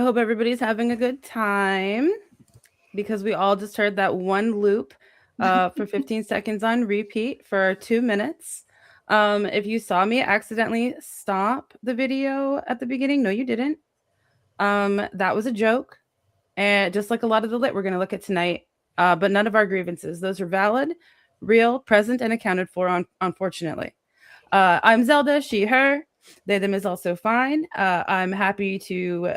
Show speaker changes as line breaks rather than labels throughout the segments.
hope everybody's having a good time because we all just heard that one loop for 15 seconds on repeat for 2 minutes. If you saw me accidentally stop the video at the beginning, no, you didn't. That was a joke. And just like a lot of the lit we're going to look at tonight, but none of our grievances. Those are valid, real, present, and accounted for, unfortunately. I'm Zelda, she, her. They, them is also fine. I'm happy to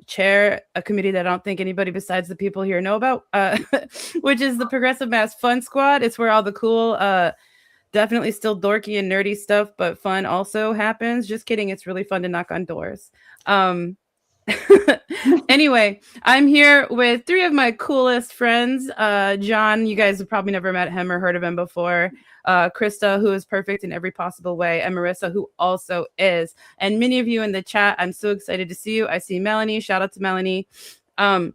chair a committee that I don't think anybody besides the people here know about, which is the Progressive Mass Fun Squad. It's where all the cool, definitely still dorky and nerdy stuff, but fun also happens. Just kidding. It's really fun to knock on doors. Anyway, I'm here with three of my coolest friends. John, you guys have probably never met him or heard of him before. Krista, who is perfect in every possible way, and Marissa, who also is. And many of you in the chat, I'm so excited to see you. I see Melanie. Shout out to Melanie. I'm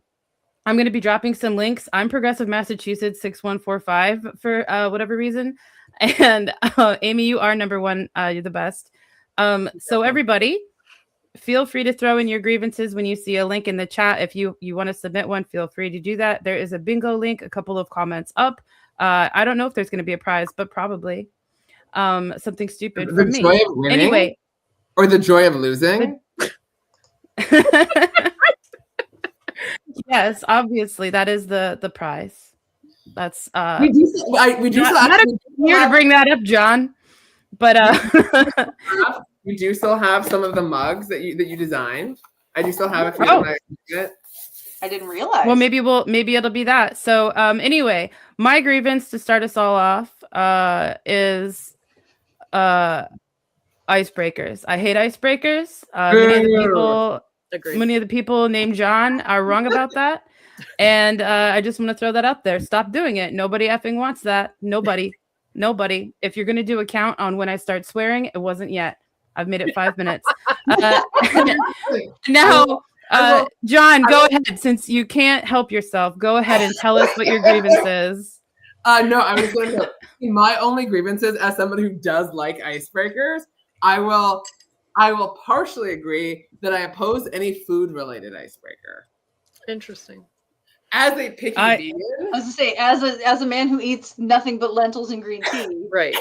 going to be dropping some links. I'm Progressive Massachusetts 6145 for whatever reason. And Amy, you are number one. You're the best. So everybody, feel free to throw in your grievances when you see a link in the chat. If you want to submit one, feel free to do that. There is a bingo link, a couple of comments up. I don't know if there's going to be a prize, but probably something stupid for me.
Joy of winning?
Anyway,
or the joy of losing?
Yes, obviously that is the prize. That's
we do
not here to bring that up, John. But
we do still have some of the mugs that you designed. I do still have a few.
I didn't realize.
Well, maybe it'll be that. So anyway, my grievance to start us all off is icebreakers. I hate icebreakers. Many of the people named John are wrong about that. And I just want to throw that out there. Stop doing it. Nobody effing wants that. Nobody. If you're going to do a count on when I start swearing, it wasn't yet. I've made it 5 minutes. Now, John, go ahead. Since you can't help yourself, go ahead and tell us what your grievance is.
No, I was going to say, my only grievances as somebody who does like icebreakers, I will partially agree that I oppose any food-related icebreaker.
Interesting.
As a picky vegan,
I was to say, as a man who eats nothing but lentils and green tea,
right?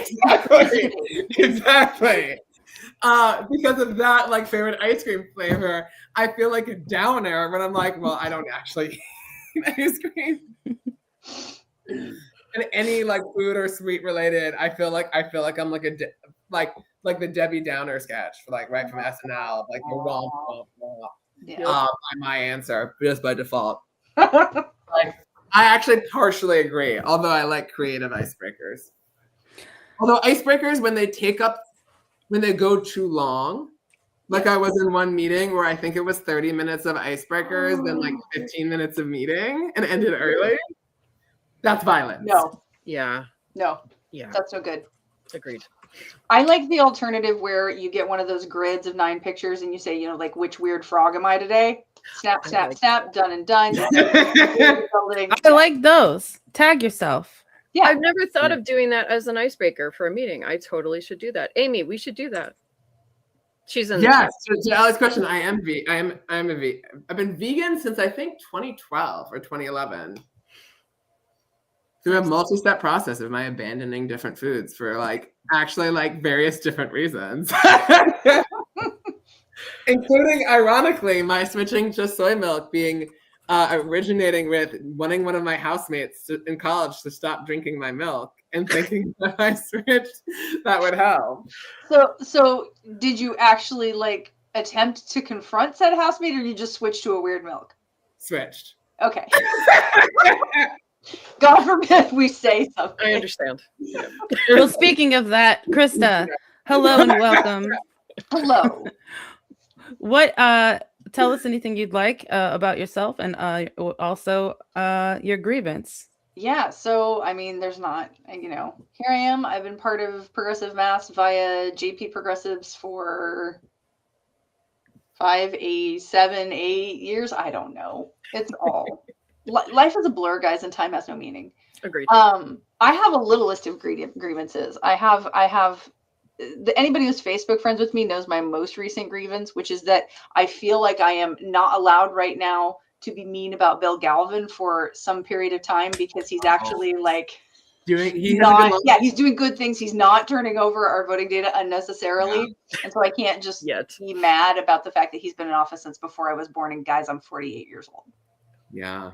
Exactly. Because of that, like favorite ice cream flavor, I feel like a downer when I'm like, well, I don't actually eat ice cream. And any like food or sweet related, I feel like I'm like like the Debbie Downer sketch for like right from SNL, like the womp womp womp. My answer just by default. Like, I actually partially agree, although I like creative icebreakers. Although icebreakers, when they go too long, like I was in one meeting where I think it was 30 minutes of icebreakers, then like 15 minutes of meeting and ended early. That's violence.
No.
Yeah.
No.
Yeah.
That's no good.
Agreed.
I like the alternative where you get one of those grids of 9 pictures and you say, like, which weird frog am I today? Snap, snap, snap, done and done.
I like those. Tag yourself.
Yeah.
I've never thought of doing that as an icebreaker for a meeting. I totally should do that. Amy, we should do that. She's in the
yes. To Ali's question, I've been vegan since I think 2012 or 2011. Through a multi-step process of my abandoning different foods for like actually like various different reasons. Including, ironically, my switching to soy milk being originating with wanting one of my housemates in college to stop drinking my milk and thinking that I switched, that would help.
So did you actually like attempt to confront said housemate, or you just switched to a weird milk?
Switched.
Okay. God forbid we say something.
I understand. Yeah.
Well, speaking of that, Krista, hello and welcome.
Hello.
What tell us anything you'd like about yourself and also your grievance.
Yeah, so I mean, there's not, here I am. I've been part of Progressive Mass via JP Progressives for 5, 7, 8 years. I don't know. It's all life is a blur, guys, and time has no meaning.
Agreed.
I have a little list of grievances. I have anybody who's Facebook friends with me knows my most recent grievance, which is that I feel like I am not allowed right now to be mean about Bill Galvin for some period of time because he's actually like he's doing good things. He's not turning over our voting data unnecessarily. And so I can't just be mad about the fact that he's been in office since before I was born. And guys, I'm 48 years old.
Yeah.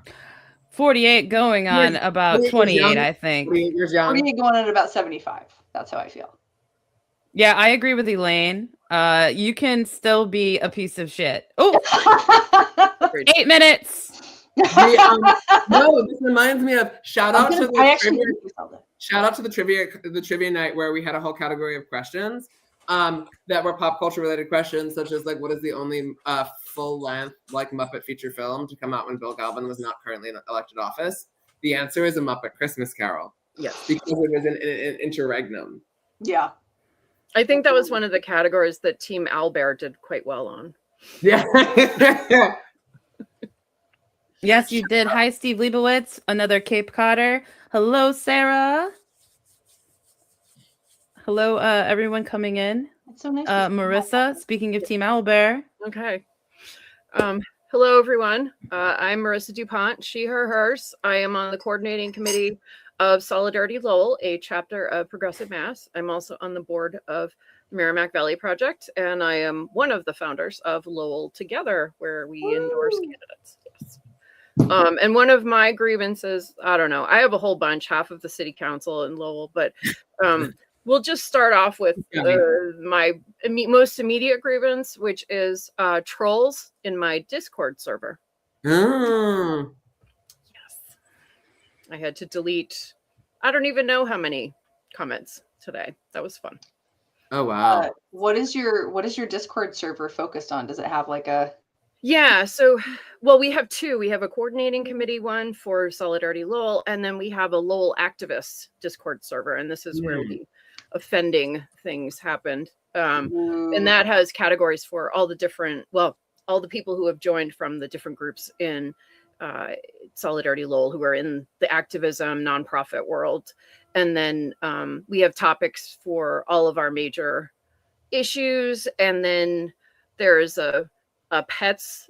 48 going on about 28, I think.
48 years young.
48 going on about 75. That's how I feel.
Yeah, I agree with Elaine. You can still be a piece of shit. Oh, 8 minutes.
No, this reminds me of shout out to the trivia night where we had a whole category of questions that were pop culture related questions, such as like, what is the only full length like Muppet feature film to come out when Bill Galvin was not currently in elected office? The answer is A Muppet Christmas Carol.
Yes,
because it was an interregnum.
Yeah,
I think that was one of the categories that Team Owlbear did quite well on.
Yeah.
Yes, you did. Hi, Steve Leibowitz, another Cape Codder. Hello, Sarah. Hello, everyone coming in.
It's so nice.
Marissa, speaking of Team Owlbear.
Okay. Hello, everyone. I'm Marissa DuPont, she, her, hers. I am on the coordinating committee of Solidarity Lowell, a chapter of Progressive Mass. I'm also on the board of the Merrimack Valley Project, and I am one of the founders of Lowell Together, where we endorse candidates. Yes. And one of my grievances, I don't know, I have a whole bunch, half of the city council in Lowell, but we'll just start off with my most immediate grievance, which is trolls in my Discord server.
Mm.
Yes. I had to delete, I don't even know how many comments today. That was fun.
Oh, wow.
What is your Discord server focused on? Does it have like a...
Yeah, so, well, we have two. We have a coordinating committee one for Solidarity Lowell, and then we have a Lowell activist Discord server, and this is where the offending things happened. And that has categories for all the different, well, all the people who have joined from the different groups in Solidarity Lowell who are in the activism nonprofit world. And then we have topics for all of our major issues. And then there's a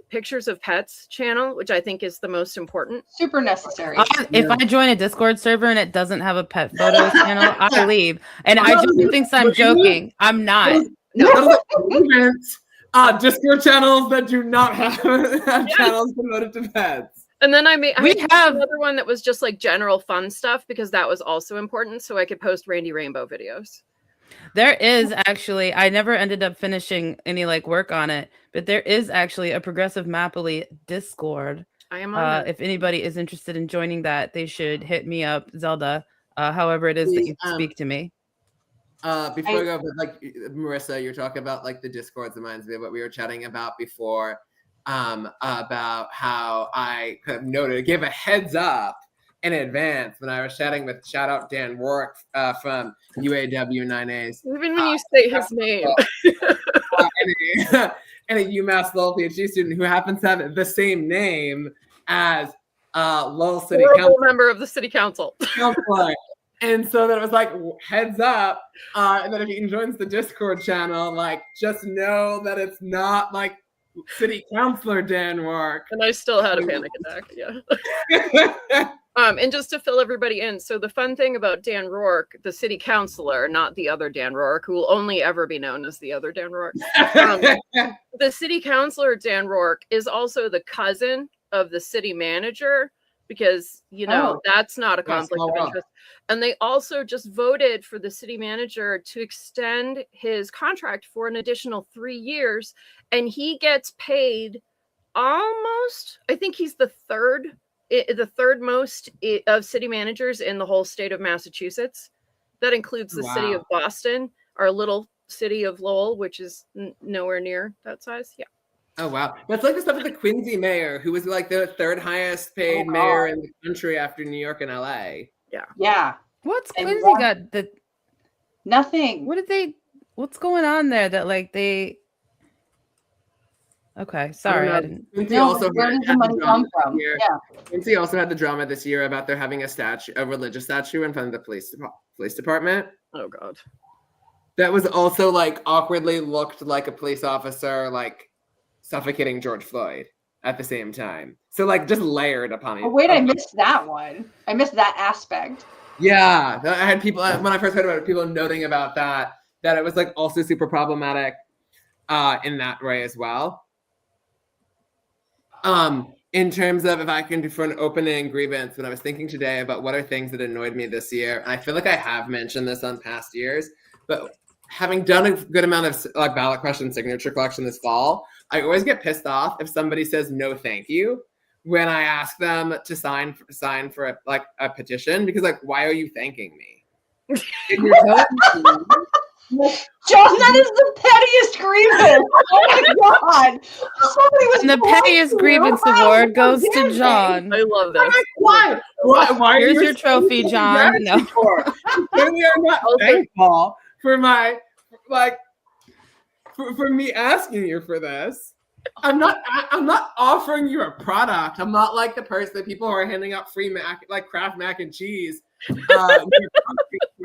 pictures of pets channel, which I think is the most important.
Super necessary.
If I join a Discord server and it doesn't have a pet photos channel, I leave. And I just think I'm joking. I'm not.
No. Discord channels that do not have channels devoted to pets.
And then I have another one that was just like general fun stuff because that was also important, so I could post Randy Rainbow videos.
There is actually, I never ended up finishing any like work on it, but there is actually a Progressive Mappily Discord.
I am on
if anybody is interested in joining that, they should hit me up, Zelda. However it is that you speak to me.
Before I go, but like Marissa, you're talking about like the Discords, reminds me of what we were chatting about before, about how I kind of noted, give a heads up in advance when I was chatting with shout out Dan Rourke from UAW 9As.
Even when you say his name.
And a UMass Lowell PhD student who happens to have the same name as Lowell City Council
member of the city council.
And so then it was like, heads up. And then if he joins the Discord channel, like, just know that it's not like city councilor Dan Rourke.
And I still had a panic attack. Yeah. And just to fill everybody in, so the fun thing about Dan Rourke, the city councilor, not the other Dan Rourke, who will only ever be known as the other Dan Rourke. The city councilor, Dan Rourke, is also the cousin of the city manager because, you know, that's not a conflict of interest. And they also just voted for the city manager to extend his contract for an additional 3 years. And he gets paid almost, I think he's the third most of city managers in the whole state of Massachusetts. That includes the city of Boston, our little city of Lowell, which is nowhere near that size. Yeah.
Oh, wow. That's like the stuff with the Quincy mayor, who was like the third highest paid mayor in the country after New York and LA.
Yeah.
What's Quincy got?
Nothing.
What's going on there that like they... Okay, sorry. I didn't.
Quincy also where did the money come from? Yeah. Quincy also had the drama this year about there having a religious statue in front of the police department.
Oh God.
that was also like awkwardly looked like a police officer, like suffocating George Floyd at the same time. So like just layered upon
Oh, wait, I missed that one. I missed that aspect.
Yeah, I had people when I first heard about it, people noting about that it was like also super problematic in that way as well. In terms of if I can do for an opening grievance, when I was thinking today about what are things that annoyed me this year, and I feel like I have mentioned this on past years, but having done a good amount of like ballot question signature collection this fall, I always get pissed off if somebody says no thank you when I ask them to sign for a petition, because like, why are you thanking me? If you're telling me,
John, that is the pettiest grievance. Oh my god! Somebody was
And the pettiest grievance award goes to John.
I love this.
Why? Why
Here's
are you
your trophy, John. No.
Clearly, I'm not thankful for my for me asking you for this. I'm not offering you a product. I'm not like the person that people who are handing out free Kraft mac and cheese.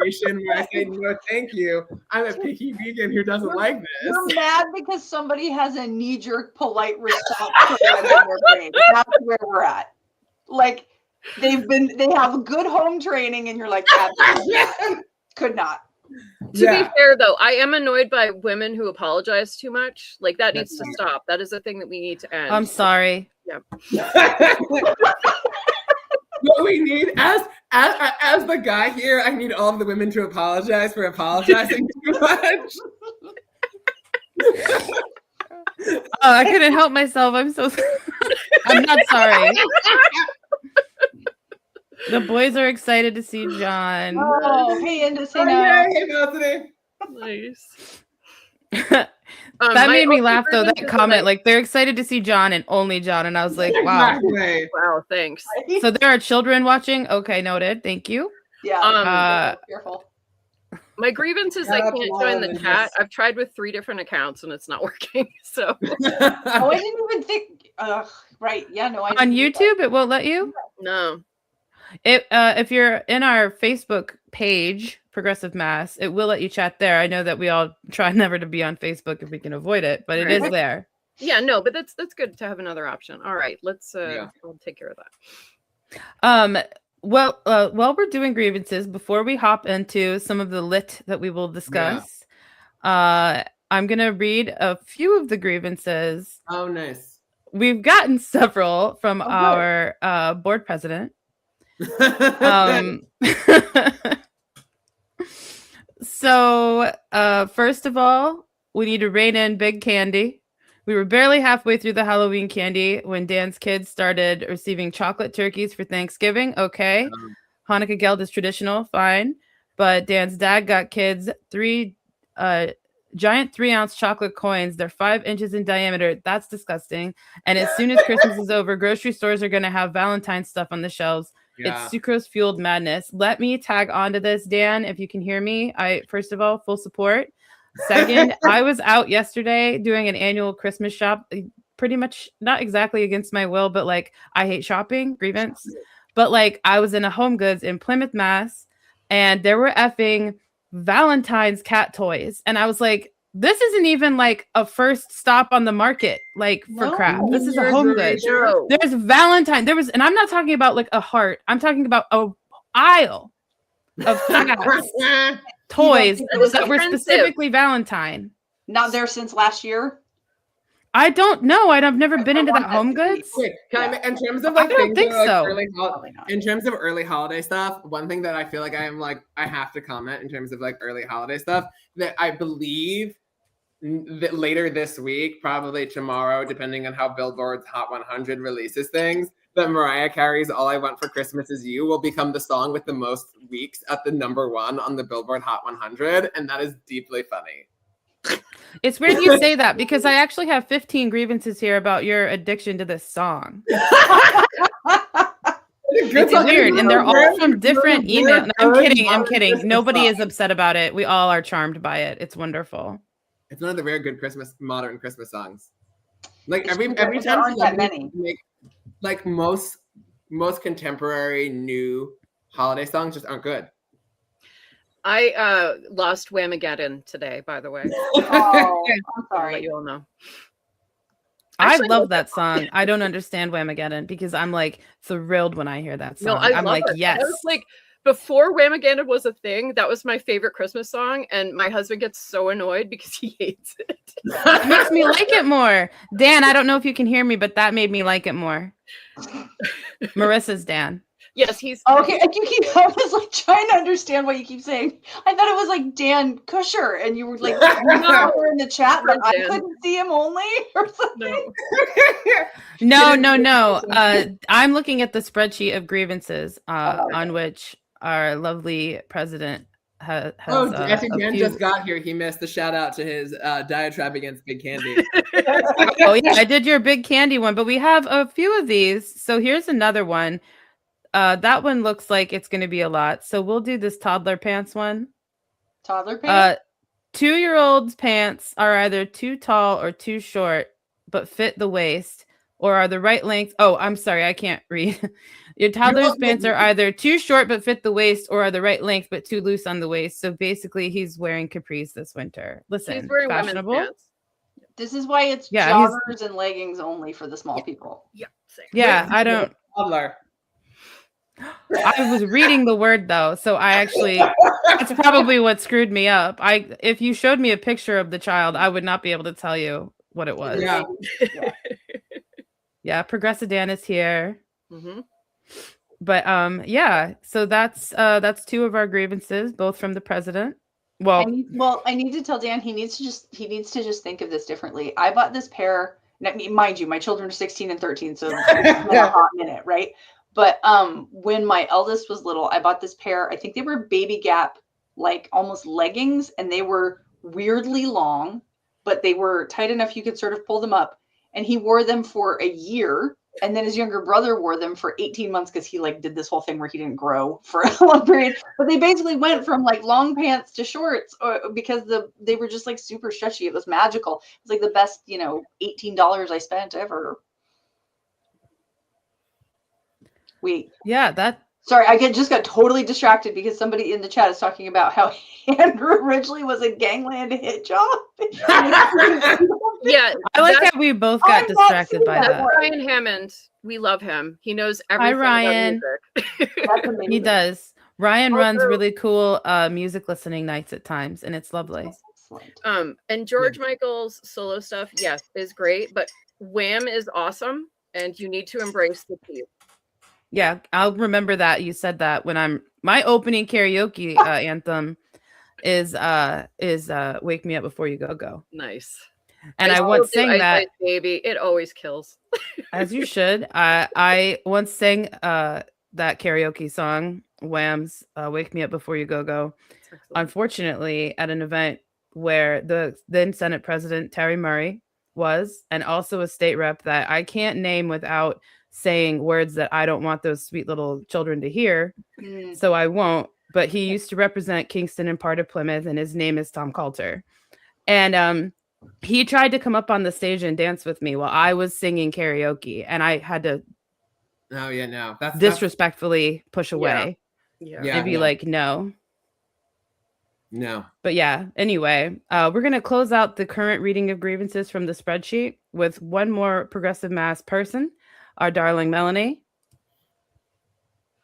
Situation where I say no, thank you. I'm a picky vegan who doesn't like this.
You're mad because somebody has a knee-jerk polite response to them in their brain. That's where we're at. Like they have good home training, and you're like, could not.
To be fair, though, I am annoyed by women who apologize too much. Like that needs to stop. That is a thing that we need to end.
I'm sorry.
Yeah.
What we need as the guy here, I need all of the women to apologize for apologizing too much.
Oh, I couldn't help myself. I'm so I'm not sorry. The boys are excited to see John.
Oh, hey, Indocino.
Hey, Melody.
Nice.
That made me laugh though, that comment. Like they're excited to see John and only John. And I was like, wow.
Exactly.
Wow, thanks.
So there are children watching. Okay, noted. Thank you.
Yeah. Careful.
My grievance is I can't join the chat. I've tried with 3 different accounts and it's not working. So
Oh, I didn't even think. Right. Yeah, no, I
on YouTube, it won't let you?
no.
If you're in our Facebook page, Progressive Mass, it will let you chat there. I know that we all try never to be on Facebook if we can avoid it, but it is there.
Yeah, no, but that's good to have another option. All right, let's we'll take care of that.
Well, while we're doing grievances, before we hop into some of the lit that we will discuss, I'm gonna read a few of the grievances.
Oh, nice.
We've gotten several from our board president. So first of all, we need to rein in big candy. We were barely halfway through the Halloween candy when Dan's kids started receiving chocolate turkeys for Thanksgiving. Okay. Hankukkah Candles is traditional, fine. But Dan's dad got kids 3 giant 3-ounce chocolate coins. They're 5 inches in diameter. That's disgusting. And as soon as Christmas is over, grocery stores are going to have Valentine's stuff on the shelves. Yeah. It's sucrose fueled madness. Let me tag onto this, Dan, if you can hear me. First of all, full support. Second, I was out yesterday doing an annual Christmas shop, pretty much not exactly against my will, but like I hate shopping, grievance. But like I was in a Home Goods in Plymouth, Mass, and there were effing Valentine's cat toys. And I was like, this isn't even like a first stop on the market, like for crap. This is a Home Goods. There's Valentine. And I'm not talking about like a heart. I'm talking about a aisle of cats toys that were specifically Valentine.
Not there since last year.
I don't know. I've never been into that Home Goods.
Wait, in terms of like,
I don't think so.
In terms of early holiday stuff, one thing that I feel like I have to comment in terms of like early holiday stuff, that I believe that later this week, probably tomorrow, depending on how Billboard's Hot 100 releases things, that Mariah Carey's All I Want for Christmas Is You will become the song with the most weeks at the #1 on the Billboard Hot 100, and that is deeply funny.
It's weird you say that because I actually have 15 grievances here about your addiction to this song. It's weird, and they're all from different emails. I'm kidding. Nobody is upset about it. We all are charmed by it. It's wonderful.
It's one of the very good modern Christmas songs. Like every time somebody make like most contemporary new holiday songs just aren't good.
I lost Whamageddon today, by the way.
Oh, I'm
I'll let
sorry.
you all know.
I
Actually,
love that song. I don't understand Whamageddon because I'm like thrilled when I hear that song.
No, I
I'm
love
like,
it.
yes.
That was like before Whamageddon was a thing. That was my favorite Christmas song, and my husband gets so annoyed because he hates it.
It makes me like it more. Dan, I don't know if you can hear me, but that made me like it more. Marissa's Dan.
Yes, he's
Okay, I was like trying to understand what you keep saying. I thought it was like Dan Kusher, and you were like no. in the chat, but I couldn't see him only or something.
No. I'm looking at the spreadsheet of grievances on which our lovely president has.
Actually, Dan just got here. He missed the shout out to his diatribe against Big Candy.
Oh yeah, I did your Big Candy one, but we have a few of these. So here's another one. That one looks like it's going to be a lot. So we'll do this toddler pants one.
Toddler pants?
2-year-olds' pants are either too tall or too short, but fit the waist, or are the right length. Oh, I'm sorry, I can't read. Your toddler's pants are either too short but fit the waist, or are the right length but too loose on the waist. So basically, he's wearing capris this winter. Listen,
he's wearing
fashionable.
women's pants.
This is why it's joggers and leggings only for the small people.
Yeah, same.
Yeah, I don't.
Toddler.
I was reading the word though, so I actually that's probably what screwed me up. If you showed me a picture of the child, I would not be able to tell you what it was. Yeah, Progressive Dan is here.
Mm-hmm.
But yeah, so that's 2 of our grievances, both from the president. Well,
I need to tell Dan he needs to just think of this differently. I bought this pair. Mind you, my children are 16 and 13, so it's been a hot minute, right? But when my eldest was little, I bought this pair. I think they were Baby Gap, like almost leggings, and they were weirdly long, but they were tight enough you could sort of pull them up. And he wore them for a year, and then his younger brother wore them for 18 months because he like did this whole thing where he didn't grow for a long period. But they basically went from like long pants to shorts because they were just like super stretchy. It was magical. It was like the best, $18 I spent ever. Sorry, I just got totally distracted because somebody in the chat is talking about how Andrew originally was a gangland hit job.
Yeah,
I like that we both got distracted by that.
Ryan Hammond, we love him. He knows everything.
Hi, Ryan.
About music.
He does. Ryan runs really cool music listening nights at times, and it's lovely.
And George Michael's solo stuff, yes, is great, but Wham is awesome, and you need to embrace the piece.
Yeah, I'll remember that you said that when my opening karaoke anthem is "Wake Me Up Before You Go Go."
Nice.
And I once sang that.
Ice, baby, it always kills.
As you should. I once sang that karaoke song, Wham's "Wake Me Up Before You Go Go." Unfortunately, at an event where the then Senate President Terry Murray was, and also a state rep that I can't name without saying words that I don't want those sweet little children to hear. So I won't. But he used to represent Kingston and part of Plymouth, and his name is Tom Coulter. And he tried to come up on the stage and dance with me while I was singing karaoke, and I had to disrespectfully push away. And be like, no. But yeah, anyway, we're going to close out the current reading of grievances from the spreadsheet with one more Progressive Mass person, our darling Melanie.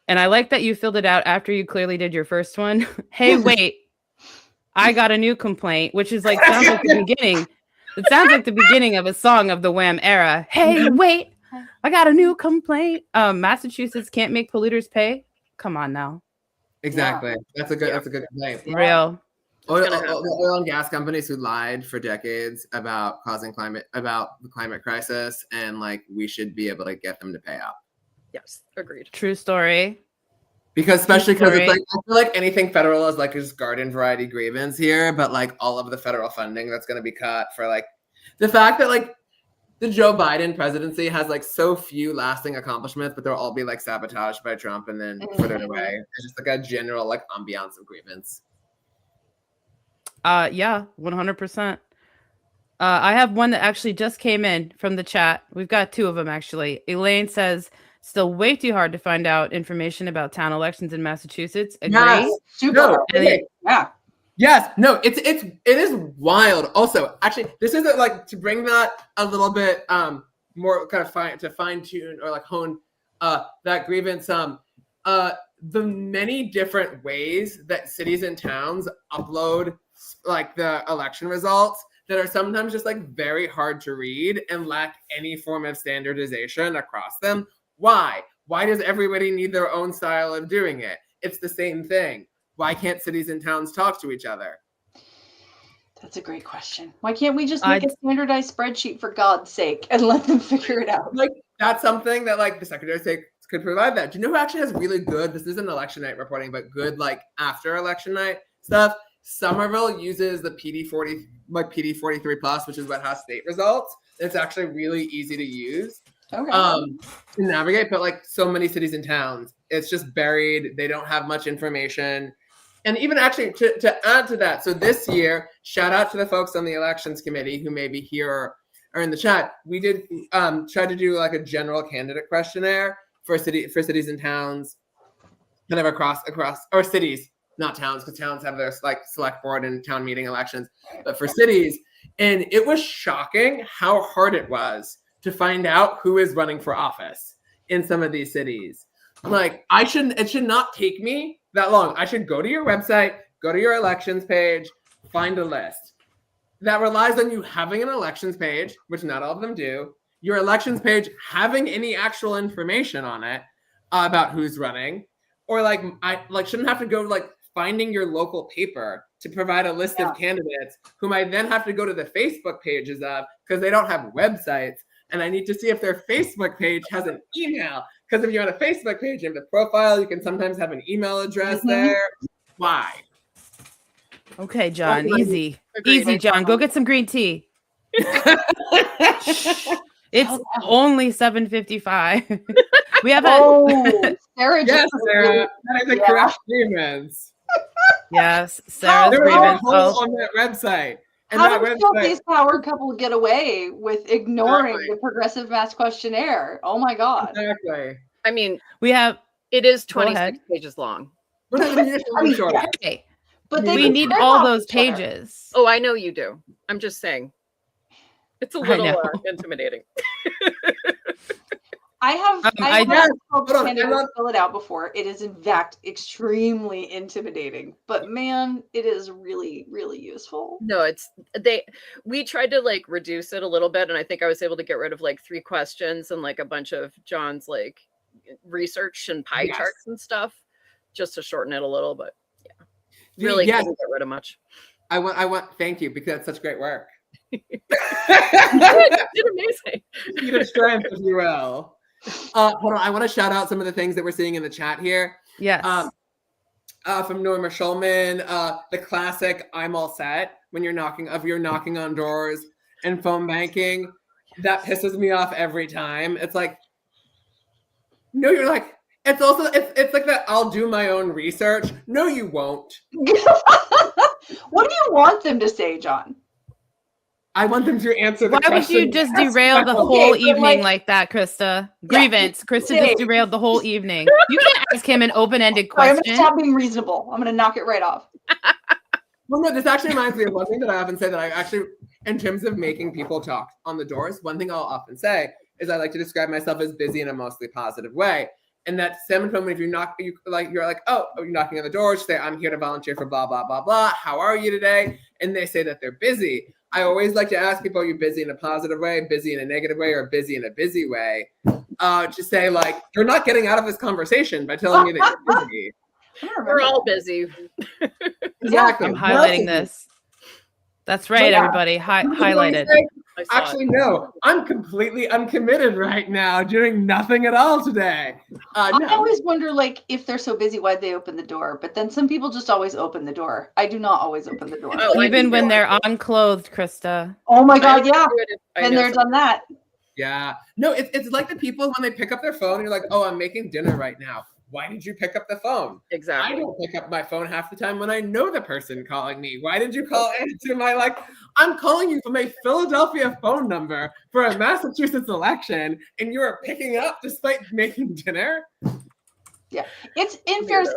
And I like that you filled it out after you clearly did your first one. Hey, wait, I got a new complaint, which is like, sounds like the beginning. It sounds like the beginning of a song of the Wham era. Hey, wait, I got a new complaint. Massachusetts can't make polluters pay. Come on now.
Exactly. That's a good complaint.
Real.
Oil and gas companies who lied for decades about the climate crisis, and like we should be able to get them to pay out.
Yes, agreed.
True story.
Because it's like I feel like anything federal is like just garden variety grievance here, but like all of the federal funding that's going to be cut for like the fact that like the Joe Biden presidency has like so few lasting accomplishments, but they'll all be like sabotaged by Trump and then furthered away. It's just like a general like ambiance of grievance.
Yeah, 100%. I have one that actually just came in from the chat. We've got 2 of them actually. Elaine says, Still way too hard to find out information about town elections in Massachusetts. Agree?
Yes.
Super.
No,
okay.
Yeah.
Yes, no, it is wild. Also, actually, this isn't like to bring that a little bit more kind of fine tune or like hone that grievance. The many different ways that cities and towns upload like the election results that are sometimes just like very hard to read and lack any form of standardization across them. Why? Why does everybody need their own style of doing it? It's the same thing. Why can't cities and towns talk to each other?
That's a great question. Why can't we just make a standardized spreadsheet for God's sake and let them figure it out?
Like that's something that like the Secretary of State could provide that. Do you know who actually has really good, this isn't election night reporting, but good like after election night stuff? Somerville uses the PD40, like PD43 plus, which is what has state results. It's actually really easy to use.
Okay.
To navigate, but like so many cities and towns, it's just buried. They don't have much information. And even actually to add to that, so this year, shout out to the folks on the elections committee who may be here or in the chat. We did try to do like a general candidate questionnaire for cities and towns, kind of across or cities, not towns, because towns have their like select board and town meeting elections, but for cities. And it was shocking how hard it was to find out who is running for office in some of these cities. Like it should not take me that long. I should go to your website, go to your elections page, find a list. That relies on you having an elections page, which not all of them do, your elections page having any actual information on it about who's running, or like I shouldn't have to go like finding your local paper to provide a list of candidates whom I then have to go to the Facebook pages of because they don't have websites. And I need to see if their Facebook page has an email. Because if you're on a Facebook page, you have the profile, you can sometimes have an email address there. Why?
Okay, John, easy.
Agreed.
Easy, John. Go get some green tea. It's only 7:55. We have
Sarah.
Yes, Sarah. That is the correct grievance.
Yes, Sarah's
There was a
grievance.
hole on that website. And
How
that
did this power couple get away with ignoring the Progressive Mass questionnaire? Oh my God.
Exactly.
I mean,
it
is 26 pages long.
Okay.
But
we need all those pages.
Oh, I know you do. I'm just saying. It's a little intimidating.
I have fill it out before. It is in fact extremely intimidating, but man, it is really, really useful.
No, we tried to like reduce it a little bit, and I think I was able to get rid of like 3 questions and like a bunch of John's like research and pie charts and stuff, just to shorten it a little. But really couldn't get rid of much.
I want. Thank you, because that's such great work.
You did amazing.
You did strength, if you will. Hold on, I want to shout out some of the things that we're seeing in the chat here.
Yes.
From Norma Schulman, the classic "I'm all set" when you're knocking on doors and phone banking. That pisses me off every time. It's like, no, you're like. It's also it's like that. I'll do my own research. No, you won't.
What do you want them to say, John?
I want them to answer the question.
Why would you just derail the whole evening like that, Krista? Grievance. Krista just derailed the whole evening. You can't ask him an open-ended question.
I'm going to stop being reasonable. I'm going to knock it right off.
Well, no, this actually reminds me of one thing that I often say that I actually, in terms of making people talk on the doors, one thing I'll often say is I like to describe myself as busy in a mostly positive way. And that same moment, if you're like, oh, you're knocking on the door, say, I'm here to volunteer for blah, blah, blah, blah. How are you today? And they say that they're busy. I always like to ask people, are you busy in a positive way, busy in a negative way, or busy in a busy way? To say, like, you're not getting out of this conversation by telling me that you're busy.
We're all busy.
Exactly.
I'm highlighting this. That's right, everybody. Highlighted.
Actually, no. I'm committed right now, doing nothing at all today.
I always wonder, like, if they're so busy, why'd they open the door? But then some people just always open the door. I do not always open the door.
Even when they're unclothed, Krista.
Oh my God, yeah. And they're done that.
Yeah. No, it's like the people when they pick up their phone, you're like, oh, I'm making dinner right now. why did you pick up the phone?
Exactly.
I don't pick up my phone half the time when I know the person calling me. Why did you call into my, like, I'm calling you from a Philadelphia phone number for a Massachusetts election, and you're picking up despite making dinner?
Yeah, it's in fairness,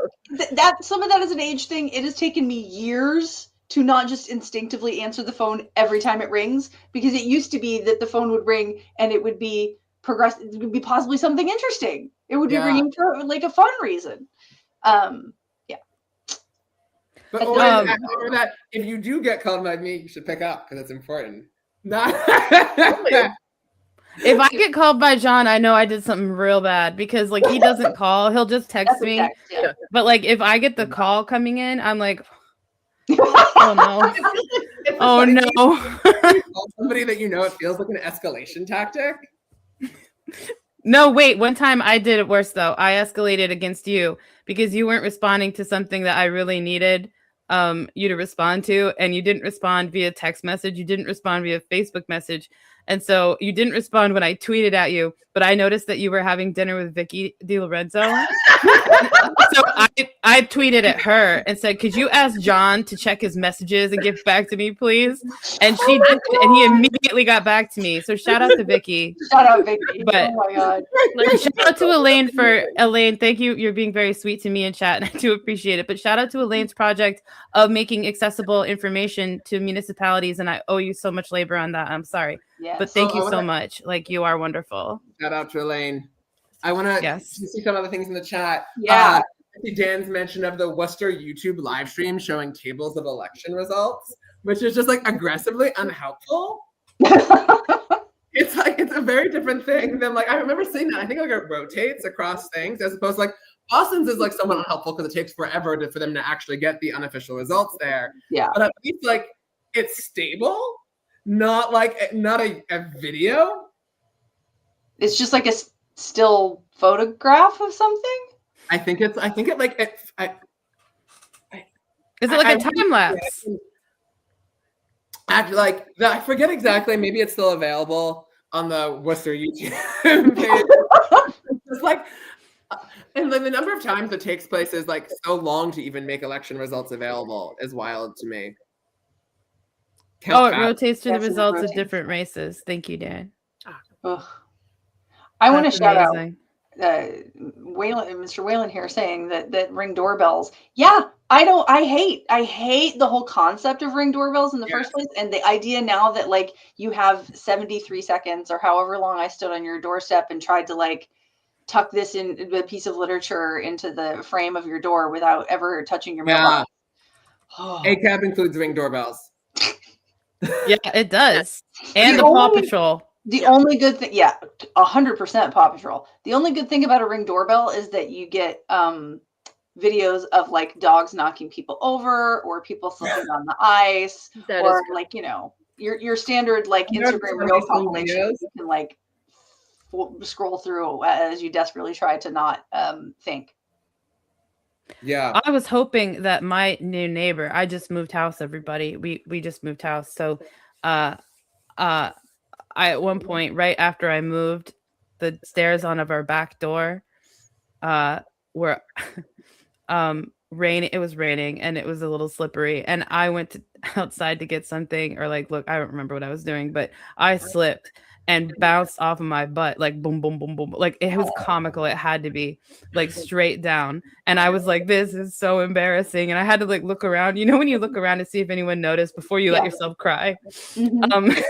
that some of that is an age thing. It has taken me years to not just instinctively answer the phone every time it rings, because it used to be that the phone would ring and it would be it would be possibly something interesting. It would be ringing for like a fun reason. Yeah.
But always remember that if you do get called by me, you should pick up because it's important.
If I get called by John, I know I did something real bad because like he doesn't call, he'll just text me.
Text, yeah.
But like if I get the call coming in, I'm like, oh no. Oh no.
Somebody that you know, it feels like an escalation tactic.
No, wait. One time I did it worse though. I escalated against you because you weren't responding to something that I really needed you to respond to, and you didn't respond via text message. You didn't respond via Facebook message. And so you didn't respond when I tweeted at you, but I noticed that you were having dinner with Vicky DiLorenzo. So I tweeted at her and said, could you ask John to check his messages and get back to me, please? And she did, and he immediately got back to me. So shout out to Vicky.
Shout out Vicky.
But,
oh my God.
Shout out to Elaine Elaine. Thank you. You're being very sweet to me in chat, and I do appreciate it. But shout out to Elaine's project of making accessible information to municipalities. And I owe you so much labor on that. I'm sorry. Yes. But thank you so much. Like, you are wonderful.
Shout out to Elaine. I want to see some other things in the chat.
Yeah.
I see Dan's mention of the Worcester YouTube live stream showing tables of election results, which is just like aggressively unhelpful. It's like, it's a very different thing than like, I remember seeing that. I think like it rotates across things as opposed to like Boston's is like somewhat unhelpful because it takes forever for them to actually get the unofficial results there.
Yeah.
But at least like it's stable, not a video.
It's just like a still photograph of something.
Is it like a time lapse?
I forget exactly. Maybe it's still available on the Worcester YouTube page. It's like, and then the number of times it takes place is like so long to even make election results available is wild to me.
It rotates to the results of different races. Thank you, Dan.
Ugh. I want to shout out Mr. Whalen here saying that Ring doorbells. Yeah, I hate the whole concept of Ring doorbells in the first place. And the idea now that like you have 73 seconds or however long I stood on your doorstep and tried to like tuck this in a piece of literature into the frame of your door without ever touching your mailbox.
ACAB includes Ring doorbells.
Yeah, it does. And the Paw Patrol.
The only good thing, 100% Paw Patrol. The only good thing about a Ring doorbell is that you get videos of like dogs knocking people over or people slipping on the ice, or like, you know, your standard like Instagram reel compilation. You can like scroll through as you desperately try to not think.
Yeah,
I was hoping that my new neighbor. I just moved house. Everybody, we just moved house. So, I at one point, right after I moved, the stairs on of our back door, were raining. It was raining and it was a little slippery. And I went outside to get something, or like, look, I don't remember what I was doing, but I slipped and bounced off of my butt, like boom, boom, boom, boom. Like it was comical. It had to be like straight down. And I was like, this is so embarrassing. And I had to like look around, you know, when you look around to see if anyone noticed before you let yourself cry. I was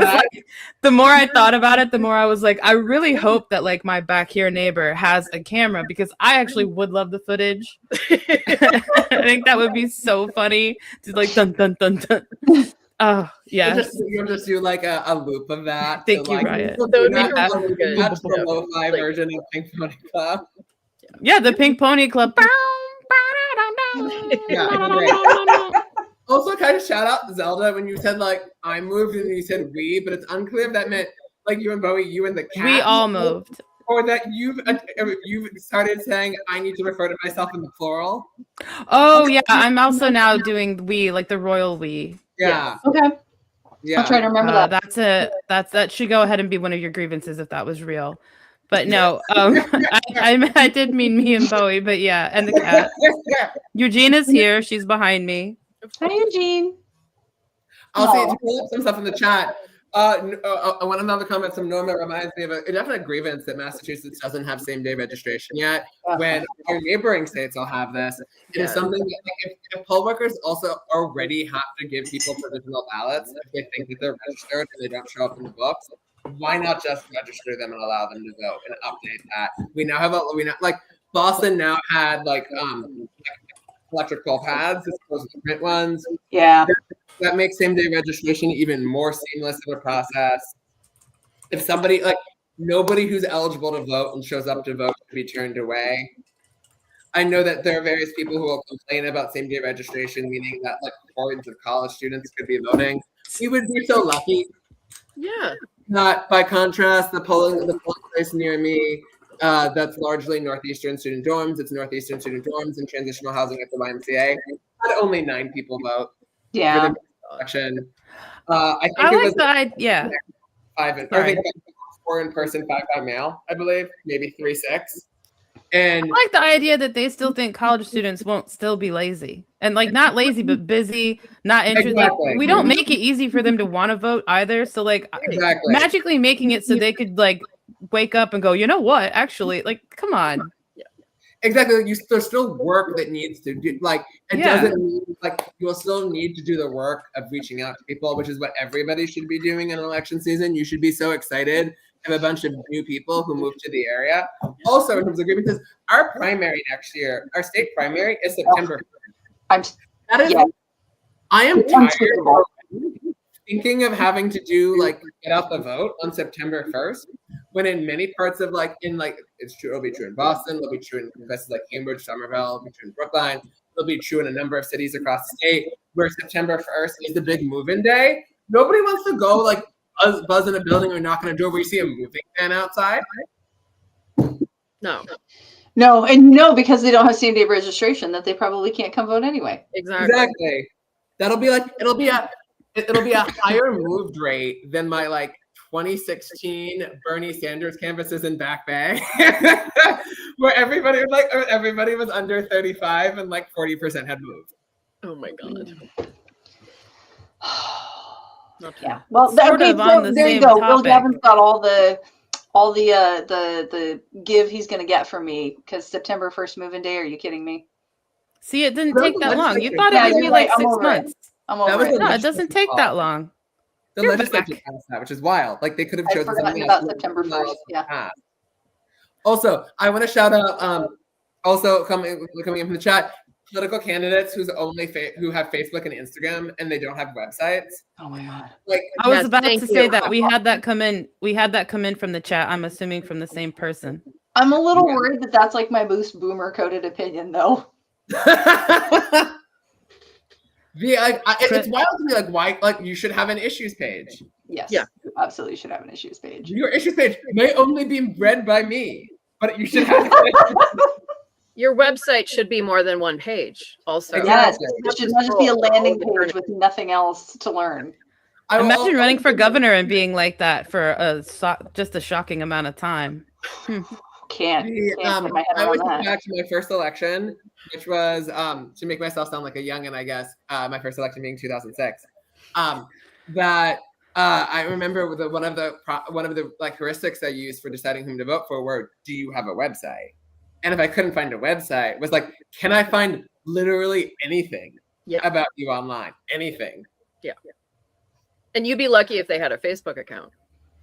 like, the more I thought about it, the more I was like, I really hope that like my back here neighbor has a camera, because I actually would love the footage. I think that would be so funny to like dun dun dun dun. Oh yeah,
you'll just do like a loop of that.
Thank you,
like,
Riot.
That's the lo-fi version of Pink Pony Club.
Yeah, the Pink Pony Club.
Also, kind of shout out Zelda when you said like I moved and you said we, but it's unclear if that meant like you and Bowie, you and the cat.
We all moved.
Or that you've started saying I need to refer to myself in the plural.
Oh yeah, I'm also now doing we, like the royal we.
Yeah.
Okay.
Yeah.
I'll try to remember that.
That should go ahead and be one of your grievances if that was real. But no, I did mean me and Bowie, but yeah, and the cat. Eugene is here. She's behind me.
Hi, Eugene.
I'll see to pull up some stuff in the chat. One of the comments from Norma reminds me of a definite grievance that Massachusetts doesn't have same-day registration yet. When our neighboring states will have this, it is something that if poll workers also already have to give people provisional ballots if they think that they're registered and they don't show up in the books, why not just register them and allow them to vote and update that? We now have like Boston now had like electrical pads as opposed to print ones.
Yeah.
That makes same-day registration even more seamless of a process. If somebody, like, nobody who's eligible to vote and shows up to vote should be turned away. I know that there are various people who will complain about same-day registration, meaning that, like, hordes of college students could be voting. We would be so lucky.
Yeah.
Not by contrast, the polling place near me, that's largely Northeastern student dorms. It's Northeastern student dorms and transitional housing at the YMCA. Had only 9 people vote.
Yeah.
Election. I think
I
it
like
was
the idea. Yeah.
5
Sorry.
4 in person, 5 by mail, I believe, maybe 3-6. And
I like the idea that they still think college students won't still be lazy and like not lazy but busy, not interested.
Exactly.
Like, we don't make it easy for them to want to vote either. So like
exactly.
magically making it so they could like wake up and go, you know what? Actually, like, come on.
Exactly. There's still work that needs to do. Like, it doesn't mean, like, you'll still need to do the work of reaching out to people, which is what everybody should be doing in election season. You should be so excited to have a bunch of new people who move to the area. Also, in terms of grievances, our primary next year, our state primary is September. I am tired of thinking of having to do, like, get out the vote on September 1st. When in many parts of it's true, it'll be true in Boston, it'll be true in places like Cambridge, Somerville, it'll be true in Brookline, it'll be true in a number of cities across the state where September 1st is the big move-in day. Nobody wants to go like buzz in a building or knock on a door where you see a moving van outside.
No, and no, because they don't have same-day registration, that they probably can't come vote anyway.
Exactly. It'll be a higher moved rate than my 2016 Bernie Sanders canvases in Back Bay, where everybody was under 35 and 40% had moved.
Oh my god.
Yeah. Well, okay, so there you go. Will Gavin's got all the give he's gonna get from me because September 1st move-in day. Are you kidding me?
See, it didn't take that long. You thought it would be like 6 months.
I'm over it.
No, it doesn't take that long.
The legislature passed that, which is wild. Like, they could have chosen
something about September 1st. Yeah.
Also, I want to shout out. Also coming in from the chat, political candidates who have Facebook and Instagram and they don't have websites.
Oh my god!
I was about to say that we had that come in. We had that come in from the chat. I'm assuming from the same person.
I'm a little worried that that's like my most boomer coded opinion, though.
It's wild to me, why you should have an issues page.
Yes, you absolutely should have an issues page.
Your issues page may only be read by me, but you should have
your website should be more than one page also.
Yes, it should not just be a landing page with nothing else to learn.
Imagine running for governor and being like that for just a shocking amount of time.
Can't put my head
I was
on that.
back to my first election, which was to make myself sound like a youngin', I guess. My first election being 2006. I remember one of the heuristics I used for deciding whom to vote for were, do you have a website? And if I couldn't find a website, was like, can I find literally anything about you online? Anything.
Yeah. And you'd be lucky if they had a Facebook account.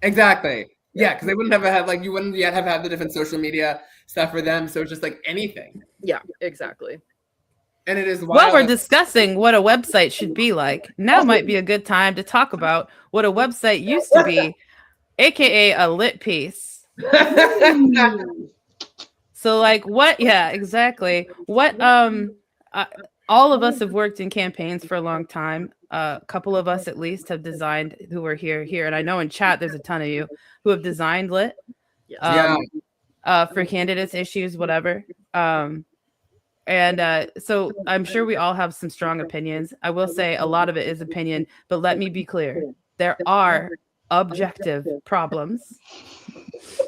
Exactly. Yeah, because they wouldn't have had you wouldn't yet have had the different social media stuff for them. So it's just anything.
Yeah, exactly.
And it is wild.
While we're discussing what a website should be like, now might be a good time to talk about what a website used to be, aka a lit piece. So what? Yeah, exactly. What? All of us have worked in campaigns for a long time. A couple of us at least have designed, who are here, and I know in chat there's a ton of you who have designed lit for candidates, issues, whatever. So I'm sure we all have some strong opinions. I will say a lot of it is opinion, but let me be clear. There are objective problems.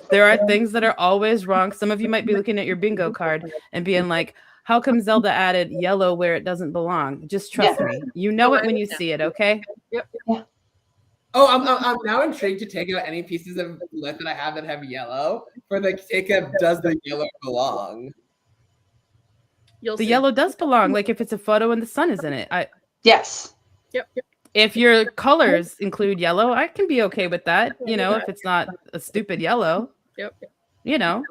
There are things that are always wrong. Some of you might be looking at your bingo card and being like, how come Zelda added yellow where it doesn't belong? Just trust me. You know it when you see it, okay?
Yep.
Oh, I'm now intrigued to take out any pieces of lit that I have that have yellow for the sake of does the yellow belong?
You'll
The
see.
yellow does belong. Like if it's a photo and the sun is in it.
Yes.
Yep.
If your colors include yellow, I can be okay with that. You know, if it's not a stupid yellow.
Yep.
You know.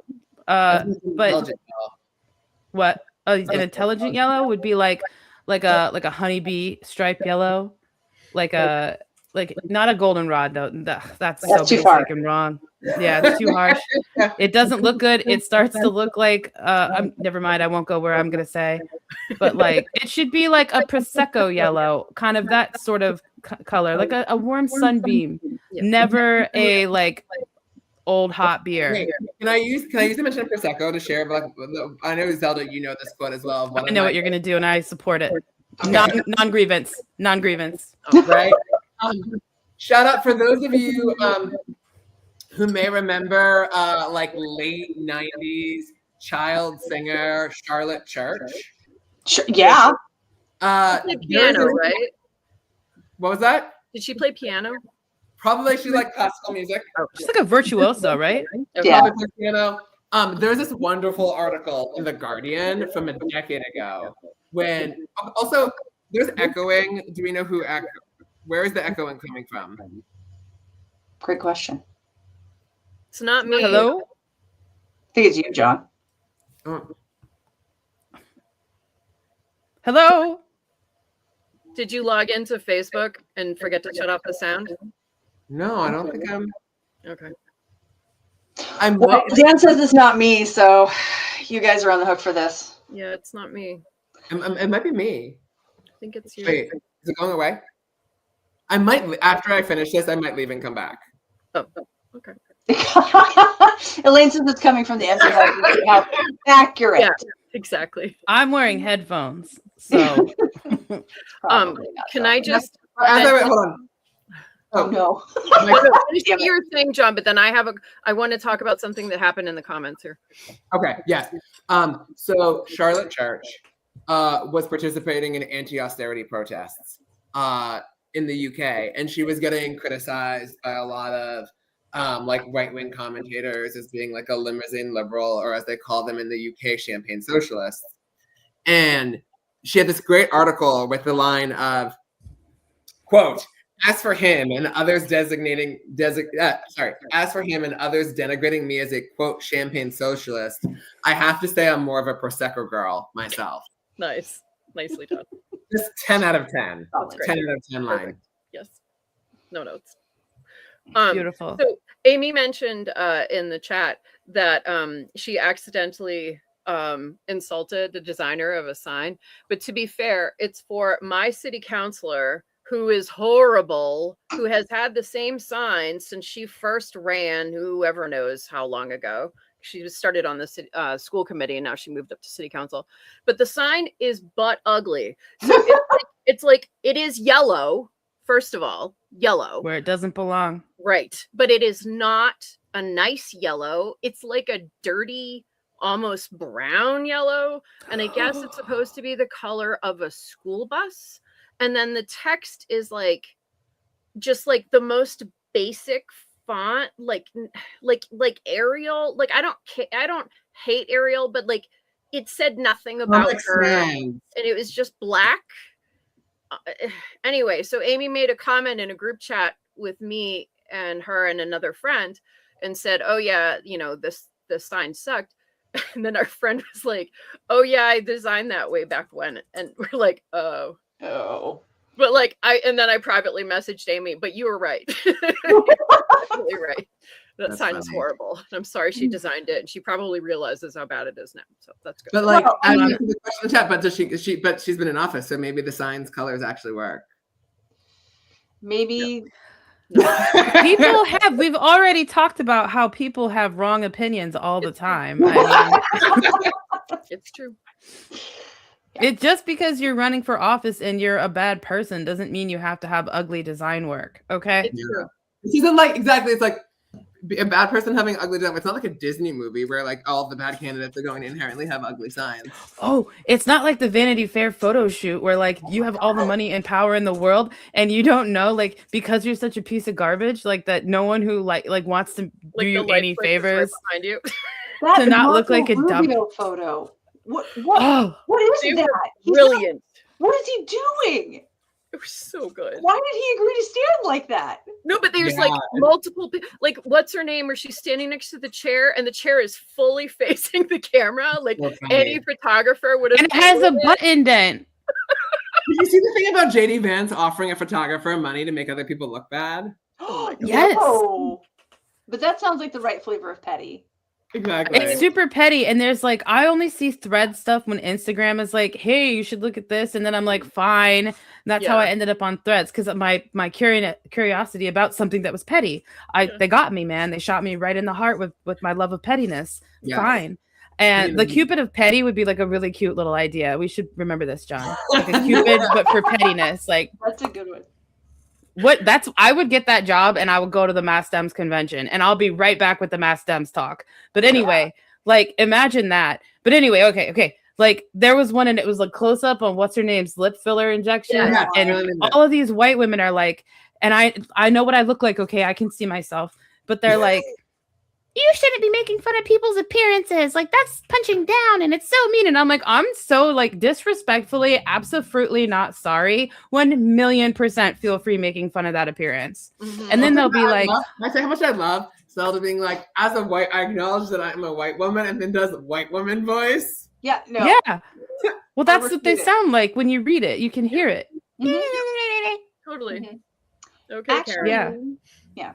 But
What? An intelligent yellow would be like a honeybee striped yellow, like not a goldenrod though. That's so
too far.
basic and wrong. Yeah, it's too harsh. It doesn't look good. It starts to look like never mind. I won't go where I'm gonna say, but like it should be like a prosecco yellow, kind of that sort of color, like a warm sunbeam.
Yeah.
Never a like old hot beer.
Wait, can I use the mention of prosecco to share? Like, I know Zelda, you know this quote as well.
I know what you're gonna do, and I support it.
Okay.
Non-grievance.
Right. Shout out for those of you who may remember like late 90s child singer Charlotte Church.
Yeah.
She played piano, right?
What was that?
Did she play piano?
Probably she's like classical music.
She's like a virtuoso, right?
Yeah.
Probably plays piano. There's this wonderful article in The Guardian from a decade ago when also there's echoing. Do we know who where is the echoing coming from?
Great question.
It's not me.
Hello?
I think it's you, John.
Oh,
Hello?
Did you log into Facebook and forget to shut off the sound?
no, I don't think I'm.
Okay.
Well, Dan says it's not me, so you guys are on the hook for this.
Yeah, it's not me.
It might be me.
I think it's you.
Wait, is it going away? I might after I finish this. I might leave and come back.
Oh, okay.
Elaine says it's coming from the empty house. How accurate.
Yeah, exactly.
I'm wearing headphones, so
Can I just
Hold on.
Oh no.
finish what you were saying, John? But then I want to talk about something that happened in the comments here.
Okay. Yes. So Charlotte Church was participating in anti-austerity protests in the UK, and she was getting criticized by a lot of like right-wing commentators as being like a limousine liberal, or as they call them in the UK, champagne socialists. And she had this great article with the line of, quote, as for him and others denigrating me as a, quote, champagne socialist, I have to say I'm more of a Prosecco girl myself.
Nice. Nicely done.
Just 10 out of 10.
That's
10 out of 10 line.
Yes. No notes.
beautiful.
So Amy mentioned in the chat that she accidentally insulted the designer of a sign. But to be fair, it's for my city councilor, who is horrible, who has had the same sign since she first ran, whoever knows how long ago. She was started on the school committee and now she moved up to city council. But the sign is butt ugly. So it's like, it is yellow, first of all, yellow.
Where it doesn't belong.
Right. But it is not a nice yellow. It's like a dirty, almost brown yellow. And I guess it's supposed to be the color of a school bus. And then the text is like, just like the most basic font, like Arial. Like I don't hate Arial, but like it said nothing about her, and it was just black. Anyway, so Amy made a comment in a group chat with me and her and another friend, and said, "Oh yeah, you know this sign sucked." And then our friend was like, "Oh yeah, I designed that way back when," and we're like, "Oh."
Oh.
But like then I privately messaged Amy, but you were right. You're absolutely right. That
That's
sign is
funny.
horrible. I'm sorry she designed it, and she probably realizes how bad it is now. So that's good.
But like,
Well,
I mean, the question in the chat, but but she's been in office, so maybe the sign's colors actually work.
Maybe
We've already talked about how people have wrong opinions all the time. I mean,
It's true.
it just because you're running for office and you're a bad person doesn't mean you have to have ugly design work. Okay.
It's true.
This isn't like exactly. It's like a bad person having ugly design. It's not like a Disney movie where like all of the bad candidates are going to inherently have ugly signs.
Oh, it's not like the Vanity Fair photo shoot where like you have all the money and power in the world and you don't know, like, because you're such a piece of garbage, like that no one who like wants to do you any favors
behind you.
That
to not look like a dumb
Rubio photo. What
Oh,
what is
They
that?
were brilliant.
What is he doing?
It was so good.
Why did he agree to stand like that?
No, but there's like multiple, like what's her name? Where she's standing next to the chair, and the chair is fully facing the camera. Like any photographer would have.
and it has a button dent.
Did you see the thing about JD Vance offering a photographer money to make other people look bad?
Yes.
No. But that sounds like the right flavor of petty.
Exactly.
It's super petty, and there's like I only see thread stuff when Instagram is like, "Hey, you should look at this," and then I'm like, "Fine." And that's how I ended up on Threads because my curiosity about something that was petty. They got me, man. They shot me right in the heart with my love of pettiness.
Yeah.
Fine. And the Cupid of petty would be like a really cute little idea. We should remember this, John. Like a Cupid, but for pettiness. Like
that's a good one.
I would get that job and I would go to the Mass Dems convention and I'll be right back with the Mass Dems talk. But anyway, like imagine that. But anyway, okay. Like there was one and it was a close up on what's her name's lip filler injection.
Yeah,
and all of these white women are like, and I know what I look like. Okay, I can see myself, but they're like, you shouldn't be making fun of people's appearances. Like that's punching down and it's so mean. And I'm like, I'm so like disrespectfully, absolutely not sorry. 1,000,000% feel free making fun of that appearance. Mm-hmm. And then they'll be like,
I say how much I love Zelda being like, as a white, I acknowledge that I'm a white woman, and then does white woman voice.
Yeah, no.
Yeah. Well, that's what they sound like when you read it. You can hear it.
Mm-hmm.
Totally.
Mm-hmm.
Okay,
actually,
Karen.
Yeah.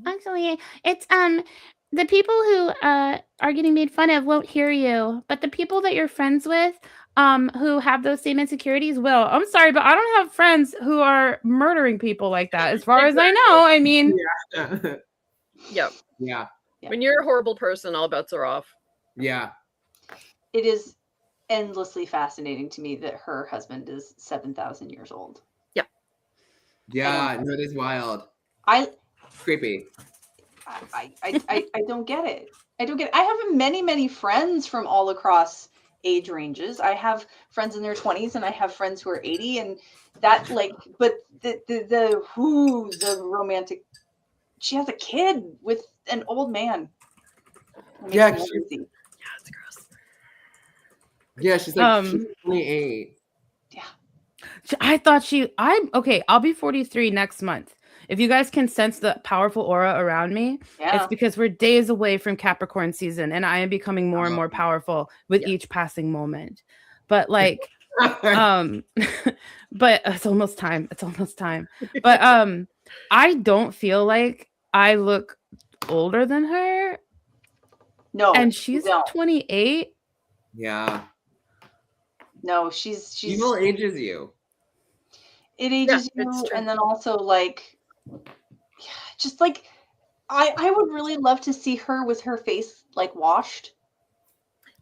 Actually, it's the people who are getting made fun of won't hear you, but the people that you're friends with who have those same insecurities will. I'm sorry, but I don't have friends who are murdering people like that. As far as I know, I mean,
Yep.
Yeah.
When you're a horrible person, all bets are off.
Yeah.
It is endlessly fascinating to me that her husband is 7,000 years old.
Yeah.
Yeah, no, it is wild. Creepy.
I don't get it. I have many friends from all across age ranges. I have friends in their 20s and I have friends who are 80, and that like, but the romantic, she has a kid with an old man.
Yeah,
it's gross.
Yeah, she's like she's 28.
Yeah.
I thought I'll be 43 next month. If you guys can sense the powerful aura around me, it's because we're days away from Capricorn season and I am becoming more and more powerful with each passing moment. But like, but it's almost time. But I don't feel like I look older than her.
No.
And she's 28.
Yeah.
No, she's
evil ages you.
It ages you, and then also like, just like I would really love to see her with her face like washed.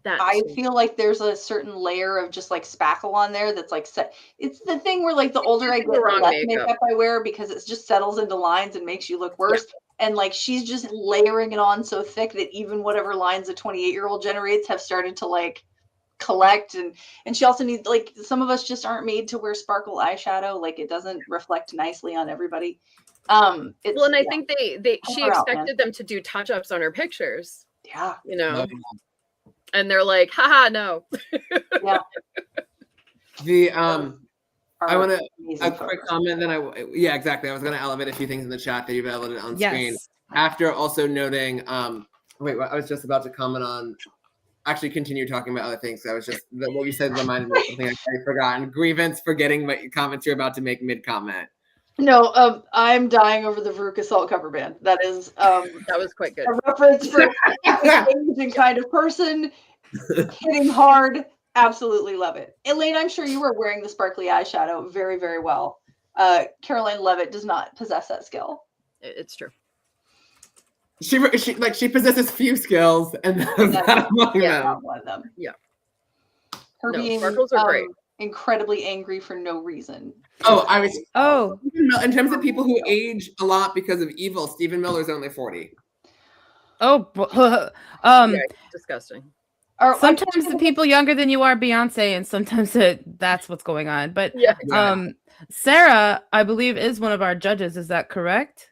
I feel like there's a certain layer of just like spackle on there that's like set. It's the thing where like the older I get, the less makeup I wear because it just settles into lines and makes you look worse. Yeah. And like she's just layering it on so thick that even whatever lines a 28-year-old generates have started to like collect, and she also needs, like, some of us just aren't made to wear sparkle eyeshadow. Like it doesn't reflect nicely on everybody.
And I think she expected them to do touch-ups on her pictures.
Yeah.
You know. And they're like, haha, no.
Yeah.
I want a quick comment. Then exactly. I was going to elevate a few things in the chat that you've elevated on screen. After also noting, I was just about to comment on. Actually, continue talking about other things. I was just what you said reminded me of something I forgot. Grievance for getting my comments you're about to make mid-comment.
No, I'm dying over the Veruca Salt cover band. That is
that was quite good.
A reference for amazing kind of person, hitting hard. Absolutely love it. Elaine, I'm sure you were wearing the sparkly eyeshadow very, very well. Caroline Levitt does not possess that skill.
It's true.
She possesses few skills, and that's not among them.
Not one of them.
Yeah.
Her being
sparkles are great.
incredibly angry for no reason.
Oh, I was.
Oh,
In terms of people who age a lot because of evil, Stephen Miller's only 40.
Yeah, disgusting.
Sometimes the people younger than you are Beyonce, and sometimes that's what's going on. But
Yeah.
Sarah, I believe, is one of our judges. Is that correct?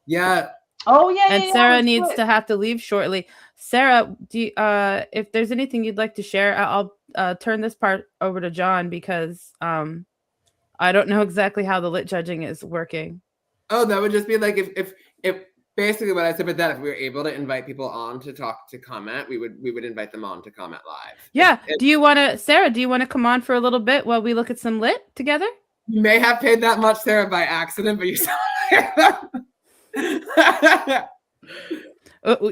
Yeah.
Oh yeah.
And Sarah needs to have to leave shortly. Sarah, if there's anything you'd like to share, I'll turn this part over to John because I don't know exactly how the lit judging is working.
Oh, that would just be like if basically what I said about that, if we were able to invite people on to comment, we would invite them on to comment live.
Yeah. Sarah, do you want to come on for a little bit while we look at some lit together?
You may have paid that much, Sarah, by accident, but you saw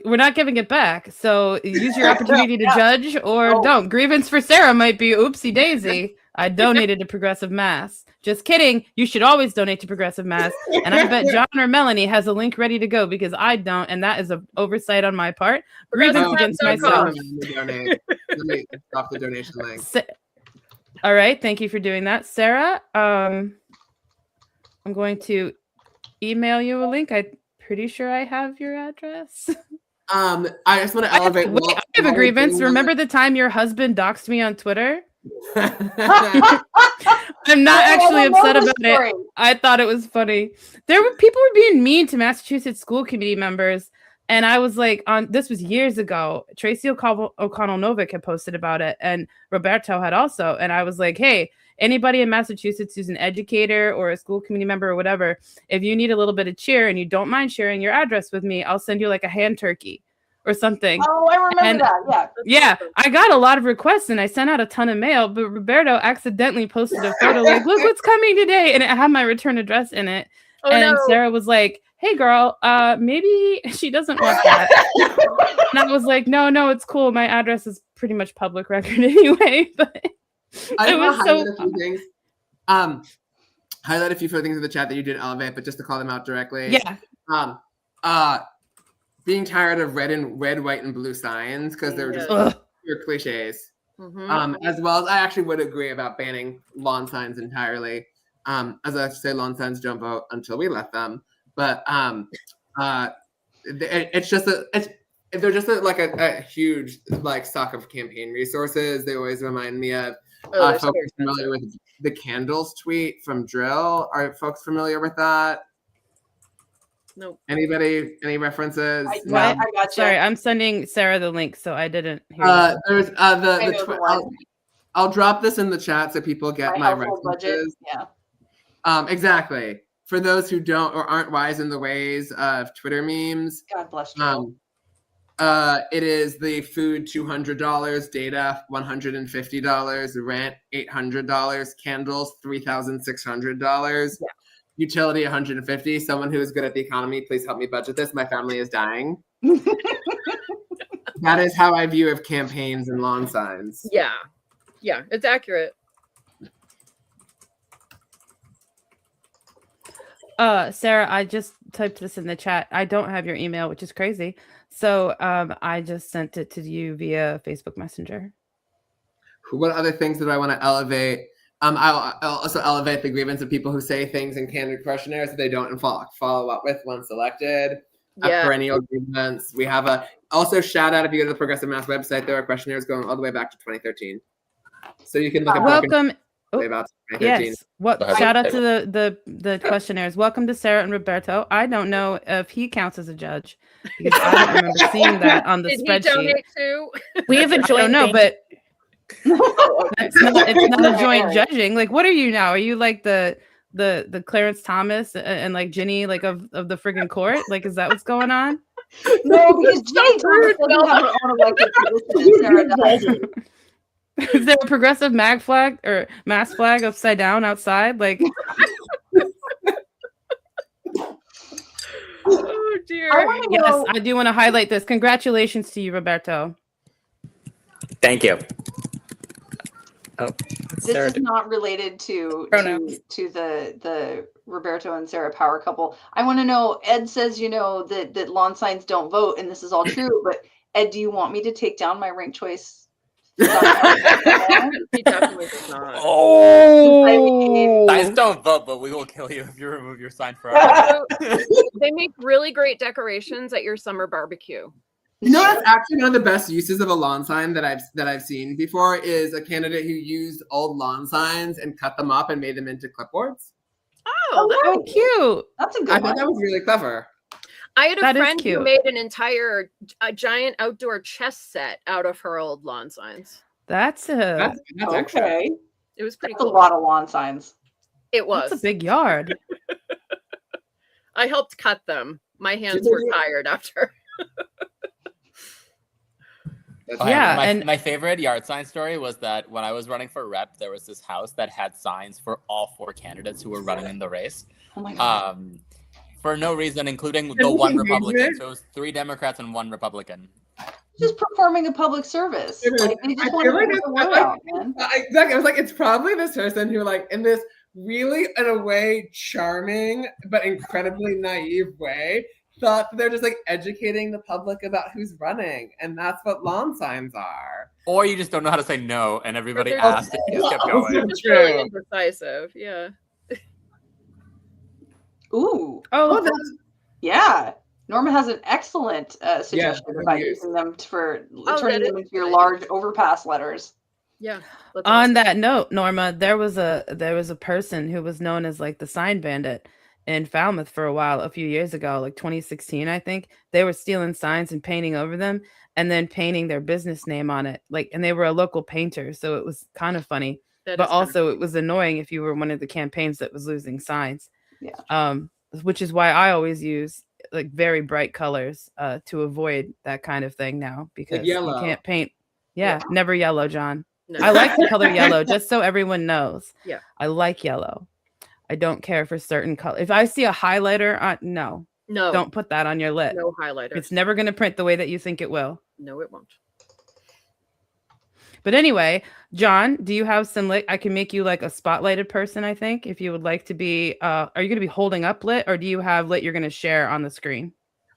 we're not giving it back. So use your opportunity to judge or don't. Grievance for Sarah might be oopsie daisy. I donated to Progressive Mass. Just kidding. You should always donate to Progressive Mass. And I bet John or Melanie has a link ready to go because I don't. And that is an oversight on my part. Grievance against myself.
Stop the donation link.
All right. Thank you for doing that. Sarah, I'm going to email you a link. I'm pretty sure I have your address.
I just want to elevate.
I have a grievance. Remember the time your husband doxed me on Twitter? I'm not actually upset about it. I thought it was funny. People were being mean to Massachusetts school committee members, and I was like, this was years ago. Tracy O'Connell Novick had posted about it, and Roberto had also. And I was like, hey, anybody in Massachusetts who's an educator or a school committee member or whatever, if you need a little bit of cheer and you don't mind sharing your address with me, I'll send you like a hand turkey or something.
Oh, I remember that.
Yeah. I got a lot of requests and I sent out a ton of mail, but Roberto accidentally posted a photo like, look what's coming today. And it had my return address in it. Oh, and no. Sarah was like, hey girl, maybe she doesn't want that. And I was like, no, it's cool. My address is pretty much public record anyway. But
I was highlight a few things. Highlight a few things in the chat that you did elevate, but just to call them out directly.
Yeah.
Being tired of red, white, and blue signs because they're just pure cliches.
Mm-hmm.
As well as I actually would agree about banning lawn signs entirely. As I like to say, lawn signs don't vote until we let them. But it's just they're just a huge suck of campaign resources. They always remind me of folks familiar with the Candles tweet from Drill. Are folks familiar with that?
Nope.
Anybody? Any references?
I got you.
Sorry, I'm sending Sarah the link, so I didn't hear.
There's I'll drop this in the chat so people get my references.
Yeah.
Exactly. For those who don't or aren't wise in the ways of Twitter memes.
God bless you.
It is the food $200, data $150, rent $800, candles $3,600. Yeah. Utility $150. Someone who is good at the economy, please help me budget this. My family is dying. That is how I view of campaigns and lawn signs.
Yeah, it's accurate.
Sarah, I just typed this in the chat. I don't have your email, which is crazy. So I just sent it to you via Facebook Messenger.
What other things did I want to elevate? I'll also elevate the grievance of people who say things in candidate questionnaires that they don't follow up with once elected.
Yeah.
Perennial grievance. We have also shout out if you go to the Progressive Mass website, there are questionnaires going all the way back to 2013. So you can look at
welcome.
About 2013.
Yes. Shout out to the questionnaires. Welcome to Sarah and Roberto. I don't know if he counts as a judge because I don't remember seeing that on the spreadsheet.
Did he donate too?
We have a joint.
No, but it's not a joint judging. Like, what are you now? Are you like the Clarence Thomas and like Ginny like of the friggin' court? Like, is that what's going on?
No, because Ginny Thomas doesn't have her own elected position, and Sarah does.
Is there a progressive mag flag or mass flag upside down outside? Like,
oh dear.
Yes, I do want to highlight this. Congratulations to you, Roberto.
Thank you. Oh,
this is not related to the Roberto and Sarah power couple. I want to know. Ed says that lawn signs don't vote, and this is all true. But Ed, do you want me to take down my ranked choice?
He definitely It does not.
Oh! Signs don't vote, but we will kill you if you remove your sign for us.
So, they make really great decorations at your summer barbecue.
You know, that's actually one of the best uses of a lawn sign that I've seen before is a candidate who used old lawn signs and cut them up and made them into clipboards.
Oh,
Oh, cute.
That's a good
I
one.
thought that was really clever.
I had a
That is
friend who
cute.
made a giant outdoor chess set out of her old lawn signs.
That's
That's extra.
Okay.
It was pretty
That's a
cool.
lot of lawn signs.
It was.
that's a big yard.
I helped cut them. My hands
you
were
do-
tired after.
Yeah,
my,
and-
my favorite yard sign story was that when I was running for rep, there was this house that had signs for all 4 candidates who were running in the race.
Oh my god.
For no reason, including the
Didn't
one
he read
Republican.
it?
So it was 3 Democrats and 1 Republican.
Just performing a public service.
It is.
Like, they just
I
want to
feel like
get
it's
the word
like-
out, man.
Exactly. I was like, it's probably this person who, like, in this really, in a way, charming but incredibly naive way, thought that they're just like educating the public about who's running, and that's what lawn signs are.
Or you just don't know how to say no, and everybody
they're
asked and you just kept going.
They're just really indecisive. Yeah.
Ooh.
Oh, that's
Yeah. Norma has an excellent suggestion
Yeah,
about
yes.
using them for
Oh,
turning
that
them
is
into your
nice.
large overpass letters.
Yeah. That's
On
awesome.
that note, Norma, there was a person who was known as like the sign bandit in Falmouth for a while, a few years ago, like 2016, I think. They were stealing signs and painting over them and then painting their business name on it. Like, and they were a local painter, so it was kind of funny.
That
But
is kind of
also it was annoying if you were one of the campaigns that was losing signs.
Yeah.
Which is why I always use like very bright colors to avoid that kind of thing now, because you
yellow.
can't paint. Yeah, never yellow, John.
No.
I like the color yellow, just so everyone knows.
Yeah.
I like yellow. I don't care for certain color. If I see a highlighter, no,
No.
don't put that on your lip.
No highlighter.
It's never going to print the way that you think it will.
No, it won't.
But anyway, John, do you have some lit? I can make you like a spotlighted person, I think, if you would like to be. Are you going to be holding up lit, or do you have lit you're going to share on the screen?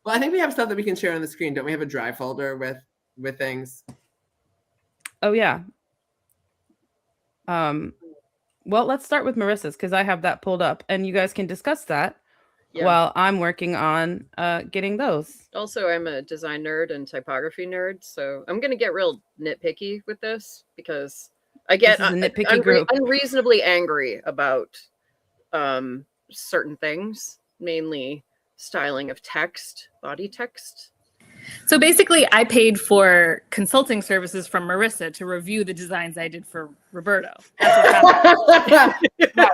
Well, I think we have stuff that we can share on the screen. Don't we have a drive folder with things?
Oh yeah. Well, let's start with Marissa's because I have that pulled up, and you guys can discuss that
Yeah.
while I'm working on getting those.
Also, I'm a design nerd and typography nerd, so I'm going to get real nitpicky with this because I get
This is a nitpicky group.
unreasonably angry about certain things, mainly styling of text, body text.
So basically, I paid for consulting services from Marissa to review the designs I did for Roberto. That's what's happening.
Yeah,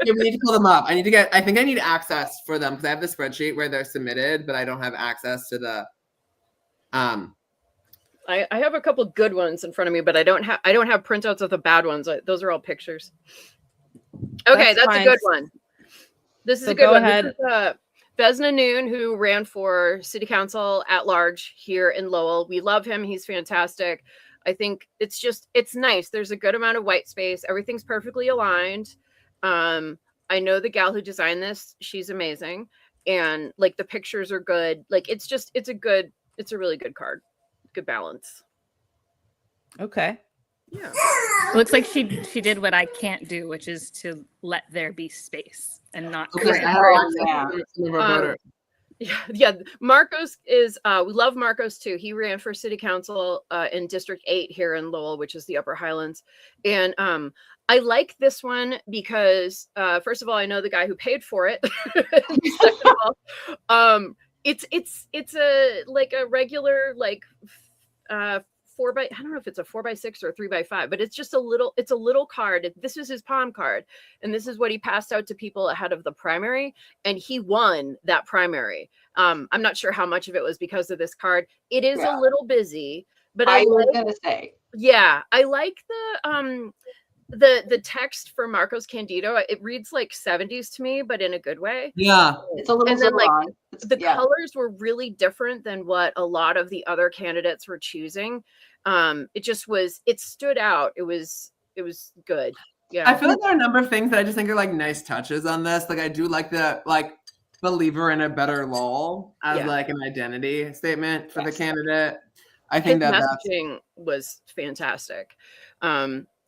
we need to pull them up. I think I need access for them because I have the spreadsheet where they're submitted, but I don't have access to the.
I have a couple good ones in front of me, but I don't have printouts of the bad ones. Those are all pictures. Okay, that's
fine.
a good one. This is
So
a good
go
one.
ahead.
This is, Vesna Noon, who ran for city council at large here in Lowell. We love him. He's fantastic. I think it's nice. There's a good amount of white space. Everything's perfectly aligned. I know the gal who designed this. She's amazing. And like the pictures are good. Like it's a really good card. Good balance.
Okay.
Yeah.
Looks like she did what I can't do, which is to let there be space and not
Okay,
create.
I have
Yeah.
access to some of our voters.
Yeah. Marcos is we love Marcos too. He ran for city council in District 8 here in Lowell, which is the Upper Highlands. And I like this one because first of all, I know the guy who paid for it. Second of all, it's a like a regular like 4x, I don't know if it's a 4x6 or a 3x5, but it's just a little card. This is his palm card, and this is what he passed out to people ahead of the primary, and he won that primary. I'm not sure how much of it was because of this card. It is a little busy, but
I was gonna say.
Yeah, I like the text for Marcos Candido. It reads like 70s to me, but in a good way.
Yeah.
It's a little
And then, like,
long.
The colors were really different than what a lot of the other candidates were choosing. It stood out. It was good. Yeah.
I feel like there are a number of things that I just think are like nice touches on this. Like I do like the believer in a better Lowell as like an identity statement for the candidate. I think
His
that's
messaging was fantastic.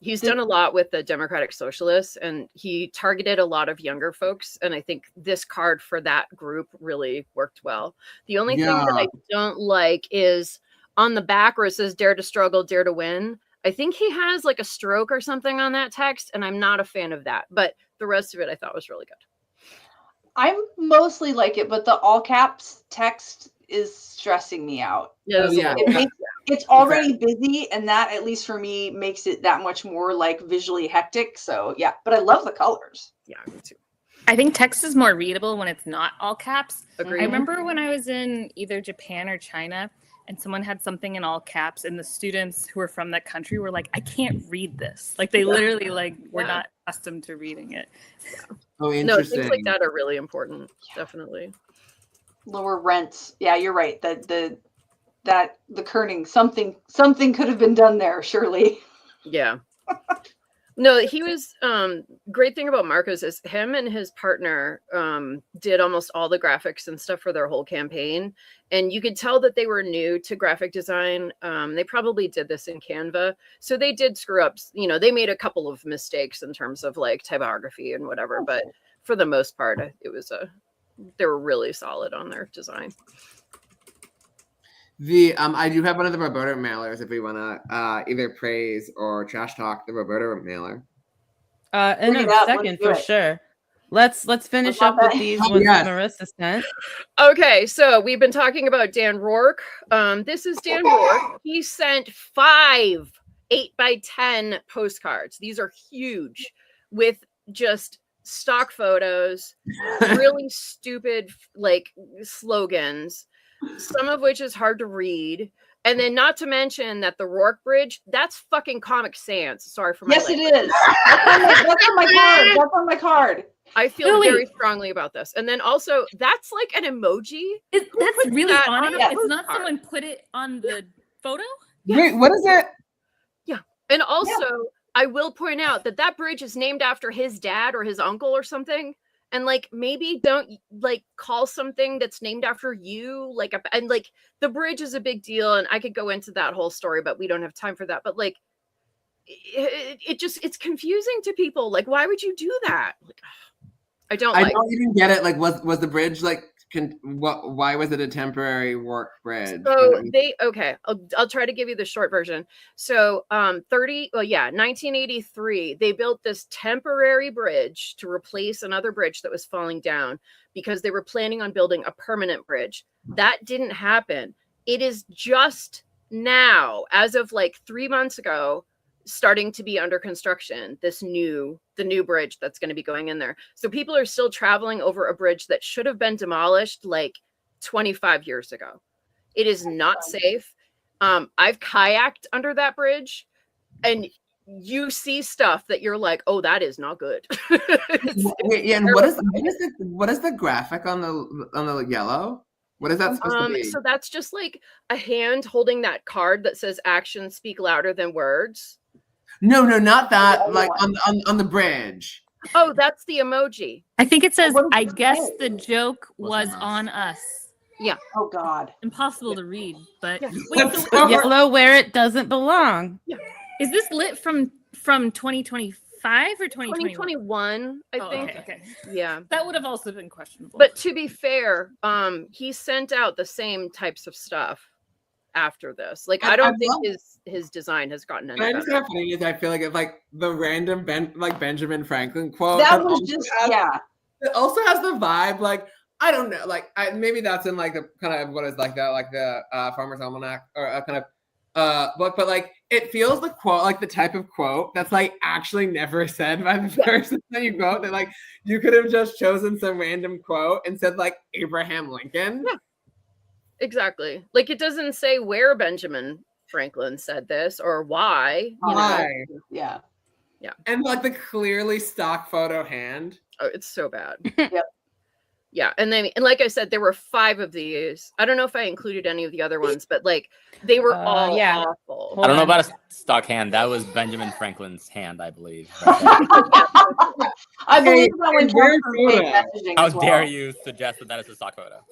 He's done a lot with the Democratic Socialists, and he targeted a lot of younger folks. And I think this card for that group really worked well. The only thing that I don't like is on the back where it says "Dare to struggle, dare to win." I think he has like a stroke or something on that text, and I'm not a fan of that. But the rest of it I thought was really good.
I mostly like it, but the all caps text is stressing me out.
Yeah,
It's already busy, and that, at least for me, makes it that much more like visually hectic. So yeah, but I love the colors.
Yeah, me too.
I think text is more readable when it's not all caps.
Agreed.
I remember when I was in either Japan or China, and someone had something in all caps, and the students who were from that country were like, I can't read this. Like, they literally were not accustomed to reading it.
Oh, interesting.
No, things like that are really important. Definitely.
Lower rents. Yeah, you're right. The kerning, something could have been done there, surely.
Yeah. No, he was great thing about Marcos is him and his partner did almost all the graphics and stuff for their whole campaign. And you could tell that they were new to graphic design. They probably did this in Canva. So they did screw ups. You know, they made a couple of mistakes in terms of like typography and whatever. But for the most part, it was they were really solid on their design.
I do have one of the Roberta mailers if we want to either praise or trash talk the Roberta mailer.
In a second for sure. Let's finish up with these ones that Marissa sent.
Okay, so we've been talking about Dan Rourke. This is Dan Rourke. He sent 5 8x10 postcards. These are huge with just stock photos, really stupid like slogans, some of which is hard to read. And then not to mention that the Rourke Bridge, that's fucking Comic Sans. Sorry for my language.
It is. That's on my card. That's on my card.
I feel very strongly about this. And then also, that's like an emoji.
That's really funny.
Yeah.
It's not someone put it on the photo?
Yeah. Wait, what is it?
Yeah. And also, I will point out that bridge is named after his dad or his uncle or something. And like, maybe don't like call something that's named after you, and like the bridge is a big deal. And I could go into that whole story, but we don't have time for that. But like, it's confusing to people. Like, why would you do that? Like, I don't
even get it. Like, was the bridge like, why was it a temporary work bridge?
So I'll try to give you the short version. So 1983, they built this temporary bridge to replace another bridge that was falling down because they were planning on building a permanent bridge. That didn't happen. It is just now, as of like 3 months ago, starting to be under construction, the new bridge that's going to be going in there. So people are still traveling over a bridge that should have been demolished like 25 years ago. It is not safe. I've kayaked under that bridge and you see stuff that you're like, oh, that is not good.
And what is the graphic on the yellow? What is that supposed to be?
So that's just like a hand holding that card that says actions speak louder than words.
No, not that. Like on the bridge.
Oh, that's the emoji.
I think it says, I guess the joke was on us.
Yeah.
Oh God.
Impossible to read, but
yellow where it doesn't belong.
Yeah.
Is this lit from 2025 or
2021? I think.
Okay.
Yeah.
That would have also been questionable.
But to be fair, he sent out the same types of stuff after this. Like, I don't think his design has gotten any better.
What's funny is I feel like it's like the random Benjamin Franklin quote.
That was just
It also has the vibe like, I don't know, like maybe that's in like the kind of what is like the Farmer's Almanac or a kind of book, but like it feels the quote like the type of quote that's like actually never said by the person that you quote. That like you could have just chosen some random quote and said like Abraham Lincoln.
Yeah. Exactly. Like it doesn't say where Benjamin Franklin said this or why.
Why?
Yeah.
And like the clearly stock photo hand.
Oh, it's so bad.
Yep.
Yeah, and like I said, there were 5 of these. I don't know if I included any of the other ones, but like they were all awful.
I don't know about a stock hand. That was Benjamin Franklin's hand, I believe.
I believe that when
How dare you suggest that is a stock photo?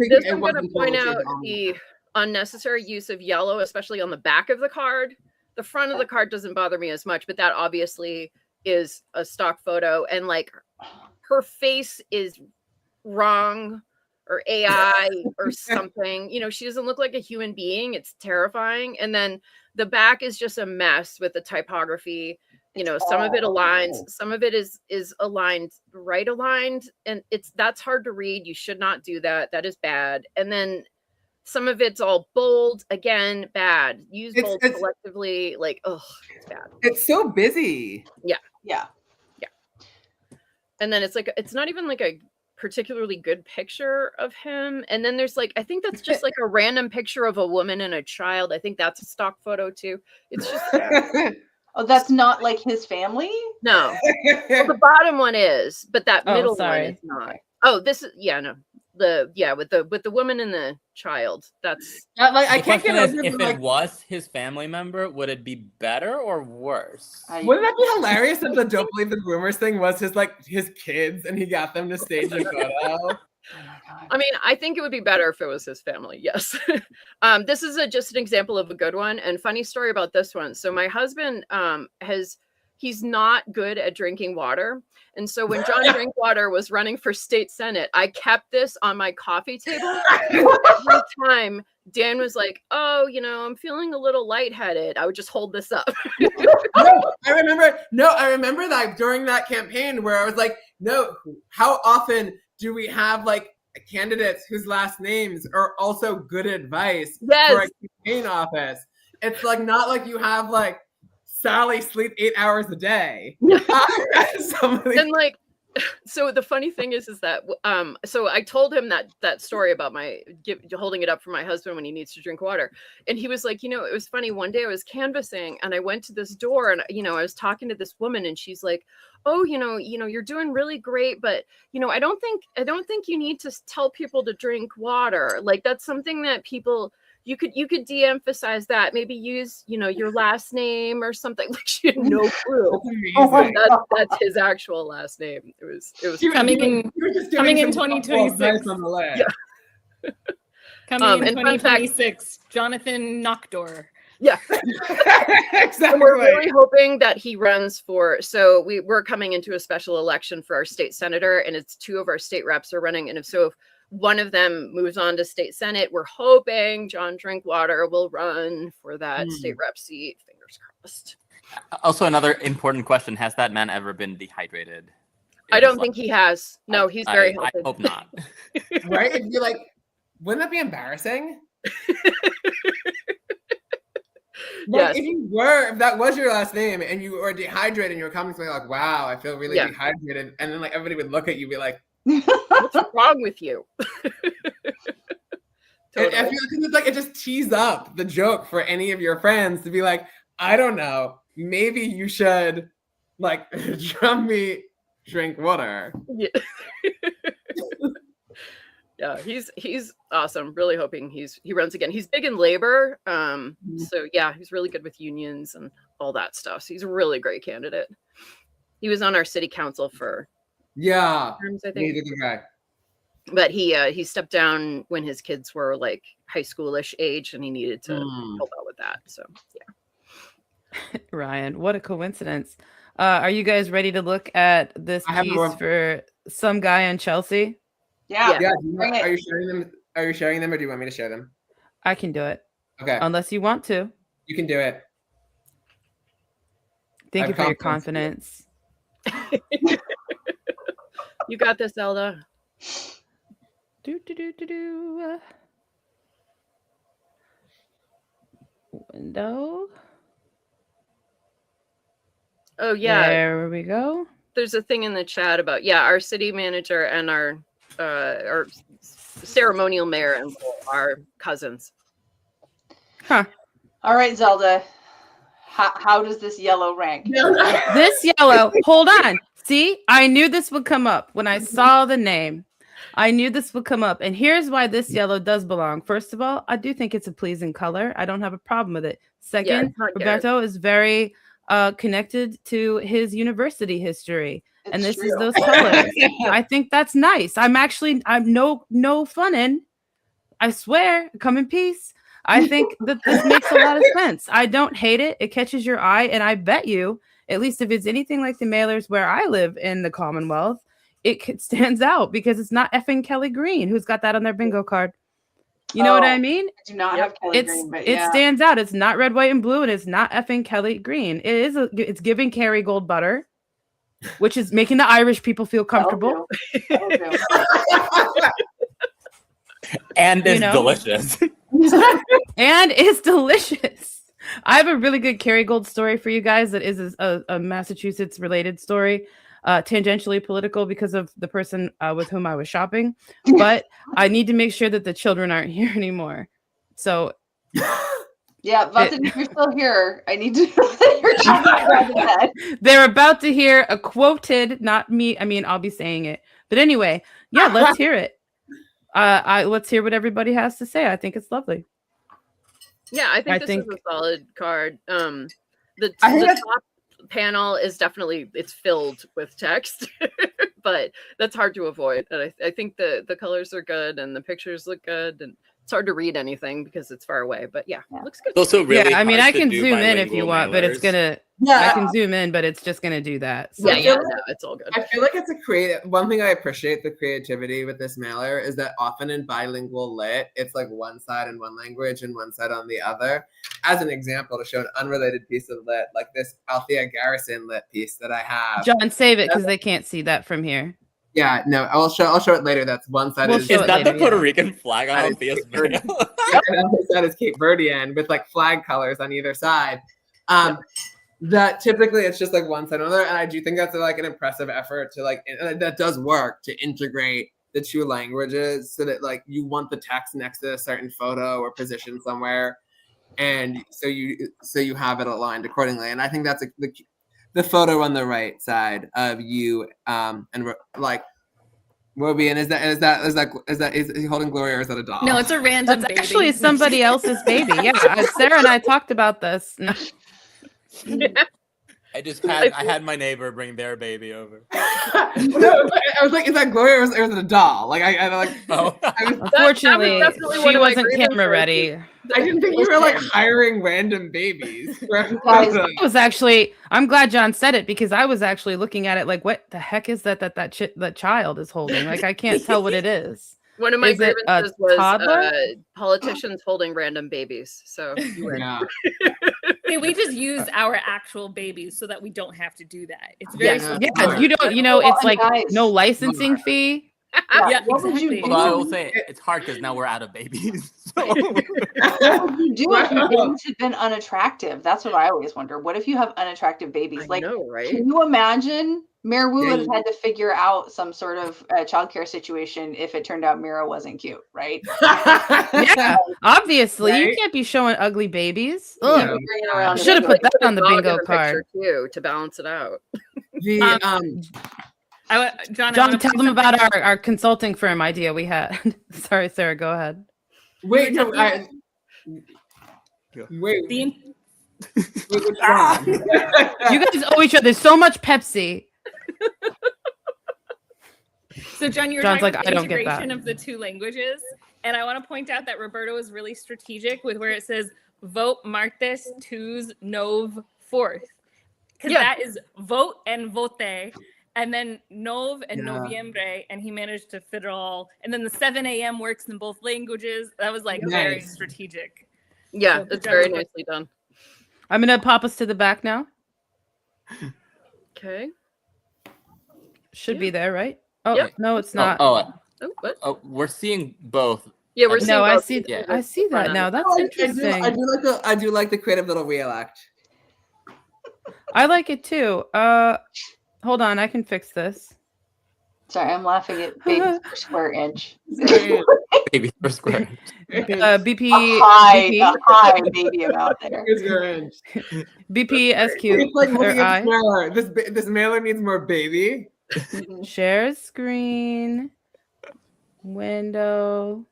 This I'm going to point out the unnecessary use of yellow, especially on the back of the card. the front of the card doesn't bother me as much, but that obviously is a stock photo, and like her face is wrong or AI or something. You know, she doesn't look like a human being. It's terrifying. And then the back is just a mess with the typography. You know, some of it aligns, some of it is aligned, right aligned, and that's hard to read. You should not do that. That is bad. And then some of it's all bold, again, bad. Use bold collectively, like, oh, it's bad.
It's so busy.
Yeah.
And then it's like, it's not even like a particularly good picture of him. And then there's like, I think that's just like a random picture of a woman and a child. I think that's a stock photo too. It's just
Oh, that's not like his family?
no. Well, the bottom one is, but that middle
sorry.
one is not. Oh, this is no. With the woman and the child. That's
like I
The
can't
question
get
is,
over
if
the,
it was his family member, would it be better or worse?
Wouldn't that be hilarious if the "Don't Believe the Rumors" thing was his kids and he got them to stage a photo?
Oh my God.
I mean, I think it would be better if it was his family. Yes. This is just an example of a good one. And funny story about this one. So my husband he's not good at drinking water. And so when John Drinkwater was running for state senate, I kept this on my coffee table. Every time Dan was like, oh, you know, I'm feeling a little lightheaded, I would just hold this up.
I remember that during that campaign where I was like, no, how often do we have like candidates whose last names are also good advice for a campaign office? It's like not like you have like Sally sleep 8 hours a day.
And like, so the funny thing is that so I told him that story about my holding it up for my husband when he needs to drink water, and he was like, you know, it was funny. One day I was canvassing and I went to this door, and you know, I was talking to this woman, and she's like, oh, you know, you're doing really great, but you know, I don't think you need to tell people to drink water. Like that's something that people. You could de-emphasize that. Maybe use, you know, your last name or something. Like she had no clue. That's his actual last name. It was
coming in 2026.
Yeah.
Coming in
and fun fact,
2026. Jonathan Knockdoor.
Yeah.
Exactly.
And we're really hoping that he runs for. So we're coming into a special election for our state senator, and it's 2 of our state reps are running. And if one of them moves on to state senate, we're hoping John Drinkwater will run for that state rep seat. Fingers crossed.
Also, another important question: has that man ever been dehydrated?
I don't think he has. No, he's very healthy.
I hope not.
Right? It'd be like, wouldn't that be embarrassing? Like,
Yes.
if that was your last name and you were dehydrated and you were coming to me like, wow, I feel really dehydrated, and then like everybody would look at you and be like,
what's wrong with you?
Totally. I feel like it's like it just tees up the joke for any of your friends to be like, I don't know, maybe you should like drum me drink water.
Yeah. Yeah, he's awesome. Really hoping he runs again. He's big in labor. So yeah, he's really good with unions and all that stuff. So he's a really great candidate. He was on our city council for terms, I think. But he stepped down when his kids were like high schoolish age, and he needed to help out with that. So yeah.
Ryan, what a coincidence. Are you guys ready to look at this piece for some guy in Chelsea?
Yeah.
Are you sharing them? Are you sharing them, or do you want me to share them?
I can do it.
Okay.
Unless you want to.
You can do it.
Thank you for your confidence.
You got this, Zelda.
Window.
Oh yeah.
There we go.
There's a thing in the chat about our city manager and our ceremonial mayor and our cousins.
Huh.
All right, Zelda. How does this yellow rank?
This yellow. Hold on. See, I knew this would come up when I saw the name. I knew this would come up. And here's why this yellow does belong. First of all, I do think it's a pleasing color. I don't have a problem with it. Second, Roberto is very connected to his university history. And this is those colors. I think that's nice. I'm no funning. I swear, come in peace. I think that this makes a lot of sense. I don't hate it. It catches your eye, and I bet you, at least if it's anything like the mailers where I live in the Commonwealth, it stands out because it's not effing Kelly Green who's got that on their bingo card. You know what I mean?
I do not have Kelly Green, but
it stands out. It's not red, white, and blue, and it's not effing Kelly Green. It's giving Kerry Gold butter, which is making the Irish people feel comfortable.
And it's delicious.
And it's delicious. I have a really good Kerrygold story for you guys that is a Massachusetts related story, tangentially political because of the person with whom I was shopping. But I need to make sure that the children aren't here anymore. So
yeah, Button, if you're still here, I need to know that you're talking about that.
They're about to hear a quoted, not me. I mean, I'll be saying it. But anyway, yeah, let's hear it. Let's hear what everybody has to say. I think it's lovely.
Yeah, I think this is a solid card. The top panel is definitely, it's filled with text, but that's hard to avoid. And I think the colors are good and the pictures look good, and it's hard to read anything because it's far away. But yeah, it looks good.
It's also really
I mean,
hard
I can
to do
zoom in if you want, but it's
mailers.
gonna.
Yeah.
I can zoom in, but it's just gonna do that. So.
Yeah, no, it's all good.
I feel like it's a creative. One thing I appreciate the creativity with this mailer is that often in bilingual lit, it's like one side in one language and one side on the other. As an example, to show an unrelated piece of lit, like this Althea Garrison lit piece that I have.
John, save it because they can't see that from here.
Yeah, no, I'll show it later. That's one side
We'll
is
show
Is
it
that
later,
the Puerto Rican flag on Althea's mail?
and the other side is Cape Verdean with like flag colors on either side. That typically it's just like one side or another, and I do think that's like an impressive effort to like that does work to integrate the two languages so that like you want the text next to a certain photo or position somewhere, and so you have it aligned accordingly. And I think that's the photo on the right side of you and like Roby, and is he holding Gloria or is that a doll?
No, it's a random
That's
baby.
actually somebody else's baby. Yeah, Sarah and I talked about this. No.
I had my neighbor bring their baby over.
No, I was like, is that Gloria or is it a doll? Like I like.
Oh.
Unfortunately,
that was
she
one of my
wasn't
grievances.
camera ready.
I didn't think we were like hiring random babies.
I was actually. I'm glad John said it because I was actually looking at it like, what the heck is that child is holding? Like I can't tell what it is.
One of my
Is it a
grievances was
toddler?
Politicians holding random babies. So you win.
Yeah.
Hey, we just use our actual babies so that we don't have to do that. It's very simple.
Yeah, you don't. You know, it's like no licensing fee.
Yeah,
What would you
exactly.
do?
Although I will say it's hard because now we're out of babies. So.
What would you do if your babies had been unattractive? That's what I always wonder. What if you have unattractive babies?
I
Like,
know, right?
can you imagine Mayor Wu
Yeah,
would have had to figure out some sort of childcare situation if it turned out Mira wasn't cute, right?
Yeah, obviously you
Right?
can't be showing ugly babies.
You
Ugh.
can't be bringing around
You should have put that on the
Dog in
bingo
the
card.
picture, too, to balance it out.
John,
John, tell them about our consulting firm idea we had. Sorry, Sarah, go ahead.
Wait, no, wait. What's wrong?
You guys owe each other so much Pepsi.
So, John, you're
John's
talking
like,
about
I
the
don't get
integration
that.
of the two languages. And I want to point out that Roberto is really strategic with where it says vote martes, Tues, nov, fourth. Because that is vote and vote. And then Nov and Noviembre, and he managed to fit it all. And then the 7 a.m. works in both languages. That was like very
Nice.
strategic.
Yeah,
So
it's
good
very
job.
nicely done.
I'm gonna pop us to the back now.
Okay.
Should be there, right? Oh
Yep.
no, it's not.
Oh, what?
We're seeing both.
Yeah, we're seeing
No, I
both.
see.
Yeah.
I see that now. That's interesting.
I do like the creative little reelect.
I like it too. Hold on, I can fix this.
Sorry, I'm laughing at babies per square inch.
Baby per square.
BP,
A high baby amount there.
Here's your inch.
BP SQ
It's like
or
looking at
I.
the mailer. This mailer needs more baby.
Share screen. Window.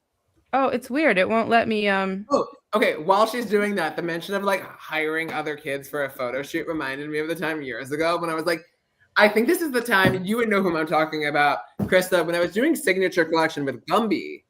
Oh, it's weird. It won't let me.
Oh, okay. While she's doing that, the mention of like hiring other kids for a photo shoot reminded me of the time years ago when I was like, I think this is the time, and you would know whom I'm talking about, Krista, when I was doing Signature Collection with Gumby.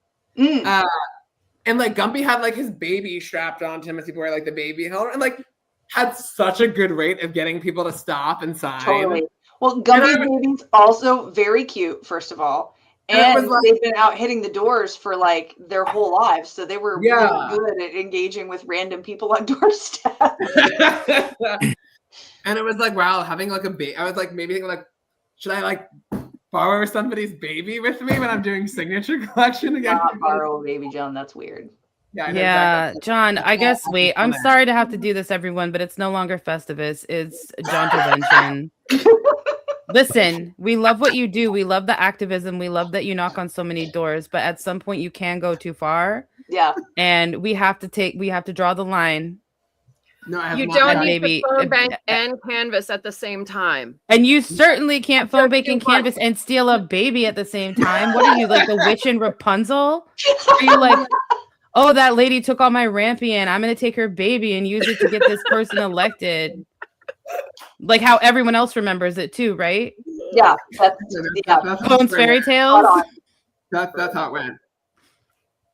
And like Gumpy had like his baby strapped onto him as people were like the baby holder, and like had such a good rate of getting people to stop and sign.
Totally. Well, Gumpy's baby's also very cute, first of all. And
like,
they've been out hitting the doors for like their whole lives. So they were really good at engaging with random people on doorsteps.
And it was like, wow, having like a baby. I was like, maybe thinking like, should I like borrow somebody's baby with me when I'm doing signature collection again?
Not borrow a baby, John. That's weird.
Yeah, John, I guess, wait, I'm sorry to have to do this, everyone, but it's no longer Festivus. It's John Intervention. Listen, we love what you do. We love the activism. We love that you knock on so many doors, but at some point you can go too far.
Yeah.
And we have to draw the line.
No, I have
You
not
don't
had
need
baby.
to phone bank and canvas at the same time.
And you certainly can't phone bank and canvas and steal a baby at the same time. What are you, like the witch in Rapunzel? Are you like, oh, that lady took all my Rampion. I'm going to take her baby and use it to get this person elected. Like how everyone else remembers it too, right?
Yeah.
Bones fairy tales.
That's how it went.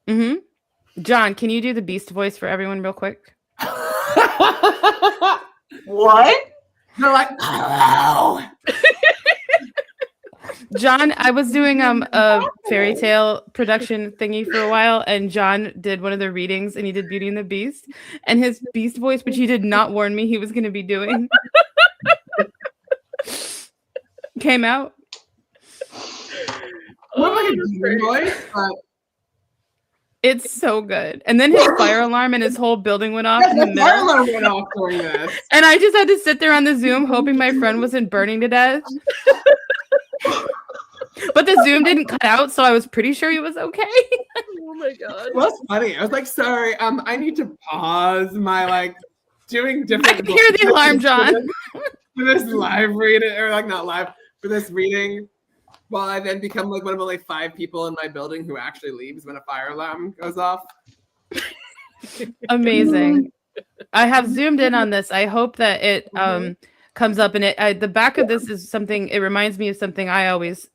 Mm-hmm. John, can you do the beast voice for everyone real quick?
What?
They're like, hello.
John, I was doing a fairy tale production thingy for a while, and John did one of the readings, and he did Beauty and the Beast, and his beast voice, which he did not warn me he was going to be doing, came out. It's so good. And then his fire alarm and his whole building went off in the middle.
Fire alarm went off during this.
And I just had to sit there on the Zoom hoping my friend wasn't burning to death. But the Zoom didn't cut out, so I was pretty sure he was okay.
Oh my god.
It was funny. I was like, sorry, I need to pause my like doing different.
I can hear the alarm, John.
For this live reading, or like not live, for this reading. While I then become like one of only 5 people in my building who actually leaves when a fire alarm goes off.
Amazing. I have zoomed in on this. I hope that it comes up, and the back of this is something. It reminds me of something I always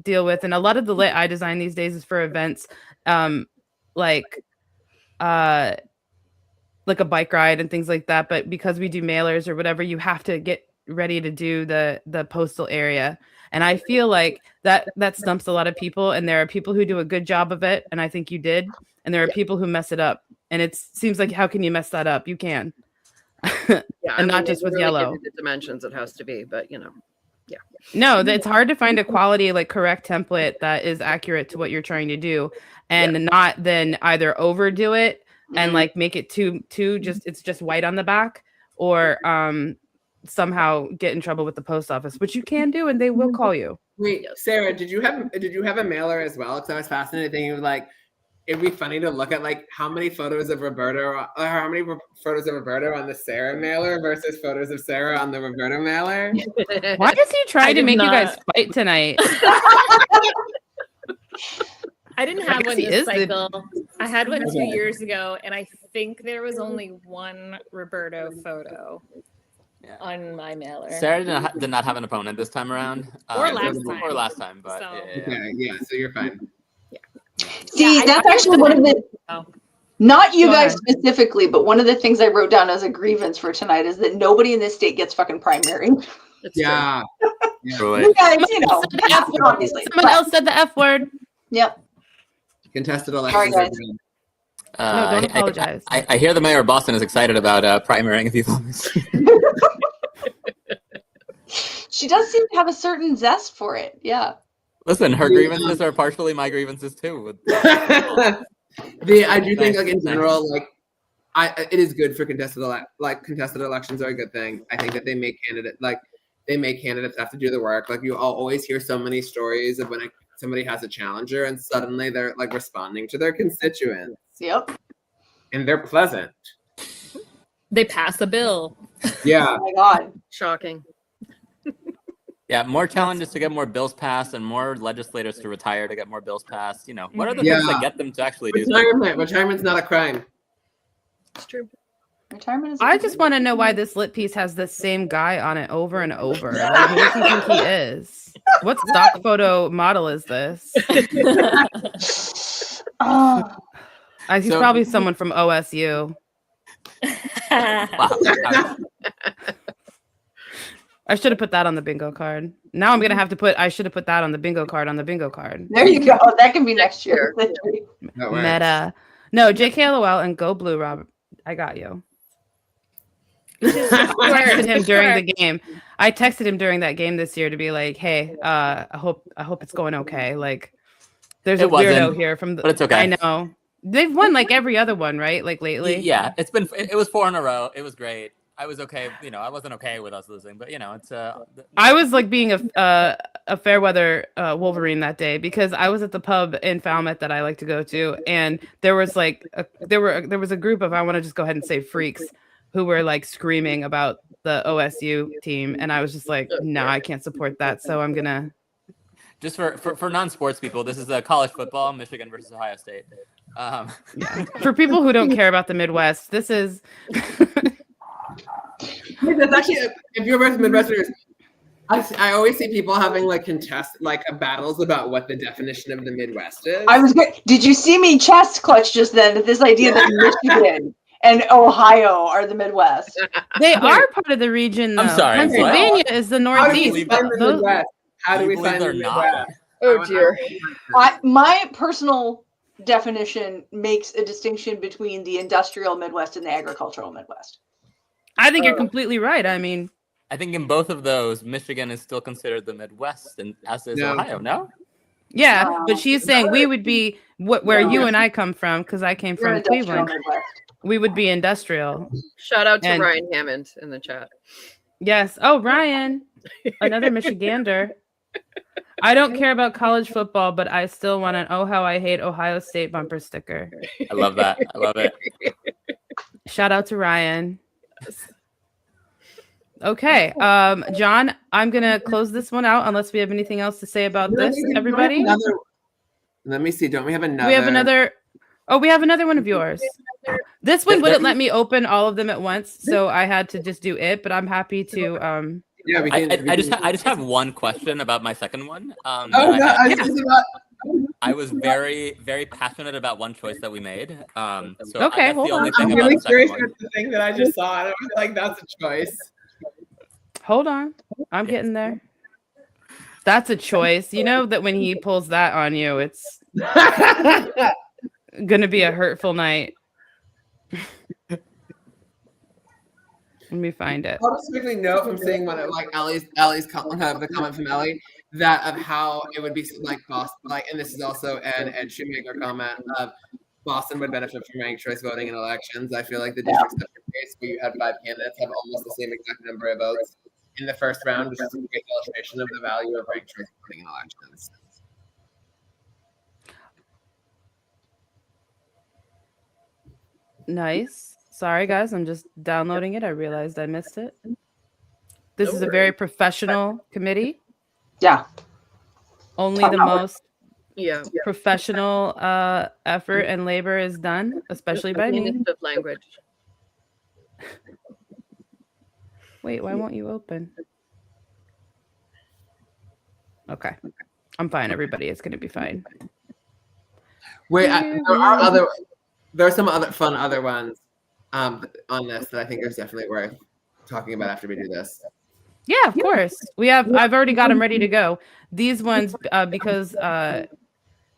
deal with, and a lot of the lit I design these days is for events, like a bike ride and things like that. But because we do mailers or whatever, you have to get ready to do the postal area. And I feel like that stumps a lot of people, and there are people who do a good job of it, and I think you did, and there are people who mess it up, and it seems like, how can you mess that up? You can. And not just with
really
yellow.
give it the dimensions it has to be, but you know, yeah.
No, it's hard to find a quality, like correct template that is accurate to what you're trying to do, and not then either overdo it and like make it too it's just white on the back, or somehow get in trouble with the post office, which you can do, and they will call you.
Wait, Sarah, did you have a mailer as well? Because I was fascinated thinking like it'd be funny to look at like how many photos of Roberto on the Sarah mailer versus photos of Sarah on the Roberto mailer.
Why does he try to make you guys fight tonight?
I didn't have one this cycle. I had one 2 years ago, and I think there was only one Roberto photo on my mailer.
Sarah did not have an opponent this time around.
Or last time.
But
So.
Yeah, so you're fine.
See, that's actually one of the, not you guys specifically, but one of the things I wrote down as a grievance for tonight is that nobody in this state gets fucking primary.
Yeah.
You guys, you know, obviously.
Someone else said the F word.
Yep.
Contested elections.
Sorry, guys.
No, don't apologize.
I hear the mayor of Boston is excited about primarying people.
She does seem to have a certain zest for it. Yeah.
Listen, her grievances are partially my grievances too.
I do think, like in general, like it is good for contested elections are a good thing. I think that they make candidates have to do the work. Like I'll always hear so many stories of when somebody has a challenger and suddenly they're like responding to their constituents.
Yep.
And they're pleasant.
They pass a bill.
Yeah.
Oh my God.
Shocking.
Yeah, more challenges to get more bills passed, and more legislators to retire to get more bills passed. You know, what are the things that get them to actually do something?
Retirement's not a crime.
It's true.
Retirement is.
I just want to know why this lit piece has the same guy on it over and over. Like, who does he think he is? What stock photo model is this? He's
So-
probably someone from OSU.
Wow.
I should have put that on the bingo card. Now I'm gonna have to put. I should have put that on the bingo card. On the bingo card.
There you go. That can be next year.
That works.
Meta. No, JKLOL and go blue, Robert. I got you. I texted him during the game. I texted him during that game this year to be like, "Hey, I hope it's going okay." Like, there's a weirdo here from the.
But it's okay.
I know they've won like every other one, right? Like lately.
Yeah, it was 4 in a row. It was great. I was okay. I wasn't okay with us losing, but it's
I was like being a fair weather Wolverine that day because I was at the pub in Falmouth that I like to go to, and there was like there was a group of, I want to just go ahead and say, freaks who were like screaming about the OSU team, and I was just like, no, I can't support that, so I'm gonna.
Just for non-sports people, this is college football, Michigan versus Ohio State.
Yeah. For people who don't care about the Midwest, this is.
That's actually, if you're both Midwesterners, I always see people having like battles about what the definition of the Midwest is.
Did you see me chest clutch just then at this idea that Michigan and Ohio are the Midwest?
They are part of the region, though.
I'm sorry,
Pennsylvania is the Northeast.
How do we find the Midwest?
Oh dear.
My personal definition makes a distinction between the industrial Midwest and the agricultural Midwest.
I think you're completely right. I mean,
I think in both of those, Michigan is still considered the Midwest, and as is Ohio. No.
Yeah, but she's saying we would be where you and I come from, because I came from Cleveland. We would be industrial.
Shout out to Ryan Hammond in the chat.
Yes. Oh, Ryan, another Michigander. I don't care about college football, but I still want an "Oh How I Hate Ohio State" bumper sticker.
I love that. I love it.
Shout out to Ryan. Okay, John, I'm gonna close this one out unless we have anything else to say about this. Everybody,
let me see. Don't we have another?
We have another. Oh, we have another one of yours. This one wouldn't let me open all of them at once, so I had to just do it. But I'm happy to.
Yeah,
I just have one question about my second one. I was very, very passionate about one choice that we made. So
okay,
hold on.
I'm really curious about the thing that I just saw, and I was like, "That's a choice."
Hold on, I'm getting there. That's a choice. You know that when he pulls that on you, it's gonna be a hurtful night. Let me find it.
I'll just quickly note from seeing one of like Ellie's comment, the comment from Ellie, that of how it would be like Boston, like, and this is also an Ed Shoemaker comment of Boston would benefit from ranked choice voting in elections. I feel like the district case where you had 5 candidates have almost the same exact number of votes in the first round, which is a great illustration of the value of ranked choice voting in elections.
Nice. Sorry, guys. I'm just downloading it. I realized I missed it. This is a very professional committee.
Yeah.
Only the most professional effort and labor is done, especially by me.
Of language.
Wait, why won't you open? Okay. I'm fine, everybody. It's going to be fine.
Wait, there are some other fun other ones on this that I think is definitely worth talking about after we do this.
Yeah, of course. I've already got them ready to go. These ones, because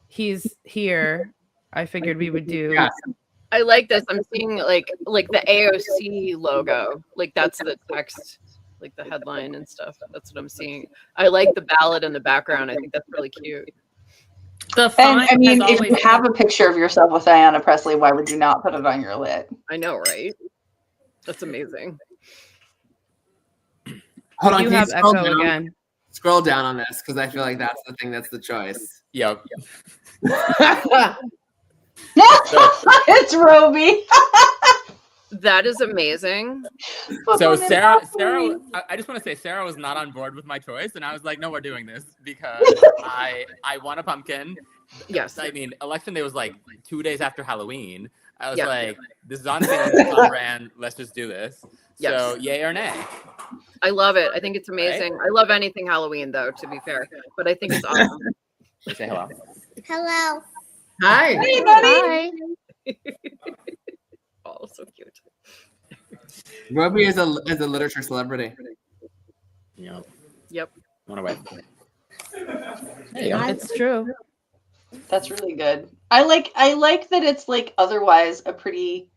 he's here, I figured we would do.
Yeah.
I like this. I'm seeing like the AOC logo. Like that's the text, like the headline and stuff. That's what I'm seeing. I like the ballad in the background. I think that's really cute.
The font,
and I mean, if you have a picture of yourself with Ayanna Pressley, why would you not put it on your lid?
I know, right? That's amazing.
Hold on,
you
can
have
you scroll
echo
down?
again.
Scroll down on this because I feel like that's the thing that's the choice.
Yep.
It's Roby.
That is amazing. So Sarah, I just want to say Sarah was not on board with my choice, and I was like, no, we're doing this because I want a pumpkin.
Yes.
I mean, election day was like 2 days after Halloween. I was
Yeah.
like, this is on theme, it's on brand. Let's just do this.
Yes.
So yay or nay?
I love it. I think it's amazing. I love anything Halloween, though, to be fair. But I think it's awesome.
Say hello.
Hello.
Hi.
Hey, buddy.
Hi.
Oh, so cute.
Roby is a literature celebrity.
Yep. One away.
It's true.
That's really good. I like that it's like otherwise a pretty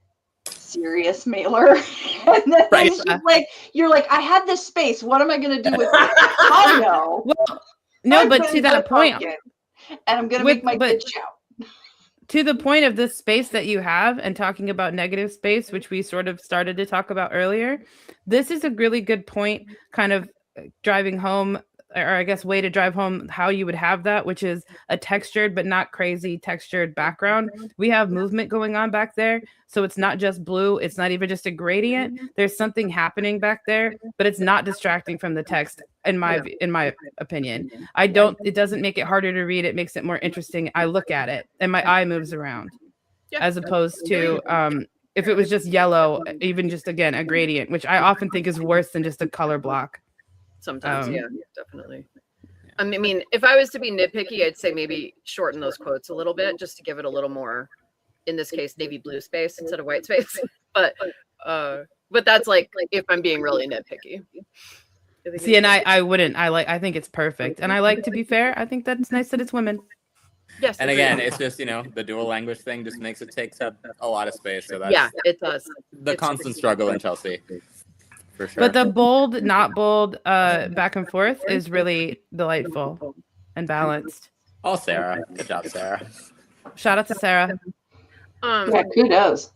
serious mailer. And then it's just like you're like, I had this space. What am I gonna do with it? I know.
Well, no,
I'm
but
gonna
to
get
that
a
point,
pumpkin, and I'm gonna make my kids shout.
To the point of this space that you have and talking about negative space, which we sort of started to talk about earlier, this is a really good point, kind of driving home, or I guess way to drive home how you would have that, which is a textured but not crazy textured background. We have movement going on back there, so it's not just blue, it's not even just a gradient. There's something happening back there, but it's not distracting from the text in my opinion. It doesn't make it harder to read, it makes it more interesting. I look at it and my eye moves around, as opposed to if it was just yellow, even just again a gradient, which I often think is worse than just a color block.
Sometimes, yeah, definitely. I mean, if I was to be nitpicky, I'd say maybe shorten those quotes a little bit just to give it a little more, in this case, navy blue space instead of white space. But that's like if I'm being really nitpicky.
See, and I wouldn't. I think it's perfect, and I like to be fair. I think that it's nice that it's women.
Yes.
And again, it's just the dual language thing just makes it takes up a lot of space. So that's
it does.
The constant struggle in Chelsea. For sure.
But the bold, not bold, back and forth is really delightful and balanced.
Oh, Sarah. Good job, Sarah.
Shout out to Sarah.
Yeah, kudos.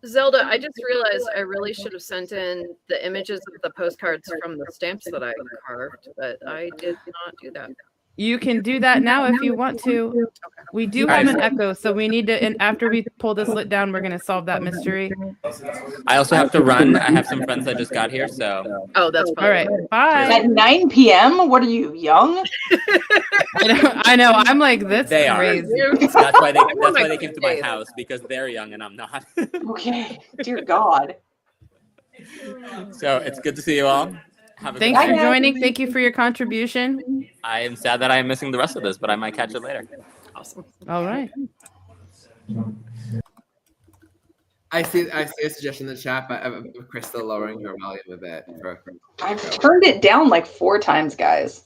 Zelda, I just realized I really should have sent in the images of the postcards from the stamps that I carved, but I did not do that.
You can do that now if you want to. We do have an echo, so we need to, and after we pull this lit down, we're going to solve that mystery.
I also have to run. I have some friends that just got here, so.
Oh, that's fine.
All right. Bye.
At 9 p.m.? What are you, young?
I know. I'm like, that's
They
crazy.
are. That's why they came to my house, because they're young and I'm not.
Okay. Dear God.
So it's good to see you all.
Thanks for joining. Thank you for your contribution.
I am sad that I am missing the rest of this, but I might catch it later.
Awesome.
All right.
I see a suggestion in the chat of Crystal lowering her volume a bit.
I've turned it down like 4 times, guys.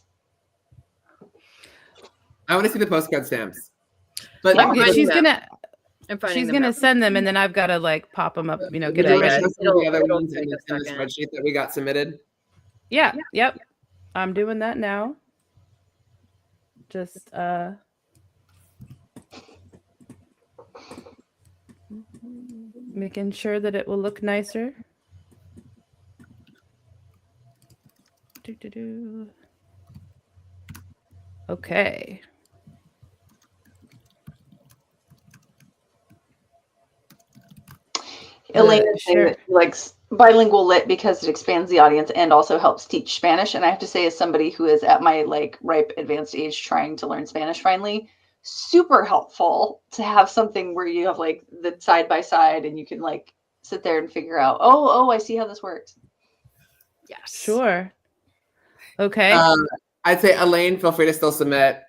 I want to see the postcard stamps. But
she's gonna
now.
send them, and then I've got to like pop them up. Get
it.
it.
The other ones in the spreadsheet that we got submitted.
Yeah. Yep. I'm doing that now. Just making sure that it will look nicer. Okay.
Elaine is saying that she likes bilingual lit because it expands the audience and also helps teach Spanish. And I have to say, as somebody who is at my like ripe advanced age trying to learn Spanish finally, super helpful to have something where you have like the side by side and you can like sit there and figure out, oh, I see how this works.
Yes.
Sure. Okay.
I'd say, Elaine, feel free to still submit.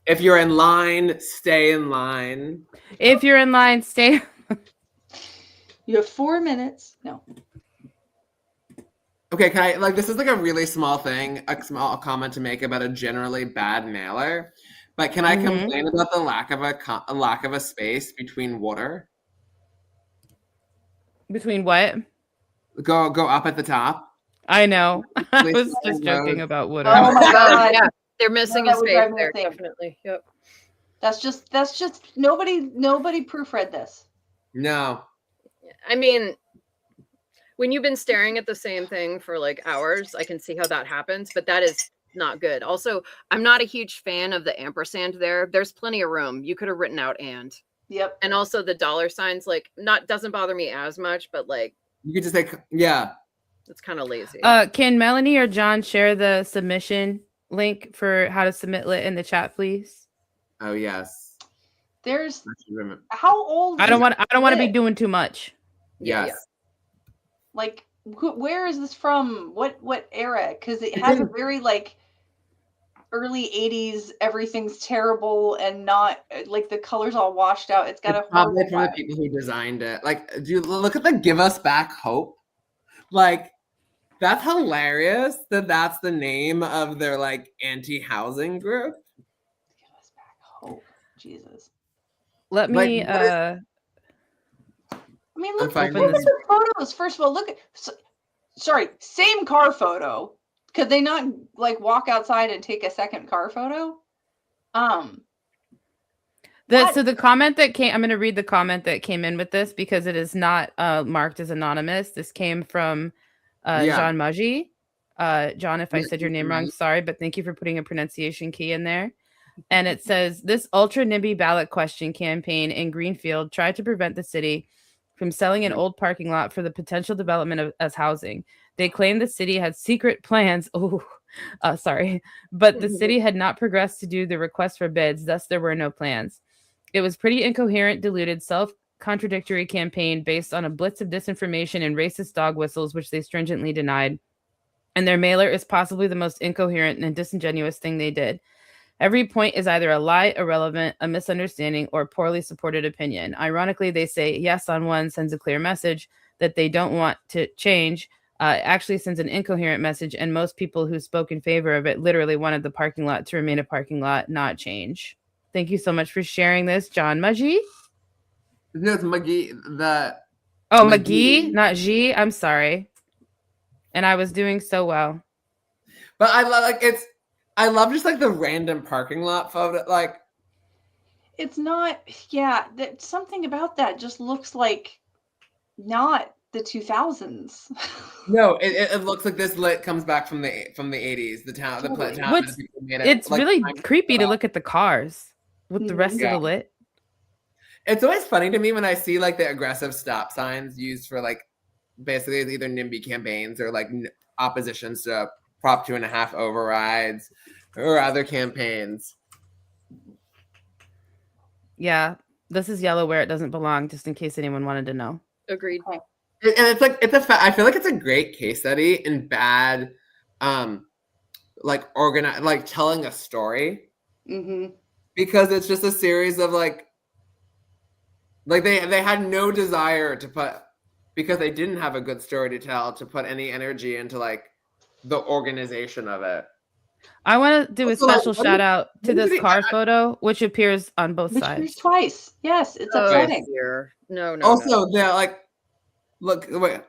If you're in line, stay in line.
If you're in line, stay.
You have 4 minutes. No.
Okay, can I, this is like a really small thing, a small comment to make about a generally bad mailer, but can I complain about the lack of a space between water?
Between what?
Go up at the top.
I know. I was just joking about water.
Oh my God.
Yeah, they're missing a
That would
space
drive me
there,
insane.
definitely. Yep.
That's just nobody proofread this.
No.
I mean, when you've been staring at the same thing for like hours, I can see how that happens, but that is not good. Also, I'm not a huge fan of the ampersand there. There's plenty of room. You could have written out and.
Yep.
And also the dollar signs, doesn't bother me as much, but
you could just say, yeah.
It's kind of lazy.
Can Melanie or John share the submission link for how to submit lit in the chat, please?
Oh yes.
There's how old?
I don't want to be doing too much.
Yes.
Yeah.
Like, where is this from? What era? Because it has a very early 80s, everything's terrible and not like the colors all washed out. It's got
It's
a horrible
probably from the
vibe.
people who designed it. Like, do you look at the "Give Us Back Hope"? Like, that's hilarious that that's the name of their like anti-housing group.
Give us back hope. Jesus.
Let
Like,
me
what is-
I mean,
I'm
look
fine.
at the photos. First of all, look at sorry, same car photo. Could they not like walk outside and take a second car photo?
So the comment that came, I'm going to read the comment that came in with this because it is not marked as anonymous. This came from Jean Maggi. John, if I said your name wrong, sorry, but thank you for putting a pronunciation key in there. And it says, this ultra NIMBY ballot question campaign in Greenfield tried to prevent the city from selling an old parking lot for the potential development as housing. They claimed the city had secret plans. But the city had not progressed to do the request for bids. Thus, there were no plans. It was pretty incoherent, diluted, self-contradictory campaign based on a blitz of disinformation and racist dog whistles, which they stringently denied. And their mailer is possibly the most incoherent and disingenuous thing they did. Every point is either a lie, irrelevant, a misunderstanding, or poorly supported opinion. Ironically, they say yes on one sends a clear message that they don't want to change. Actually sends an incoherent message, and most people who spoke in favor of it literally wanted the parking lot to remain a parking lot, not change. Thank you so much for sharing this, John Maggi.
No, it's McGee.
McGee, not G. I'm sorry. And I was doing so well.
But I love just like the random parking lot photo. Like,
it's not. Yeah, something about that just looks like not the 2000s.
No, it looks like this lit comes back from the 80s. The town.
It's really creepy to look at the cars with the rest of the lit.
It's always funny to me when I see like the aggressive stop signs used for like basically either NIMBY campaigns or like oppositions to Prop 2.5 overrides or other campaigns.
Yeah, this is yellow where it doesn't belong, just in case anyone wanted to know.
Agreed.
And it's like I feel like it's a great case study in bad, like organize, like telling a story, because it's just a series of like they had no desire to put, because they didn't have a good story to tell, to put any energy into like the organization of it.
I want to do a special shout out to this car photo, which appears on both sides.
Appears twice. Yes, it's upsetting.
No.
Also, they're like, look, wait,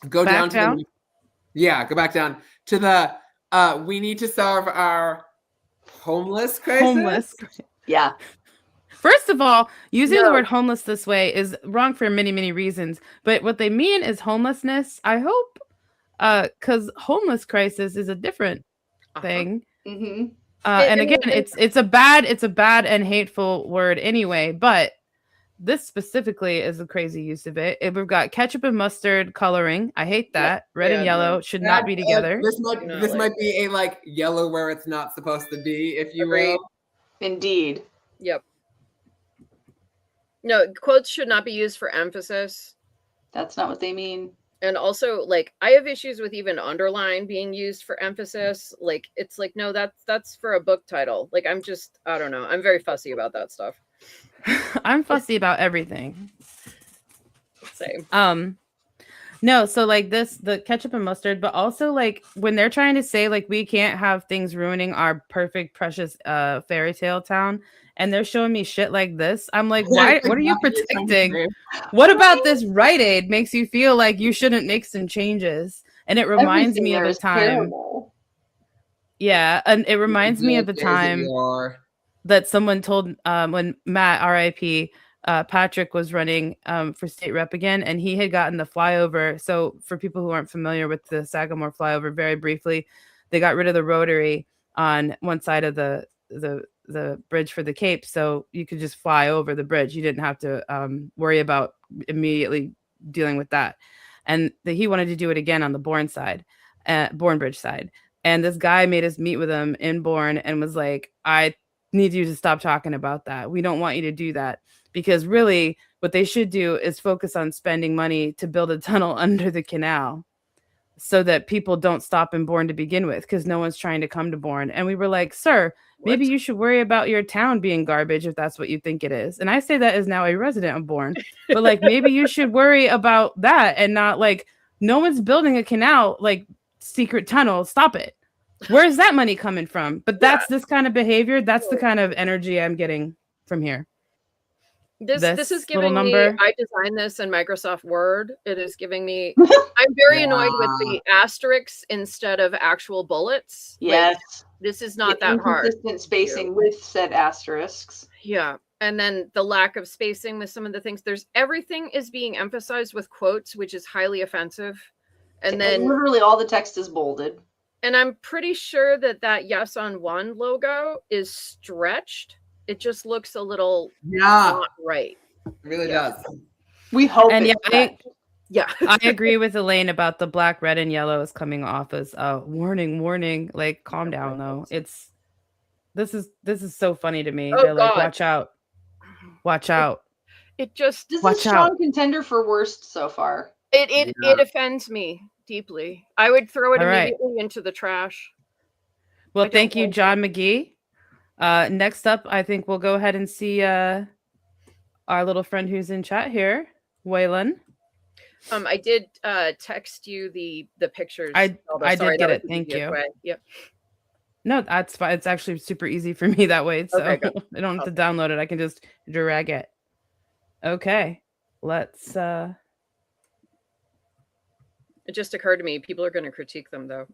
go
back
down to
down?
go back down to the we need to solve our homeless crisis.
Yeah.
First of all, using the word homeless this way is wrong for many, many reasons. But what they mean is homelessness, I hope, because homeless crisis is a different thing. And again, it's a bad and hateful word anyway. But this specifically is a crazy use of it. We've got ketchup and mustard coloring. I hate that. Red and yellow should not be together.
This might be a like yellow where it's not supposed to be, if you will.
Indeed.
Yep. No, quotes should not be used for emphasis.
That's not what they mean.
And also, like, I have issues with even underline being used for emphasis. Like, it's like, no, that's for a book title. Like, I don't know. I'm very fussy about that stuff.
I'm fussy about everything.
Same.
No, so like the ketchup and mustard, but also like when they're trying to say like we can't have things ruining our perfect, precious fairy tale town, and they're showing me shit like this, I'm like, why? What are you protecting? What about this Rite Aid makes you feel like you shouldn't make some changes? And it reminds me of a time.
Terrible.
Yeah, and it reminds me of a time that someone told when Matt, R.I.P. Patrick was running for state rep again, and he had gotten the flyover. So for people who aren't familiar with the Sagamore flyover, very briefly, they got rid of the rotary on one side of the bridge for the Cape, so you could just fly over the bridge. You didn't have to worry about immediately dealing with that. And he wanted to do it again on the Bourne Bridge side. And this guy made us meet with him in Bourne and was like, I need you to stop talking about that. We don't want you to do that. Because really, what they should do is focus on spending money to build a tunnel under the canal. so that people don't stop in Bourne to begin with, because no one's trying to come to Bourne. And we were like, sir, maybe you should worry about your town being garbage if that's what you think it is. And I say that as now a resident of Bourne, but like maybe you should worry about that and not like no one's building a canal, like secret tunnel. Stop it. Where's that money coming from? But that's this kind of behavior. That's the kind of energy I'm getting from here.
This is
little
giving
number.
me, I designed this in Microsoft Word. It is giving me, I'm very annoyed with the asterisks instead of actual bullets.
Yes.
Like, this is not that hard.
Inconsistent spacing with said asterisks.
Yeah. And then the lack of spacing with some of the things. Everything is being emphasized with quotes, which is highly offensive. And then
literally all the text is bolded.
And I'm pretty sure that Yes on One logo is stretched. It just looks a little not right.
It really does.
We hope.
And
yeah,
I agree with Elaine about the black, red, and yellow is coming off as warning. Like, calm down though. This is so funny to me.
Oh,
They're like,
God.
watch out.
It just
this is a strong contender for worst so far.
It offends me deeply. I would throw it immediately into the trash.
Well, thank you, John McGee. Next up, I think we'll go ahead and see our little friend who's in chat here, Waylon.
I did text you the pictures.
I did get it. Thank you.
Yep.
No, that's fine. It's actually super easy for me that way. So
okay,
I don't have to download it. I can just drag it. Okay. Let's
It just occurred to me people are going to critique them though.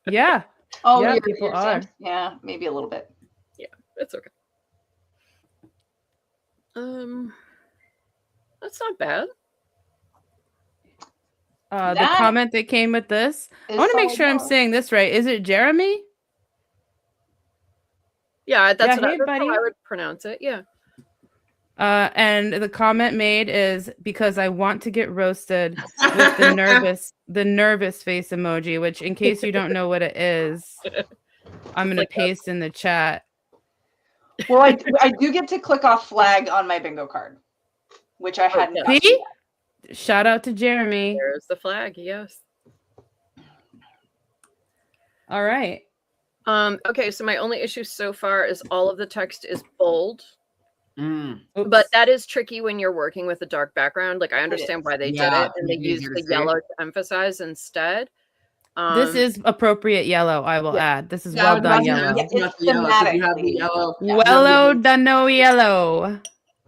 Yeah.
Oh,
yeah,
yeah,
people are.
Yeah, maybe a little bit.
Yeah, it's okay. That's not bad.
The comment that came with this. I want to make sure I'm saying this right. Is it Jeremy?
Yeah, that's
how
I would pronounce it. Yeah.
And the comment made is because I want to get roasted with the nervous face emoji, which in case you don't know what it is, I'm going to paste in the chat.
Well, I do get to click off flag on my bingo card, which I hadn't.
See? Shout out to Jeremy.
There's the flag. Yes.
All right.
Okay, so my only issue so far is all of the text is bold.
Oops.
But that is tricky when you're working with a dark background. Like, I understand why they did it, and they used the yellow to emphasize instead.
This is appropriate yellow, I will add. This is well done yellow.
It's thematic.
Wello dano yellow.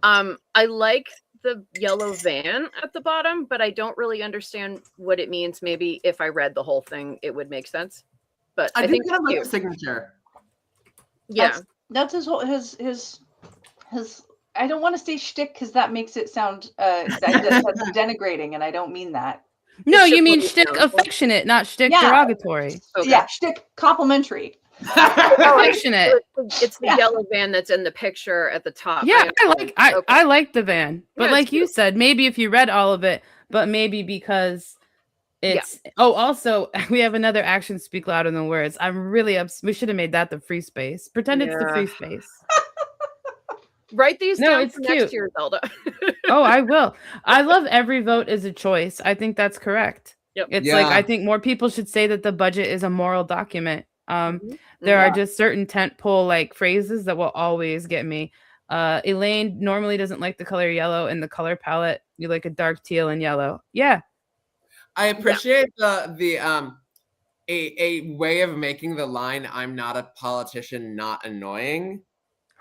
I like the yellow van at the bottom, but I don't really understand what it means. Maybe if I read the whole thing, it would make sense. But I think
that's like a signature.
Yeah,
that's his whole his. I don't want to say shtick because that makes it sound that's denigrating, and I don't mean that.
No, you mean shtick affectionate, not shtick derogatory.
Okay.
Yeah, shtick complimentary.
Affectionate.
It's the yellow van that's in the picture at the top.
Yeah, I like the van, but like you said, maybe if you read all of it, but maybe because it's also we have another action speak louder than words. I'm really we should have made that the free space. Pretend it's the free space.
Write these down for next year, Zelda.
Oh, I will. I love every vote is a choice. I think that's correct.
Yep.
It's like I think more people should say that the budget is a moral document. There are just certain tentpole like phrases that will always get me. Elaine normally doesn't like the color yellow, and the color palette you like a dark teal and yellow. Yeah,
I appreciate a way of making the line "I'm not a politician" not annoying.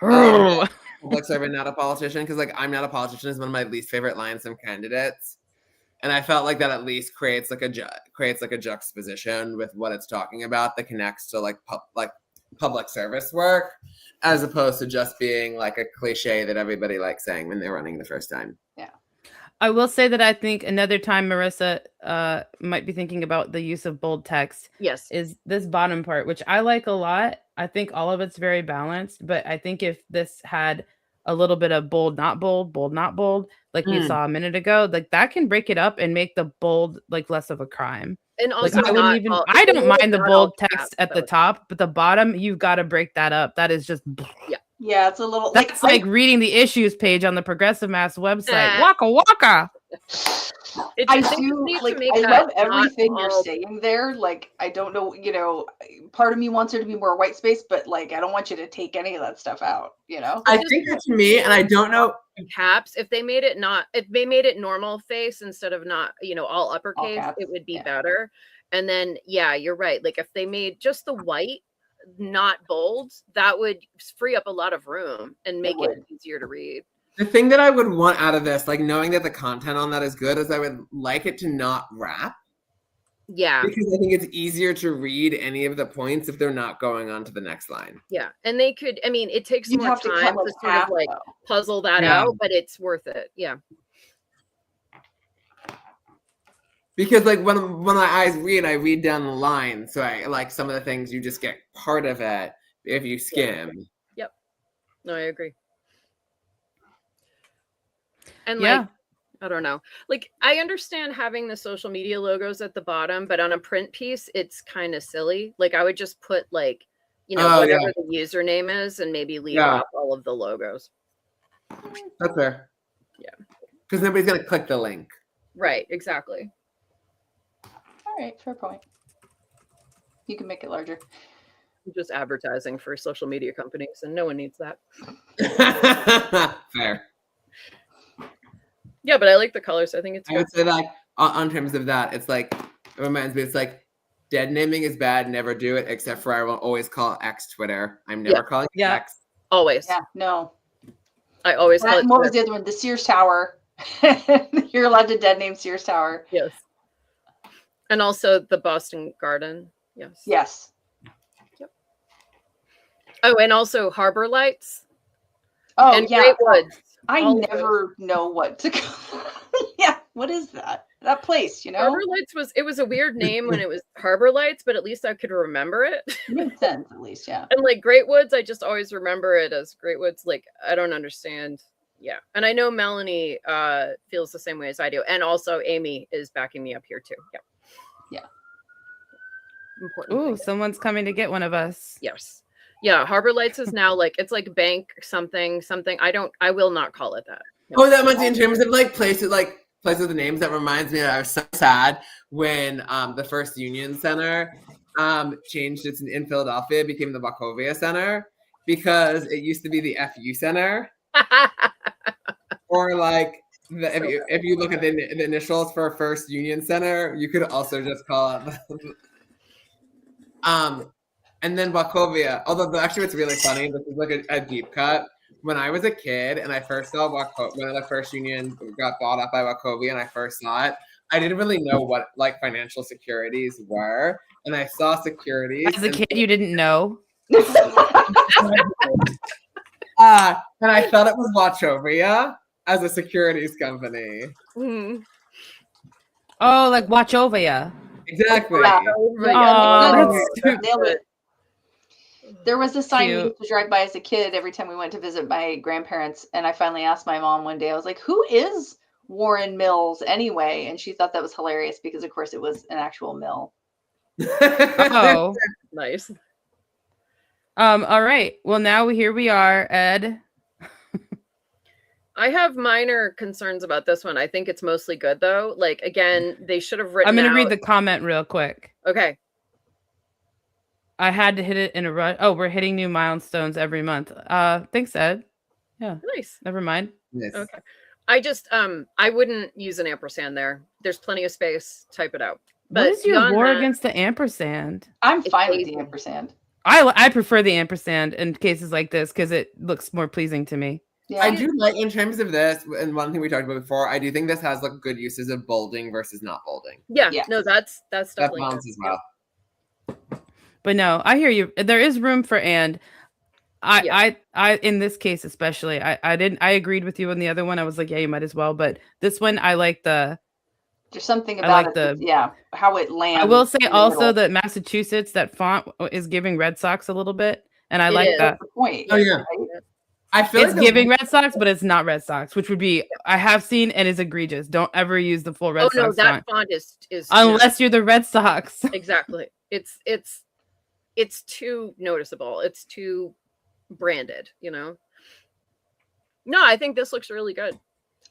Public servant, not a politician, because like I'm not a politician is one of my least favorite lines from candidates, and I felt like that at least creates like a juxtaposition with what it's talking about that connects to like public service work, as opposed to just being like a cliche that everybody likes saying when they're running the first time.
Yeah.
I will say that I think another time Marissa might be thinking about the use of bold text.
Yes.
Is this bottom part, which I like a lot. I think all of it's very balanced, but I think if this had a little bit of bold, not bold, bold, not bold, like we saw a minute ago, like that can break it up and make the bold like less of a crime.
And also,
like, I don't mind the bold text at the top, but the bottom, you've got to break that up. That is just
yeah, it's a little
that's like reading the issues page on the Progressive Mass website. Waka waka.
I
they
do
need to
like.
make
I
that
love
not
everything you're
all-
saying there. Like, I don't know. You know, part of me wants there to be more white space, but like, I don't want you to take any of that stuff out. You know.
I think that to me, and I don't know.
caps. If they made it normal face instead of not, all uppercase,
caps,
it would be
yeah.
better. And then, yeah, you're right. Like if they made just the white, not bold, that would free up a lot of room and make it easier to read.
The thing that I would want out of this, like knowing that the content on that is good, is I would like it to not wrap.
Yeah.
Because I think it's easier to read any of the points if they're not going on to the next line.
Yeah. And they could, I mean, it takes
You'd
more
have to
time
cut,
to
like,
sort of
half,
like
though.
puzzle that
Yeah.
out, but it's worth it. Yeah.
Because like when my eyes read, I read down the line. So I like some of the things you just get part of it if you skim.
Yep. No, I agree. And
Yeah.
like, I don't know. Like, I understand having the social media logos at the bottom, but on a print piece, it's kind of silly. Like, I would just put like, whatever the username is, and maybe leave off all of the logos.
That's fair.
Yeah.
Because nobody's gonna click the link.
Right. Exactly.
All right, fair point. You can make it larger.
Just advertising for social media companies, and no one needs that.
Fair.
Yeah, but I like the colors. I think it's
I
good.
would say like on terms of that, it's like it reminds me. It's like dead naming is bad. Never do it. Except for I will always call X Twitter. I'm never calling it X.
Always.
Yeah, no.
I always call it
What was
Twitter.
the other one? The Sears Tower. You're allowed to dead name Sears Tower.
Yes. And also the Boston Garden. Yes.
Yes.
Yep. Oh, and also Harbor Lights.
Oh,
and
yeah.
Great Woods.
I
All of
never know what to call. Yeah, what is that? That place,
Harbor Lights was a weird name when it was Harbor Lights, but at least I could remember it.
Makes sense, at least, yeah.
And like Great Woods, I just always remember it as Great Woods. Like, I don't understand. Yeah. And I know Melanie feels the same way as I do. And also Amy is backing me up here too. Yeah.
Yeah.
Important.
Ooh,
thing.
someone's coming to get one of us.
Yes. Yeah, Harbor Lights is now like it's like bank something. I will not call it that. No.
Oh, that much in terms of like places with the names. That reminds me that I was so sad when the First Union Center changed its in Philadelphia. It became the Wachovia Center because it used to be the FU Center. Or like if you look at the initials for First Union Center, you could also just call it and then Wachovia. Although actually it's really funny, this is like a deep cut. When I was a kid and I first saw when the First Union got bought up by Wachovia and I first saw it, I didn't really know what like financial securities were. And I saw securities.
As a kid, you didn't know?
And I thought it was Wachovia as a securities company.
Mm-hmm.
Oh, like watch over ya.
Exactly.
Yeah.
Oh, that's
Nailed it. There was a sign we
Cute.
used to drive by as a kid every time we went to visit my grandparents, and I finally asked my mom one day, I was like, who is Warren Mills anyway? And she thought that was hilarious because, of course, it was an actual mill.
Oh.
Nice.
All right. Well, now here we are, Ed.
I have minor concerns about this one. I think it's mostly good though. Like again, they should have written.
I'm going to
out...
read the comment real quick.
Okay.
I had to hit it in a rush. Oh, we're hitting new milestones every month. Thanks, Ed. Yeah.
Nice.
Never mind.
Yes.
Okay. I just I wouldn't use an ampersand there. There's plenty of space. Type it out.
What is your
beyond
war
that-
against the ampersand?
I'm
It's
fine with
easy.
the ampersand.
I prefer the ampersand in cases like this because it looks more pleasing to me.
Yeah.
I do like in terms of this, and one thing we talked about before, I do think this has like good uses of bolding versus not bolding.
Yeah.
Yes.
No, that's
That
definitely
balance
good.
as well.
But no, I hear you. There is room for and. I in this case especially, I agreed with you on the other one. I was like, yeah, you might as well. But this one, I like the.
There's something
I
about
like
it. How it lands.
I will say
in the
also
middle.
that Massachusetts, that font is giving Red Sox a little bit, and I
It
like
is.
that.
That's the point.
Oh, yeah.
right?
I feel
It's
like
giving Red Sox, but it's not Red Sox, which would be I have seen and is egregious. Don't ever use the full Red
Oh no,
Sox
that
font
font is
unless you're the Red Sox.
exactly. It's too noticeable. It's too branded, No, I think this looks really good.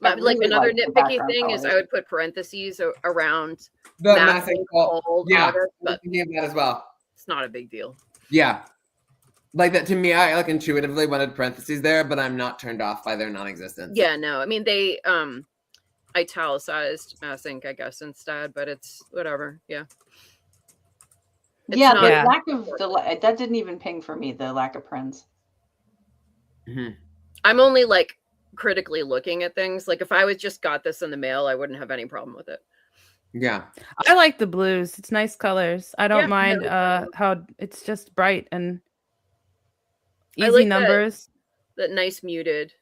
I
Like
really
another
like the
nitpicky
background
thing is I
colors.
would put parentheses around
The
massive
massive
cold
yeah,
August,
I was
but
thinking of that as well.
it's not a big deal.
Yeah. Like that to me, I like intuitively wanted parentheses there, but I'm not turned off by their non-existence.
Yeah, no. I mean they italicized mass ink, I guess, instead, but it's whatever. Yeah. It's
Yeah,
not-
the
Yeah.
lack of that didn't even ping for me. The lack of prints.
Mhm.
I'm only like critically looking at things. Like if I was just got this in the mail, I wouldn't have any problem with it.
Yeah.
I like the blues. It's nice colors. I don't
Yeah,
mind
no,
how it's just bright and
I
easy
like
numbers.
that nice muted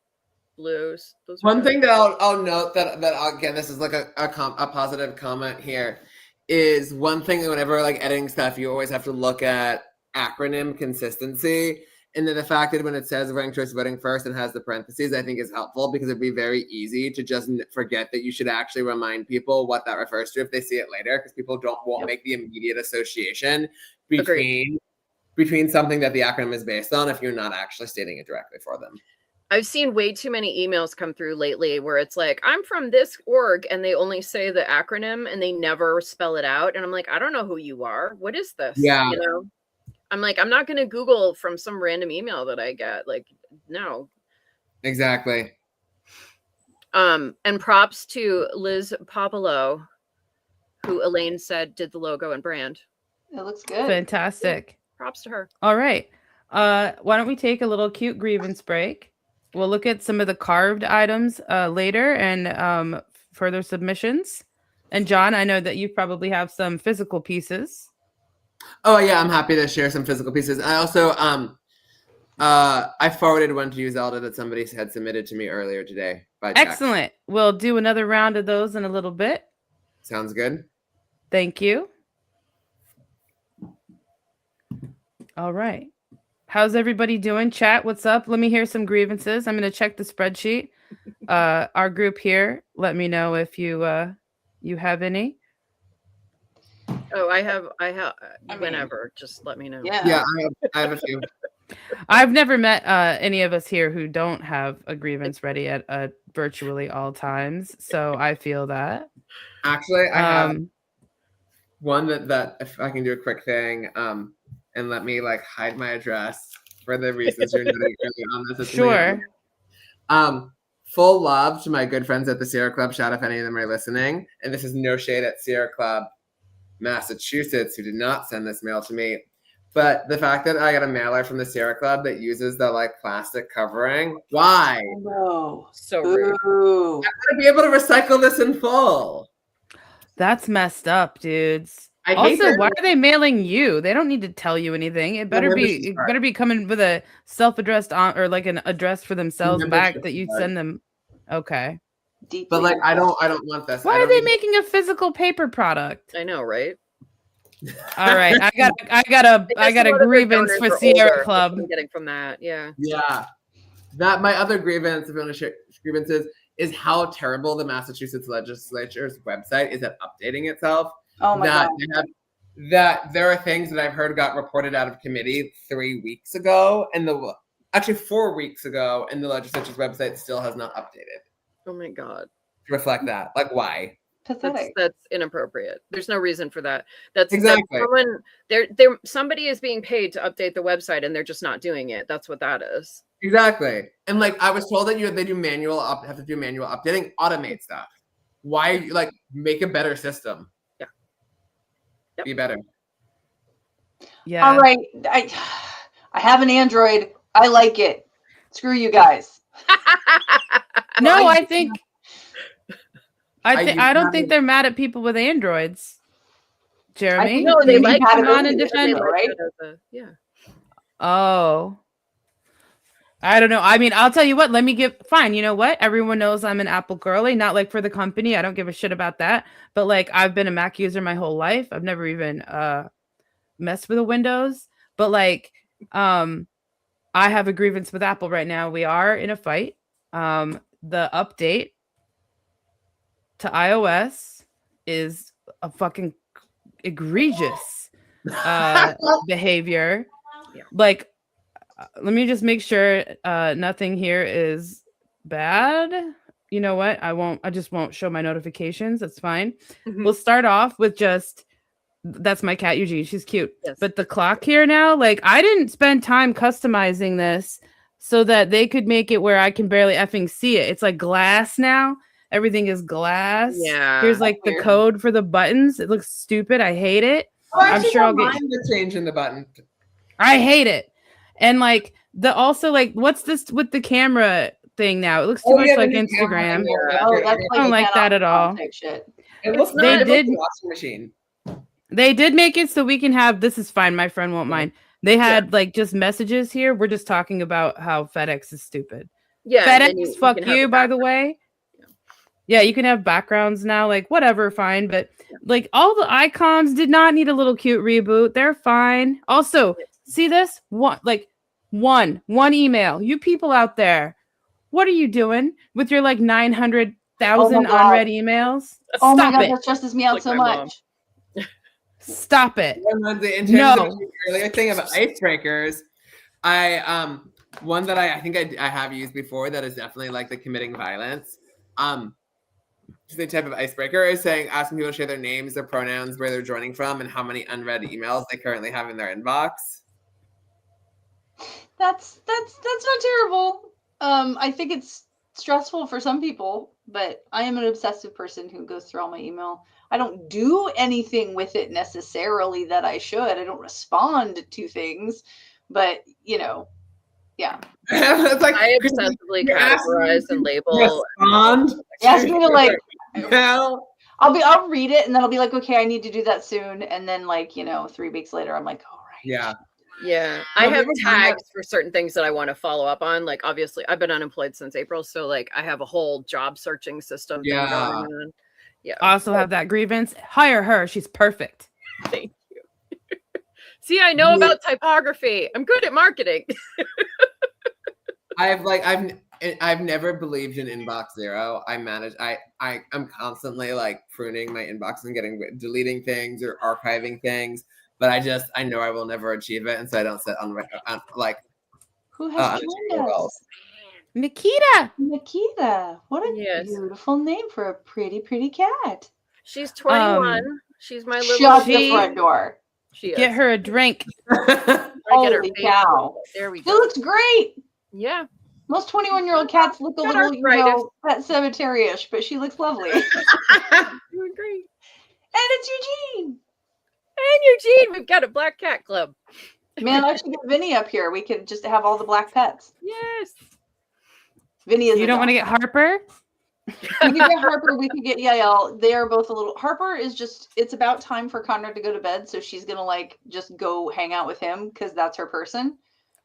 blues. Those are
One
good.
thing that I'll note that again, this is like a positive comment here, is one thing that whenever like editing stuff, you always have to look at acronym consistency. And then the fact that when it says voting choice voting first and has the parentheses, I think is helpful because it'd be very easy to just forget that you should actually remind people what that refers to if they see it later, because people won't make the immediate association between something that the acronym is based on if you're not actually stating it directly for them.
I've seen way too many emails come through lately where it's like, I'm from this org, and they only say the acronym and they never spell it out. And I'm like, I don't know who you are. What is this?
Yeah.
You know? I'm like, I'm not going to Google from some random email that I get. Like, no.
Exactly.
And props to Liz Popolo, who Elaine said did the logo and brand.
It looks good.
Fantastic.
Props to her.
All right. Why don't we take a little cute grievance break? We'll look at some of the carved items later and further submissions. And John, I know that you probably have some physical pieces.
Oh yeah, I'm happy to share some physical pieces. I also I forwarded one to you, Zelda, that somebody had submitted to me earlier today. By text.
Excellent. We'll do another round of those in a little bit.
Sounds good.
Thank you. All right. How's everybody doing? Chat, what's up? Let me hear some grievances. I'm going to check the spreadsheet. Our group here, let me know if you have any.
Oh, I have
I mean,
whenever. Just let me know.
Yeah.
I have a few.
I've never met any of us here who don't have a grievance ready at virtually all times. So I feel that.
Actually, I have one that if I can do a quick thing, and let me like hide my address for the reasons you're noting early on this.
Sure.
Full love to my good friends at the Sierra Club. Shout out if any of them are listening. And this is no shade at Sierra Club Massachusetts, who did not send this mail to me. But the fact that I got a mailer from the Sierra Club that uses the like plastic covering, why?
No.
So rude.
Ooh.
I'm gonna be able to recycle this in full.
That's messed up, dudes.
I hate
Also,
that.
why are they mailing you? They don't need to tell you anything. It better
membership card.
coming with a self-addressed or like an address for themselves back
Membership
that you
card.
send them. Okay.
Deeply
But like I don't
impressed.
want this.
Why
I
are
don't
they
need-
making a physical paper product?
I know, right?
All right, I got a grievance for Sierra Club.
I'm getting from that, yeah.
Yeah. That my other grievance, if you want to share grievances, is how terrible the Massachusetts legislature's website is at updating itself.
Oh my
that
god.
that there are things that I've heard got reported out of committee 3 weeks ago, and actually 4 weeks ago, and the legislature's website still has not updated
Oh my god.
to reflect that. Like, why?
Pathetic.
That's inappropriate. There's no reason for that. That's
Exactly.
someone somebody is being paid to update the website and they're just not doing it. That's what that is.
Exactly. And like I was told that they do have to do manual updating, automate stuff. Why like make a better system?
Yeah. Yep.
Be better.
Yeah.
All right. I have an Android. I like it. Screw you guys.
No,
I-
I think I don't think they're mad at people with Androids. Jeremy,
No,
do
they
you
like
need to come on
compatibility,
and defend?
right?
Yeah.
Oh. I don't know. I mean, I'll tell you what, fine. You know what? Everyone knows I'm an Apple girly, not like for the company. I don't give a shit about that. But like, I've been a Mac user my whole life. I've never even messed with a Windows. But like, I have a grievance with Apple right now. We are in a fight. The update to iOS is a fucking egregious behavior.
Yeah.
Like, let me just make sure nothing here is bad. you know what? I just won't show my notifications. That's fine.
Mhm.
We'll start off with just, that's my cat Eugene. She's cute.
Yes.
But the clock here now, like I didn't spend time customizing this so that they could make it where I can barely effing see it. It's like glass now. Everything is glass.
Yeah.
Here's like the
Weird.
code for the buttons. It looks stupid. I hate it. I'm sure I'll get.
the change in the button.
I hate it. And like the also like what's this with the camera thing now? It looks too much
yeah,
like
the new camera
Instagram.
thing, yeah.
Oh, that's
I don't
a
like
cannot
that at all.
type shit.
It looks
They
not
did-
a washing machine.
They did make it so we can have, this is fine, my friend won't mind. They had like just messages here. We're just talking about how FedEx is stupid.
Yeah. and then
FedEx, fuck
can have
you,
the
by the way. Yeah, you can have backgrounds now, like whatever, fine. But like all the icons did not need a little cute reboot. They're fine. Also, see this? One email. You people out there, what are you doing with your like 900,000
Oh my God.
unread emails?
Oh my
Stop
god,
it.
that stresses me out
Like
so
my mom.
much.
Stop it.
And Lindsay, in terms
No.
of the earlier thing about icebreakers, one that I think I have used before that is definitely like the committing violence. The type of icebreaker is saying asking people to share their names, their pronouns, where they're joining from, and how many unread emails they currently have in their inbox.
That's not terrible. I think it's stressful for some people, but I am an obsessive person who goes through all my email. I don't do anything with it necessarily that I should. I don't respond to things, but yeah.
It's like,
I obsessively categorize and label.
respond.
You ask me to like,
No.
I'll read it and then I'll be like, okay, I need to do that soon. And then 3 weeks later, I'm like, all right.
Yeah.
Yeah, I
Have you
have
ever done that?
tags for certain things that I want to follow up on. Like, obviously, I've been unemployed since April, so like, I have a whole job searching system. thing
Yeah.
going on. Yeah.
Also have that grievance. Hire her. She's perfect.
Thank you. See, I know about typography. I'm good at marketing.
I've never believed in inbox zero. I'm constantly like pruning my inbox and deleting things or archiving things, but I know I will never achieve it, and so I don't set on like
Who has joined us?
Nikita.
Nikita. What a
Yes.
beautiful name for a pretty cat.
She's 21. She's my little.
Shut the
she-
front door.
She is.
Get her a drink.
I get her
Holy
face.
cow.
There we
She
go.
looks great.
Yeah.
Most 21-year-old cats look a
Got
little,
arthritis.
Pet Cemetery-ish, but she looks lovely. And
Doing great.
it's Eugene.
And Eugene, we've got a black cat club.
Man, I should get Vinny up here. We could just have all the black pets.
Yes.
Vinny is
You don't want to get Harper?
We could get Harper. We could get Yael. They are both a little. Harper is just. It's about time for Conrad to go to bed, so she's gonna just go hang out with him because that's her person.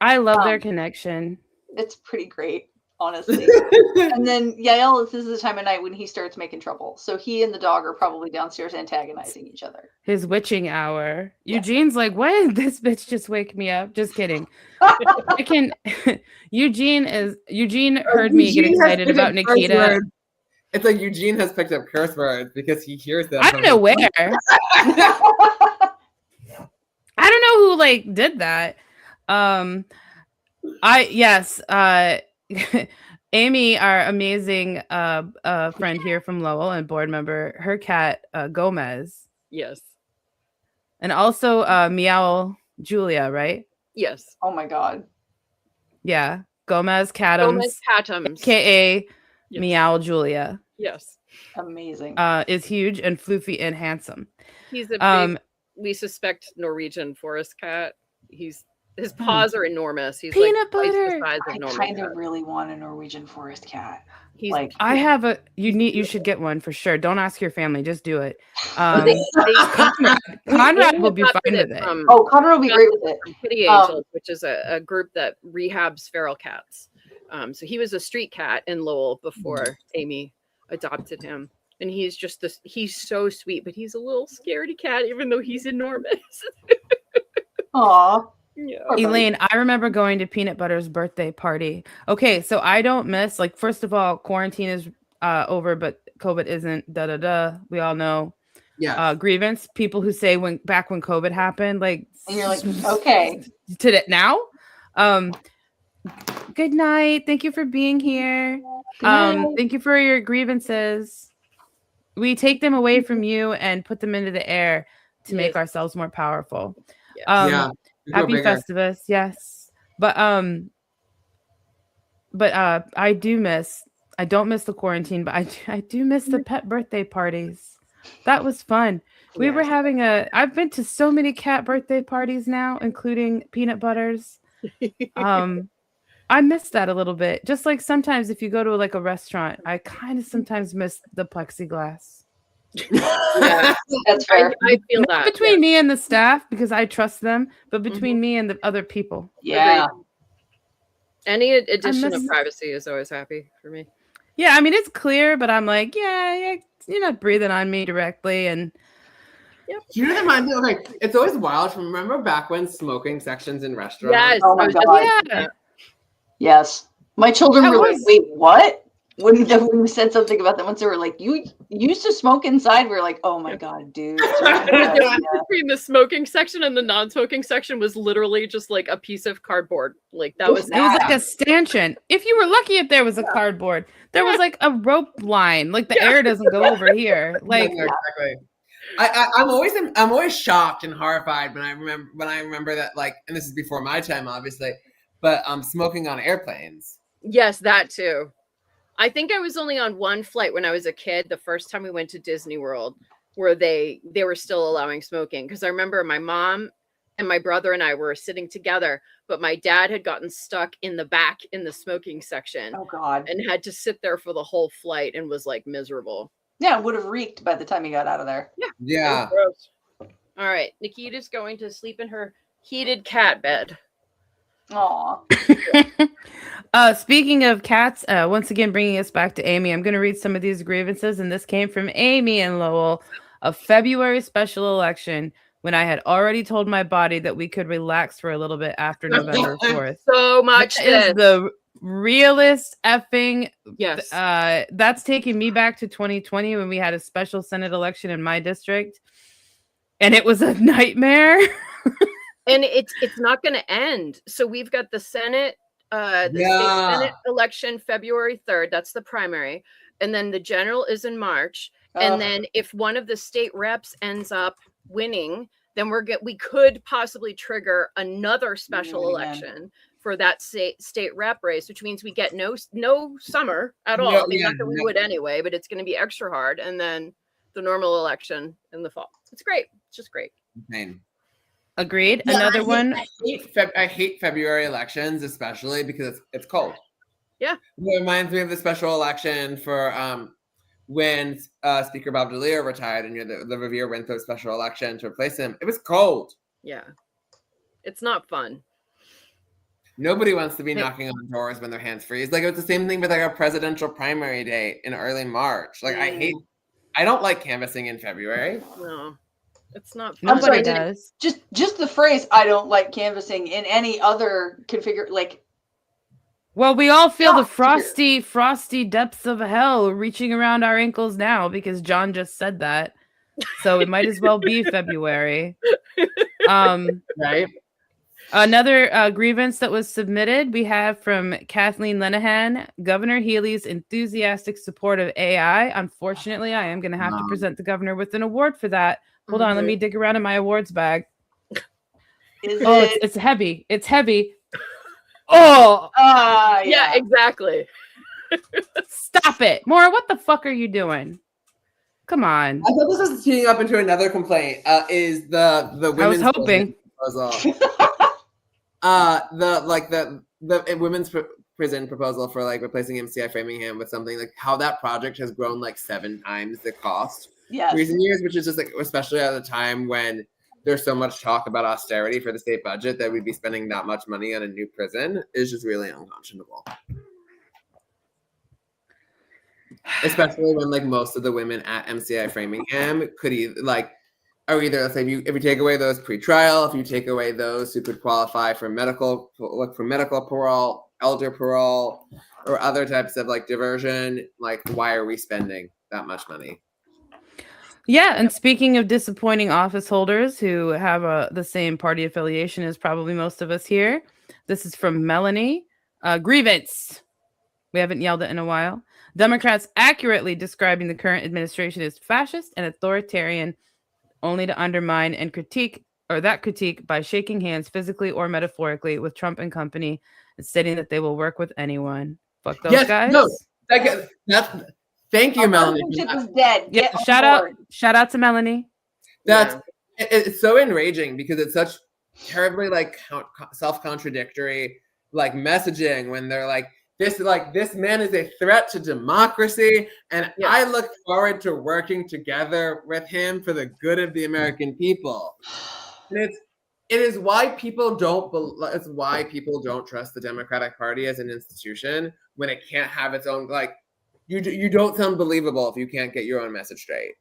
I love their connection.
It's pretty great, honestly. And then Yael, this is the time of night when he starts making trouble. So he and the dog are probably downstairs antagonizing each other.
His witching hour.
Yeah.
Eugene's like, when did this bitch just wake me up? Just kidding. Eugene heard me get
Eugene has
excited
picked
about
up curse
Nikita.
words. It's like Eugene has picked up curse words because he hears them.
I don't know where. I don't know who did that. Amy, our amazing friend here from Lowell and board member, her cat Gomez,
Yes.
and also Meow Julia, right?
Yes.
Oh my god.
Yeah, Gomez Catums,
Gomez Catums.
aka
Yes.
Meow Julia,
Yes.
Amazing.
is huge and floofy and handsome.
He's a big, we suspect Norwegian forest cat. His paws are enormous. He's
Peanut
twice
butter.
the size of
I
normal
kind
cat.
of really want a Norwegian forest cat.
He's
I have a you should get one for sure. Don't ask your family, just do it.
they
Conrad will be fine
adopted
with it.
from
Conrad will be great with it.
Kitty Angels, which is a group that rehabs feral cats. So he was a street cat in Lowell before Amy adopted him. And he's he's so sweet, but he's a little scaredy cat, even though he's enormous.
Aw.
Yeah.
Elaine, I remember going to Peanut Butter's birthday party. Okay, so I don't miss, first of all, quarantine is over, but COVID isn't. We all know.
Yeah.
Grievance. People who say back when COVID happened,
And you're like, okay.
to that now. Good night. Thank you for being here. Thank you for your grievances. We take them away from you and put them into the air to make ourselves more powerful.
Yeah.
Happy
bigger.
Festivus, yes. But I don't miss the quarantine, but I do miss the pet birthday parties. That was fun. We were having I've been to so many cat birthday parties now, including Peanut Butters. I miss that a little bit. Just like sometimes if you go to like a restaurant, I kind of sometimes miss the plexiglass.
Yeah,
That's fair.
I feel
Not
that
between me and the staff because I trust them, but between me and the other people.
Yeah.
Any addition
miss-
of privacy is always happy for me.
Yeah, I mean it's clear, but I'm like, yeah, you're not breathing on me directly, and
You know that reminds me. Okay, it's always wild. Remember back when smoking sections in restaurants?
Yes.
Oh my
I was just
God.
thinking
yeah.
that.
Yes. My children
That
were like,
was-
wait, what? When we said something about that once, they were like, you used to smoke inside? We were like, oh my God, dude.
The difference between the smoking section and the non-smoking section was literally just like a piece of cardboard. Like that was
It was like a stanchion. If you were lucky, if there was a cardboard, there was like a rope line. Like the air doesn't go over here. Like
Yeah, exactly. I'm always shocked and horrified when I remember that, like, and this is before my time, obviously, but smoking on airplanes.
Yes, that too. I think I was only on one flight when I was a kid, the first time we went to Disney World, where they were still allowing smoking. Because I remember my mom and my brother and I were sitting together, but my dad had gotten stuck in the back in the smoking section.
Oh God.
And had to sit there for the whole flight and was like miserable.
Yeah, it would have reeked by the time he got out of there.
Yeah.
All right. Nikita's going to sleep in her heated cat bed.
Aw.
Speaking of cats, once again bringing us back to Amy, I'm going to read some of these grievances, and this came from Amy and Lowell. A February special election when I had already told my body that we could relax for a little bit after November 4th.
So much
That is the realest effing.
Yes.
That's taking me back to 2020 when we had a special Senate election in my district, and it was a nightmare.
And it's not going to end. So we've got the Senate, state Senate election February 3rd. That's the primary, and then the general is in March. And then if one of the state reps ends up winning, then we could possibly trigger another special election for that state rep race, which means we get no summer at all. I mean, not that we would anyway, but it's going to be extra hard. And then the normal election in the fall. It's great. It's just great.
Insane.
Agreed. Another one.
I hate February elections, especially because it's cold.
Yeah.
It reminds me of the special election for when Speaker Bob DeLeo retired, and the Revere went through a special election to replace him. It was cold.
Yeah. It's not fun.
Nobody wants to be knocking on doors when their hands freeze. Like, it was the same thing with like a presidential primary day in early March. Like, I don't like canvassing in February.
No, it's not fun.
Nobody does.
Just the phrase "I don't like canvassing" in any other configure, like.
Well, we all feel the frosty depths of hell reaching around our ankles now because John just said that. So it might as well be February.
Right.
Another grievance that was submitted we have from Kathleen Lenehan. Governor Healy's enthusiastic support of AI. Unfortunately, I am going to have to present the governor with an award for that. Hold on, let me dig around in my awards bag. It's heavy. It's heavy. Oh,
yeah, exactly.
Stop it, Maura. What the fuck are you doing? Come on.
I thought this was teeing up into another complaint. Is the women's
I was hoping.
proposal. The women's prison proposal for like replacing MCI Framingham with something like how that project has grown like 7 times the cost recent years, which is just like, especially at a time when there's so much talk about austerity for the state budget, that we'd be spending that much money on a new prison is just really unconscionable. Especially when like most of the women at MCI Framingham could are either, let's say, if you take away those pre-trial, if you take away those who could qualify for medical parole, elder parole, or other types of like diversion, like why are we spending that much money?
Yeah, and speaking of disappointing office holders who have the same party affiliation as probably most of us here, this is from Melanie. Grievance. We haven't yelled it in a while. Democrats accurately describing the current administration as fascist and authoritarian, only to undermine and critique by shaking hands physically or metaphorically with Trump and company and stating that they will work with anyone. Fuck those guys.
No, thank you, Melanie.
Partisanship is dead.
Yeah,
Get
shout out to Melanie.
It's so enraging because it's such terribly like self-contradictory like messaging when they're like this man is a threat to democracy, and I look forward to working together with him for the good of the American people. And it is why people don't trust the Democratic Party as an institution when it can't have its own like you don't sound believable if you can't get your own message straight.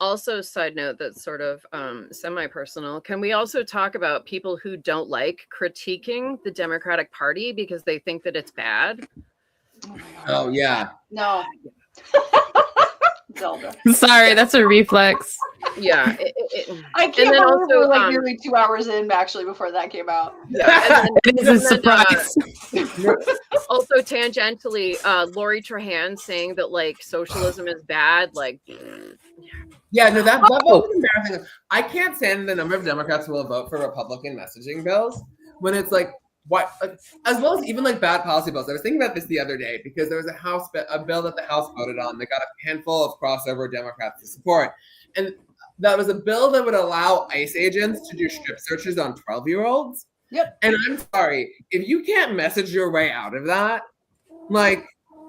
Also, side note that's sort of semi-personal. Can we also talk about people who don't like critiquing the Democratic Party because they think that it's bad?
Oh yeah.
No. Zelda.
Sorry, that's a reflex.
Yeah.
I can't believe we're like nearly 2 hours in actually before that came out.
Yeah,
it is a surprise.
Also, tangentially, Lori Trahan saying that like socialism is bad, like.
Yeah, no, that was embarrassing. I can't stand the number of Democrats who will vote for Republican messaging bills when it's like, what, as well as even like bad policy bills. I was thinking about this the other day because there was a bill that the House voted on that got a handful of crossover Democrats to support. And that was a bill that would allow ICE agents to do strip searches on 12-year-olds.
Yep.
And I'm sorry, if you can't message your way out of that, like,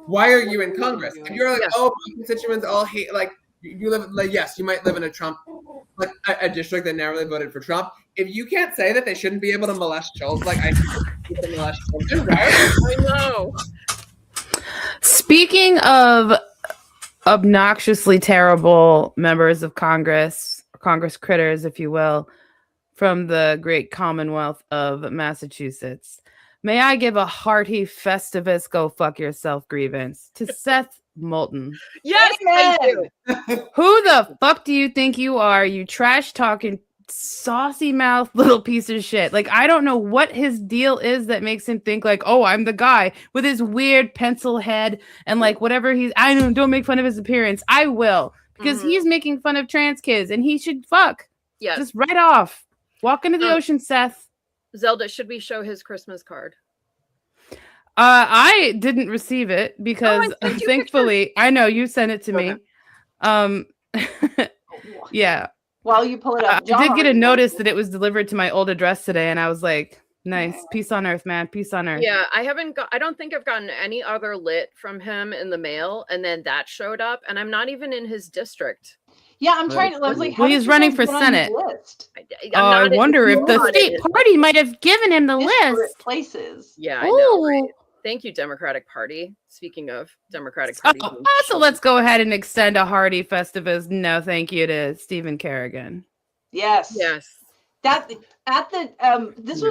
why are you in Congress? If you're like, oh, my constituents all hate, like, you live, like, yes, you might live in a Trump, like a district that narrowly voted for Trump. If you can't say that they shouldn't be able to molest children, like I
know.
Speaking of obnoxiously terrible members of Congress critters, if you will, from the great Commonwealth of Massachusetts, may I give a hearty Festivus go fuck yourself grievance to Seth Moulton.
Yes, thank you.
Who the fuck do you think you are, you trash talking saucy mouth little piece of shit? Like, I don't know what his deal is that makes him think like, oh, I'm the guy with his weird pencil head and like whatever don't make fun of his appearance. I will, because he's making fun of trans kids and he should fuck.
Yes.
Just right off. Walk into the ocean, Seth.
Zelda, should we show his Christmas card?
I didn't receive it because thankfully I know you sent it to me. Yeah.
While you pull it up,
I did get a notice that it was delivered to my old address today, and I was like, nice. Peace on earth, man. Peace on earth.
Yeah, I don't think I've gotten any other lit from him in the mail, and then that showed up, and I'm not even in his district.
Yeah, I'm trying to. I was like,
well, he's running for Senate. I wonder if the state party might have given him the list.
Places.
Yeah, I know. Right? Thank you, Democratic Party. Speaking of Democratic Party.
So let's go ahead and extend a hearty Festivus no thank you to Stephen Kerrigan.
Yes.
Yes.
That at the this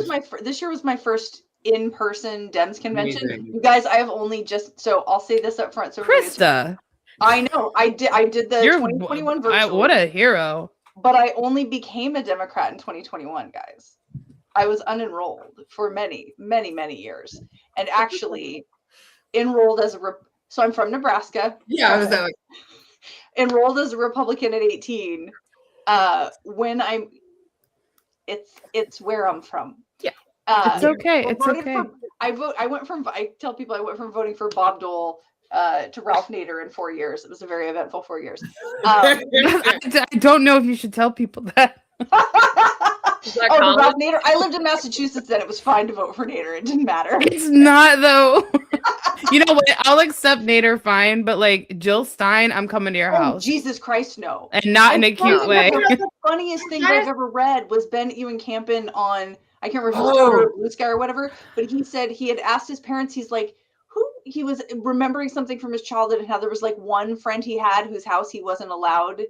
year was my first in-person Dems convention. Amazing. You guys, I have only so I'll say this up front. So
Krista.
I know. I did the 2021 virtual.
What a hero.
But I only became a Democrat in 2021, guys. I was unenrolled for many, many, many years, and actually enrolled as so I'm from Nebraska.
Yeah, I was like
enrolled as a Republican at 18. It's where I'm from.
Yeah,
it's okay. It's okay.
I tell people I went from voting for Bob Dole to Ralph Nader in 4 years. It was a very eventful 4 years.
I don't know if you should tell people that.
Ralph Nader. I lived in Massachusetts then. It was fine to vote for Nader. It didn't matter.
It's not though. You know what? I'll accept Nader fine, but like Jill Stein, I'm coming to your house.
Jesus Christ, no.
And not in a cute way.
The funniest thing I've ever read was Ben Ewan Campen on, I can't remember Blue Sky or whatever, but he said he had asked his parents, he's like, he was remembering something from his childhood and how there was like one friend he had whose house he wasn't allowed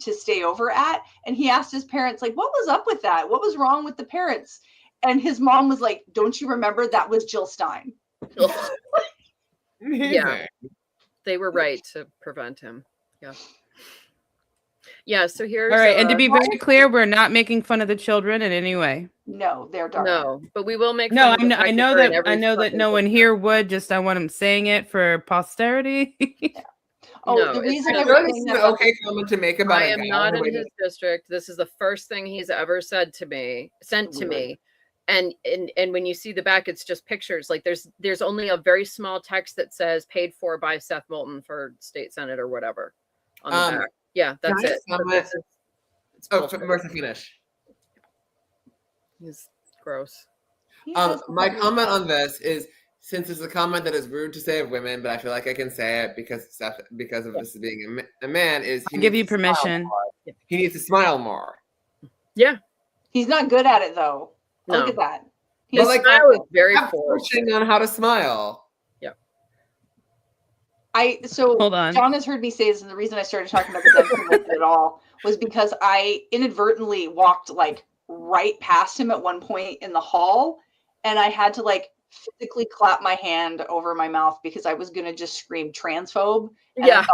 to stay over at. And he asked his parents, like, what was up with that? What was wrong with the parents? And his mom was like, don't you remember that was Jill Stein?
Yeah, they were right to prevent him. Yeah. So here's
all right. And to be very clear, we're not making fun of the children in any way.
No, they're dark.
No, but we will make.
No,
fun of the
I
fact
know
they're in
that
every
no
fucking
one
picture.
here would. Just I want him saying it for posterity.
Oh,
No,
the
it's
reason
I
I
feel
was
like
saying
this is
that
an
about
okay comment to make about
I
a
am
guy.
not
on the
in
way
his
to-
district. This is the first thing he's ever said to me, sent to me. And when you see the back, it's just pictures. Like there's only a very small text that says paid for by Seth Moulton for state senate or whatever on the back. Yeah, that's
can I
it.
just comment-
But it's
Oh,
bullshit.
Martha, finish.
He's gross.
He has
My
the-
comment on this is, since it's a comment that is rude to say of women, but I feel like I can say it because of this being a man, is he
I'll give
needs
you
to smile
permission.
more. He needs to smile more.
Yeah.
He's not good at it though.
No.
Look at that.
His
But, like,
smile is very
I'm
forced.
coaching on how to smile.
Hold on.
John has heard me say this, and the reason I started talking about the dead convicted at all was because I inadvertently walked like right past him at one point in the hall, and I had to like physically clap my hand over my mouth because I was gonna just scream transphobe. And
Yeah.
I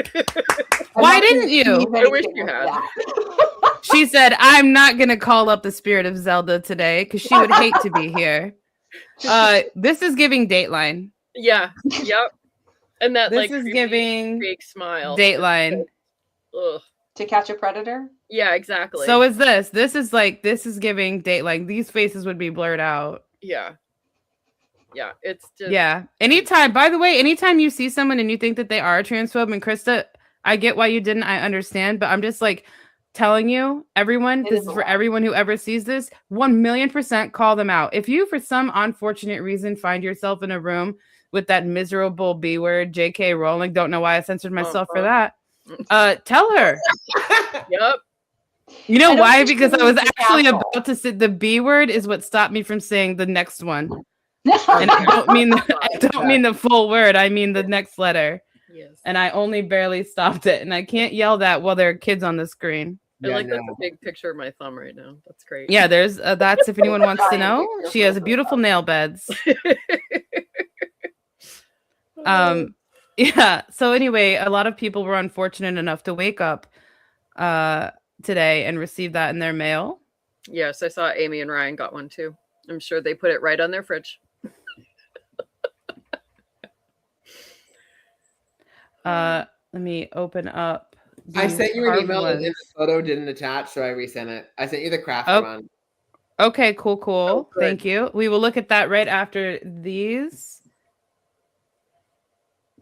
thought,
Why didn't you?
I wish you had.
She said, "I'm not gonna call up the spirit of Zelda today because she would hate to be here." This is giving Dateline.
Yeah. Yep. And that
This
like
is
creepy,
giving
fake smile.
Dateline.
Ugh.
To Catch a Predator.
Yeah, exactly.
So is this. This is giving Dateline. These faces would be blurred out.
yeah. Yeah. It's just
Yeah. Anytime, by the way, anytime you see someone and you think that they are a transphobe, and Krista, I get why you didn't, I understand, but I'm just like telling you, everyone,
It
this
is
is
a
for
lot.
everyone who ever sees this, 1,000,000% call them out. If you, for some unfortunate reason, find yourself in a room with that miserable B word, JK Rowling, don't know why I censored myself for that, tell her.
Yep.
You know
I don't
why?
think
Because
she
I was
means the
actually
castle.
about to say the B word is what stopped me from saying the next one. And I don't mean the full word. I mean the next letter.
Yes.
And I only barely stopped it. And I can't yell that while there are kids on the screen.
I like
no.
that's a big picture of my thumb right now. That's great.
Yeah, there's that's if anyone wants to
Giant
know.
picture
She has
for
a beautiful nail beds.
Oh,
Yeah. So anyway, a lot of people were unfortunate enough to wake up today and receive that in their mail.
yes, I saw Amy and Ryan got one too. I'm sure they put it right on their fridge.
Let me open up.
I
these
sent you an
carved
email and the
ones.
photo didn't attach, so I resent it. I sent you the craft
Oh.
one.
Okay, cool.
Oh, good.
Thank you. We will look at that right after these.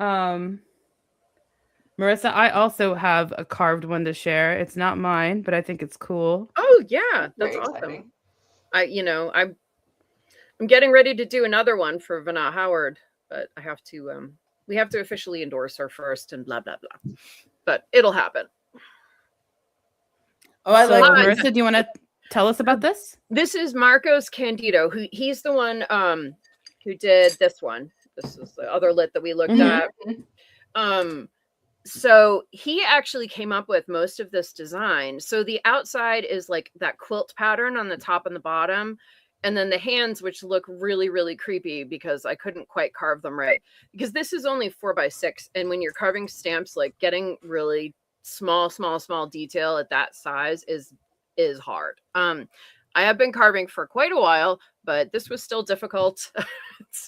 Marissa, I also have a carved one to share. It's not mine, but I think it's cool.
Oh yeah, that's
Very
awesome.
exciting.
I'm getting ready to do another one for Vanna Howard, but I have to we have to officially endorse her first and blah blah blah. But it'll happen.
Oh, I
So,
like
Marissa, do you want to tell us about this?
This is Marcos Candido, he's the one who did this one. This is the other lit that we looked
Mhm.
at. So he actually came up with most of this design. So the outside is like that quilt pattern on the top and the bottom. And then the hands, which look really, really creepy because I couldn't quite carve them right. Because this is only 4x6. And when you're carving stamps, like getting really small detail at that size is hard. I have been carving for quite a while, but this was still difficult.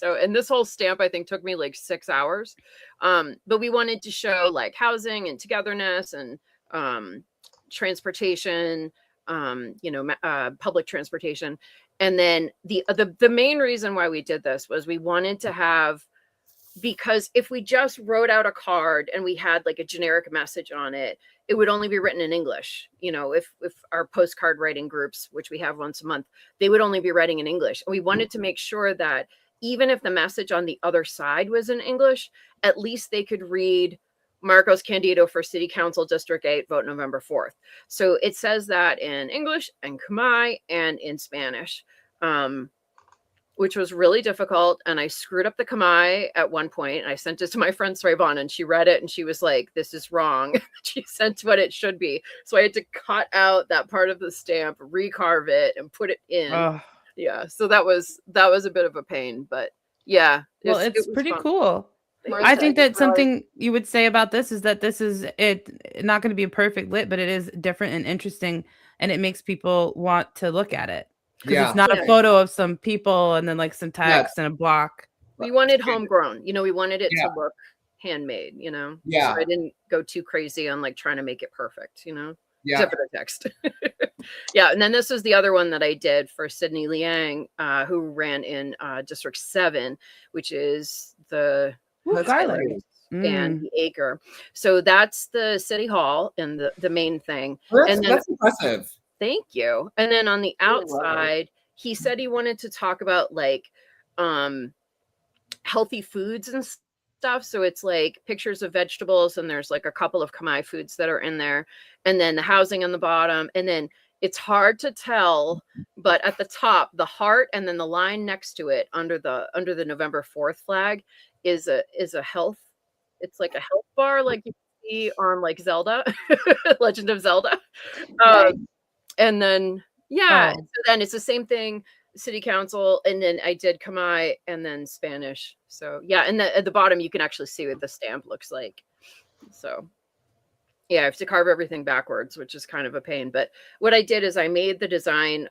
And this whole stamp, I think, took me like 6 hours. But we wanted to show like housing and togetherness and transportation, public transportation. And then the main reason why we did this was we wanted to have, because if we just wrote out a card and we had like a generic message on it, it would only be written in English. If our postcard writing groups, which we have once a month, they would only be writing in English. And we wanted to make sure that even if the message on the other side was in English, at least they could read Marcos Candido for City Council District 8, vote November 4th. So it says that in English and Khmer and in Spanish, which was really difficult. And I screwed up the Khmer at one point. And I sent it to my friend Srayvon, and she read it and she was like, this is wrong. She sent what it should be. So I had to cut out that part of the stamp, recarve it, and put it in.
Oh,
Yeah. So that was a bit of a pain, but yeah.
well,
it
it's
was
pretty
fun.
cool.
Marissa,
I think
just
that something you would say about this is that this is not going to be a perfect lit, but it is different and interesting, and it makes people want to look at it. Because it's not a photo of some people and then like some text and a block.
We wanted homegrown. We wanted it to look handmade, So I didn't go too crazy on like trying to make it perfect, except for the text. And then this was the other one that I did for Sydney Liang, who ran in District 7, which is the
gallery
and the acre. So that's the city hall and the main thing.
That's impressive.
Thank you. And then on the outside, he said he wanted to talk about like healthy foods and stuff. So it's like pictures of vegetables, and there's like a couple of Khmer foods that are in there, and then the housing on the bottom, and then it's hard to tell, but at the top, the heart, and then the line next to it under the November 4th flag is a health. It's like a health bar, like you see on like Zelda, Legend of Zelda. And then so then it's the same thing, city council, and then I did Khmer and then Spanish. So and at the bottom you can actually see what the stamp looks like. So I have to carve everything backwards, which is kind of a pain. But what I did is I made the design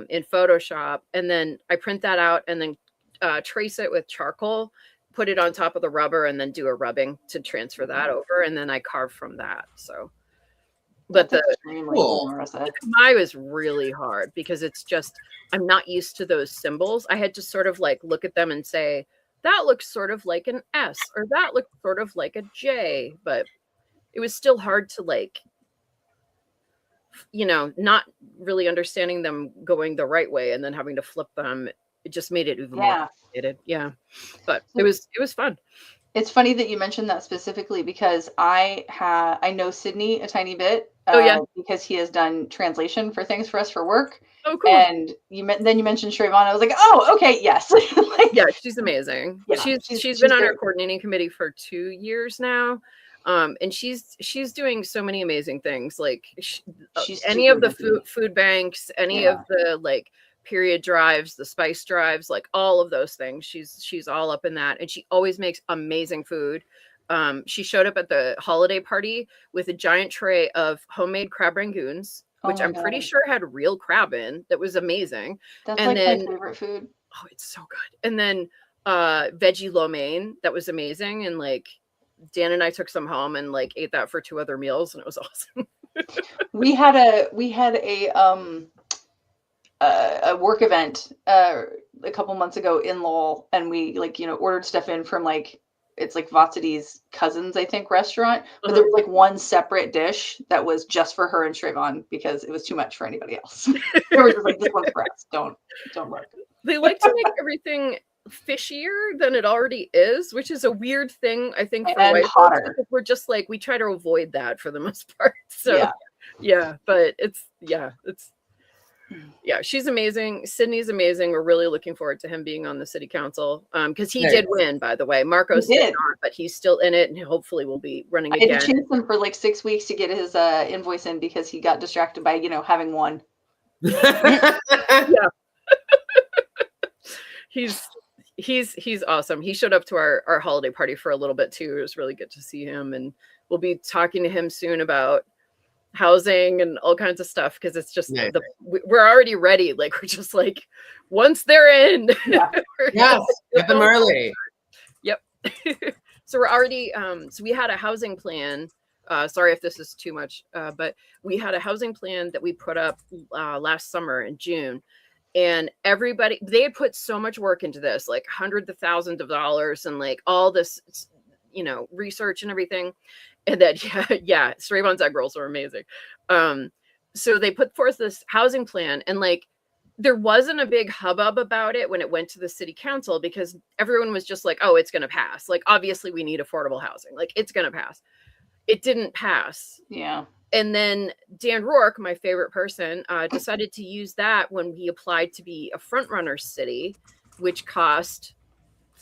in Photoshop, and then I print that out and then trace it with charcoal, put it on top of the rubber, and then do a rubbing to transfer that over, and then I carve from that. So but the Khmer was really hard because it's just, I'm not used to those symbols. I had to sort of like look at them and say, that looks sort of like an S, or that looks sort of like a J, but it was still hard to like, not really understanding them going the right way and then having to flip them. It just made it even more complicated. Yeah. But it was fun.
It's funny that you mentioned that specifically because I know Sydney a tiny bit. Because he has done translation for things for us for work.
Oh, cool.
And then you mentioned Shrevon. I was like, oh, okay, yes.
She's amazing.
Yeah,
she's been on our coordinating committee for 2 years now. And she's doing so many amazing things. Like any of the food banks, any of the like period drives, the spice drives, like all of those things. She's all up in that, and she always makes amazing food. She showed up at the holiday party with a giant tray of homemade crab rangoons, which I'm pretty sure had real crab in. That was amazing.
That's my favorite food.
Oh, it's so good. And then veggie lo mein, that was amazing. And like Dan and I took some home and like ate that for 2 other meals, and it was awesome.
we had a work event a couple months ago in Lowell, and we ordered stuff in from it's like Vatsadi's cousins, I think, restaurant. But there was like one separate dish that was just for her and Shrevon because it was too much for anybody else. They were just like, this one's for us. Don't look.
They like to make everything fishier than it already is, which is a weird thing, I think, for white hotter. We're just like, we try to avoid that for the most part. So but it's she's amazing. Sydney's amazing. We're really looking forward to him being on the city council because he did win, by the way. Marcos did not, but he's still in it, and hopefully will be running again.
I chased him for like 6 weeks to get his invoice in because he got distracted by having won.
He's awesome. He showed up to our holiday party for a little bit too. It was really good to see him, and we'll be talking to him soon about housing and all kinds of stuff because it's just we're already ready. Like we're just like, once they're in,
get them early.
Yep. So we're already so we had a housing plan. Sorry if this is too much, but we had a housing plan that we put up last summer in June, and they had put so much work into this, like hundreds of thousands of dollars, and like all this research and everything. And then, Shrevon's egg rolls are amazing. So they put forth this housing plan, and like, there wasn't a big hubbub about it when it went to the city council because everyone was just like, oh, it's going to pass. Like, obviously we need affordable housing. Like, it's going to pass. It didn't pass.
Yeah.
And then Dan Rourke, my favorite person, decided to use that when he applied to be a frontrunner city, which cost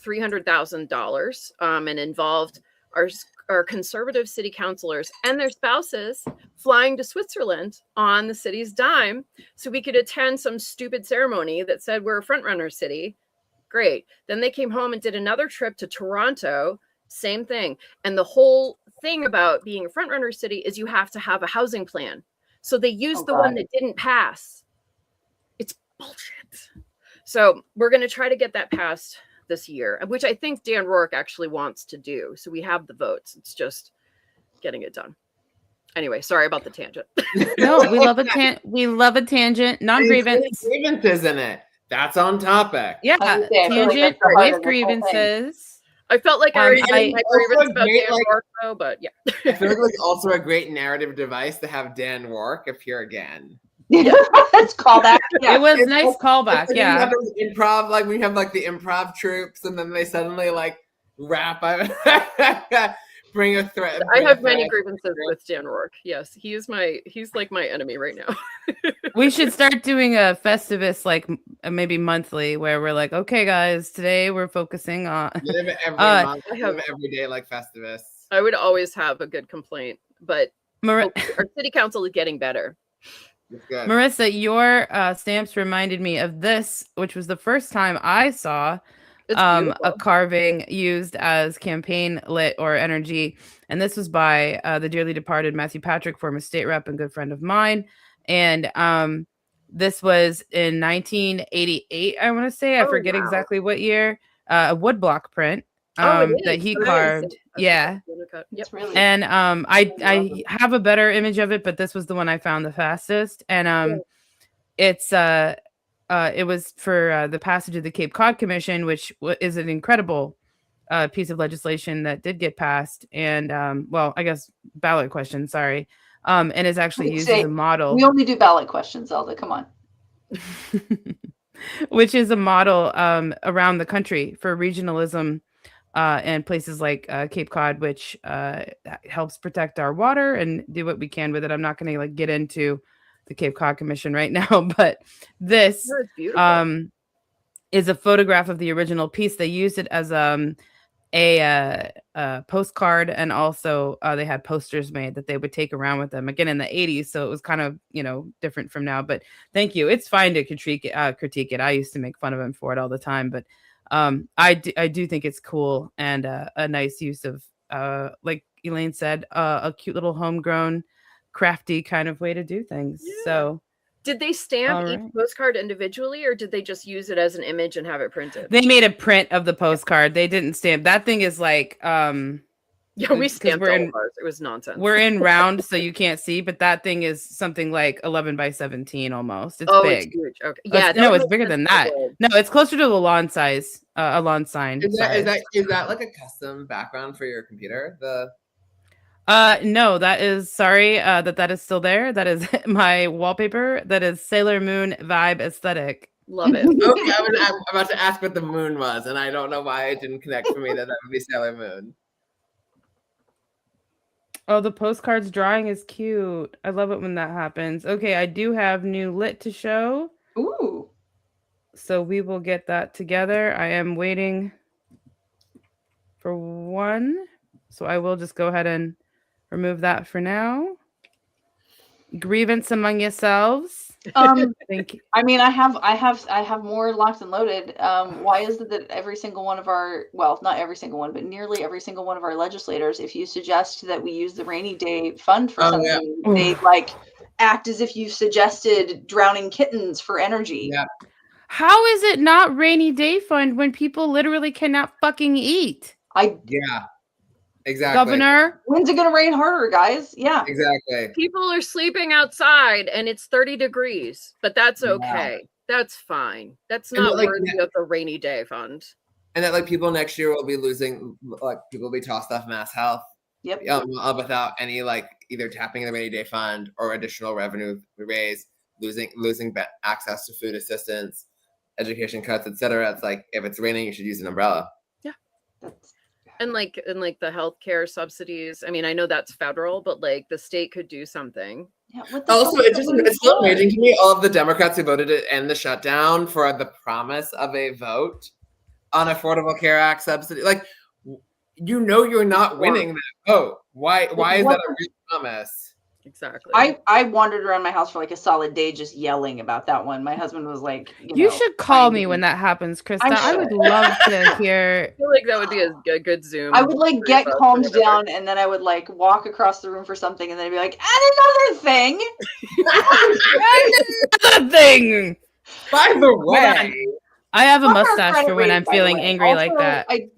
$300,000 and involved our conservative city councilors and their spouses flying to Switzerland on the city's dime so we could attend some stupid ceremony that said we're a frontrunner city. Great. Then they came home and did another trip to Toronto. Same thing. And the whole thing about being a frontrunner city is you have to have a housing plan. So they used one that didn't pass. It's Bullshit. So we're going to try to get that passed this year, which I think Dan Rourke actually wants to do. So we have the votes. It's just getting it done. Anyway, sorry about the tangent.
No, we love a tangent. Non-grievance.
Grievances in it. That's on topic.
Yeah, tangent with grievances.
I felt like I already did my grievance about
great,
Dan Rourke, though, but yeah.
I feel like it was also a great narrative device to have Dan Rourke appear again.
Let's call that.
It was nice callback.
Like
Yeah.
Improv, like we have like the improv troops, and then they suddenly like rap. Bring a threat.
I have many grievances with Dan Rourke. Yes, he's like my enemy right now.
We should start doing a Festivus like maybe monthly, where we're like, okay, guys, today we're focusing on.
Live every month, live every day like Festivus.
I would always have a good complaint, but our city council is getting better.
Good.
Marissa, your stamps reminded me of this, which was the first time I saw a carving used as campaign lit or energy. And this was by the dearly departed Matthew Patrick, former state rep and good friend of mine. And this was in 1988, I want to say. I forget exactly what year. A woodblock print that he carved. Yeah.
Yep.
Really
and I have a better image of it, but this was the one I found the fastest. And it was for the passage of the Cape Cod Commission, which is an incredible piece of legislation that did get passed. And well, I guess ballot question, sorry. And is actually used as a model.
We only do ballot questions, Zelda. Come on.
Which is a model around the country for regionalism and places like Cape Cod, which helps protect our water and do what we can with it. I'm not going to get into the Cape Cod Commission right now, but this is a photograph of the original piece. They used it as a postcard, and also they had posters made that they would take around with them, again in the 80s, so it was kind of different from now. But thank you. It's fine to critique it. I used to make fun of him for it all the time, but I do think it's cool and a nice use of like Elaine said, a cute little homegrown crafty kind of way to do things. Yeah. So
did they stamp each postcard individually, or did they just use it as an image and have it printed?
They made a print of the postcard. They didn't stamp. That thing is like
we stamped all of ours. It was nonsense.
We're in round, so you can't see, but that thing is something like 11 by 17 almost. It's big.
It's huge. Okay.
Yeah, no, it's bigger than that. No, it's closer to a lawn size, a lawn sign.
Is that like a custom background for your computer?
No, that is that is still there. That is my wallpaper. That is Sailor Moon vibe aesthetic.
Love it.
Okay, I'm about to ask what the moon was, and I don't know why it didn't connect for me that would be Sailor Moon.
Oh, the postcards drawing is cute. I love it when that happens. Okay, I do have new lit to show.
Ooh.
So we will get that together. I am waiting for one. So I will just go ahead and remove that for now. Grievance among yourselves. Thank you.
I mean, I have more locked and loaded. Why is it that every single one of our, well, not every single one, but nearly every single one of our legislators, if you suggest that we use the rainy day fund for something, they act as if you suggested drowning kittens for energy.
Yeah.
How is it not rainy day fund when people literally cannot fucking eat?
Yeah. Exactly.
Governor,
when's it gonna rain harder, guys? Yeah,
exactly.
People are sleeping outside and it's 30 degrees, but that's okay. Yeah. That's fine. That's not worthy of the rainy day fund.
And that people next year will be losing, people will be tossed off mass health.
Yep.
Without any either tapping the rainy day fund or additional revenue raised, losing access to food assistance, education cuts, etc. It's if it's raining, you should use an umbrella.
Yeah. And the healthcare subsidies. I mean, I know that's federal, but the state could do something.
Yeah,
also, it's still amazing to me, all of the Democrats who voted to end the shutdown for the promise of a vote on Affordable Care Act subsidy. You're not winning that vote. Why is that a real promise?
Exactly.
I wandered around my house for a solid day just yelling about that one. My husband was like,
you should call me when that happens, Krista. Sure. I would love to hear.
I feel like that would be a good Zoom.
I would get calmed down, and then I would walk across the room for something, and then I'd be like, and another thing.
Another thing.
By the way,
I have a
Fuck our
mustache
credit
for when
rating,
I'm
by the
feeling
way.
angry like
Also,
that.
I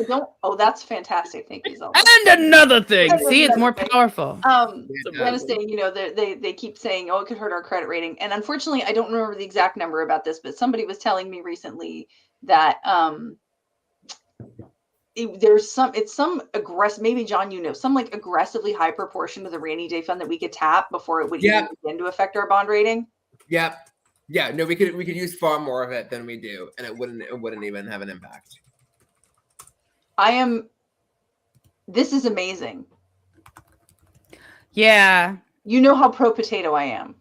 don't. Oh, that's fantastic. Thank you, Zelda.
And another thing.
And
See, it's
another
more
thing.
powerful.
Gonna say, they keep saying, oh, it could hurt our credit rating. And unfortunately, I don't remember the exact number about this, but somebody was telling me recently that there's some aggressive, maybe John, some like aggressively high proportion of the rainy day fund that we could tap before it would even begin to affect our bond rating.
Yep. Yeah, no, we could use far more of it than we do, and it wouldn't even have an impact.
This is amazing.
Yeah.
You know how pro potato I am.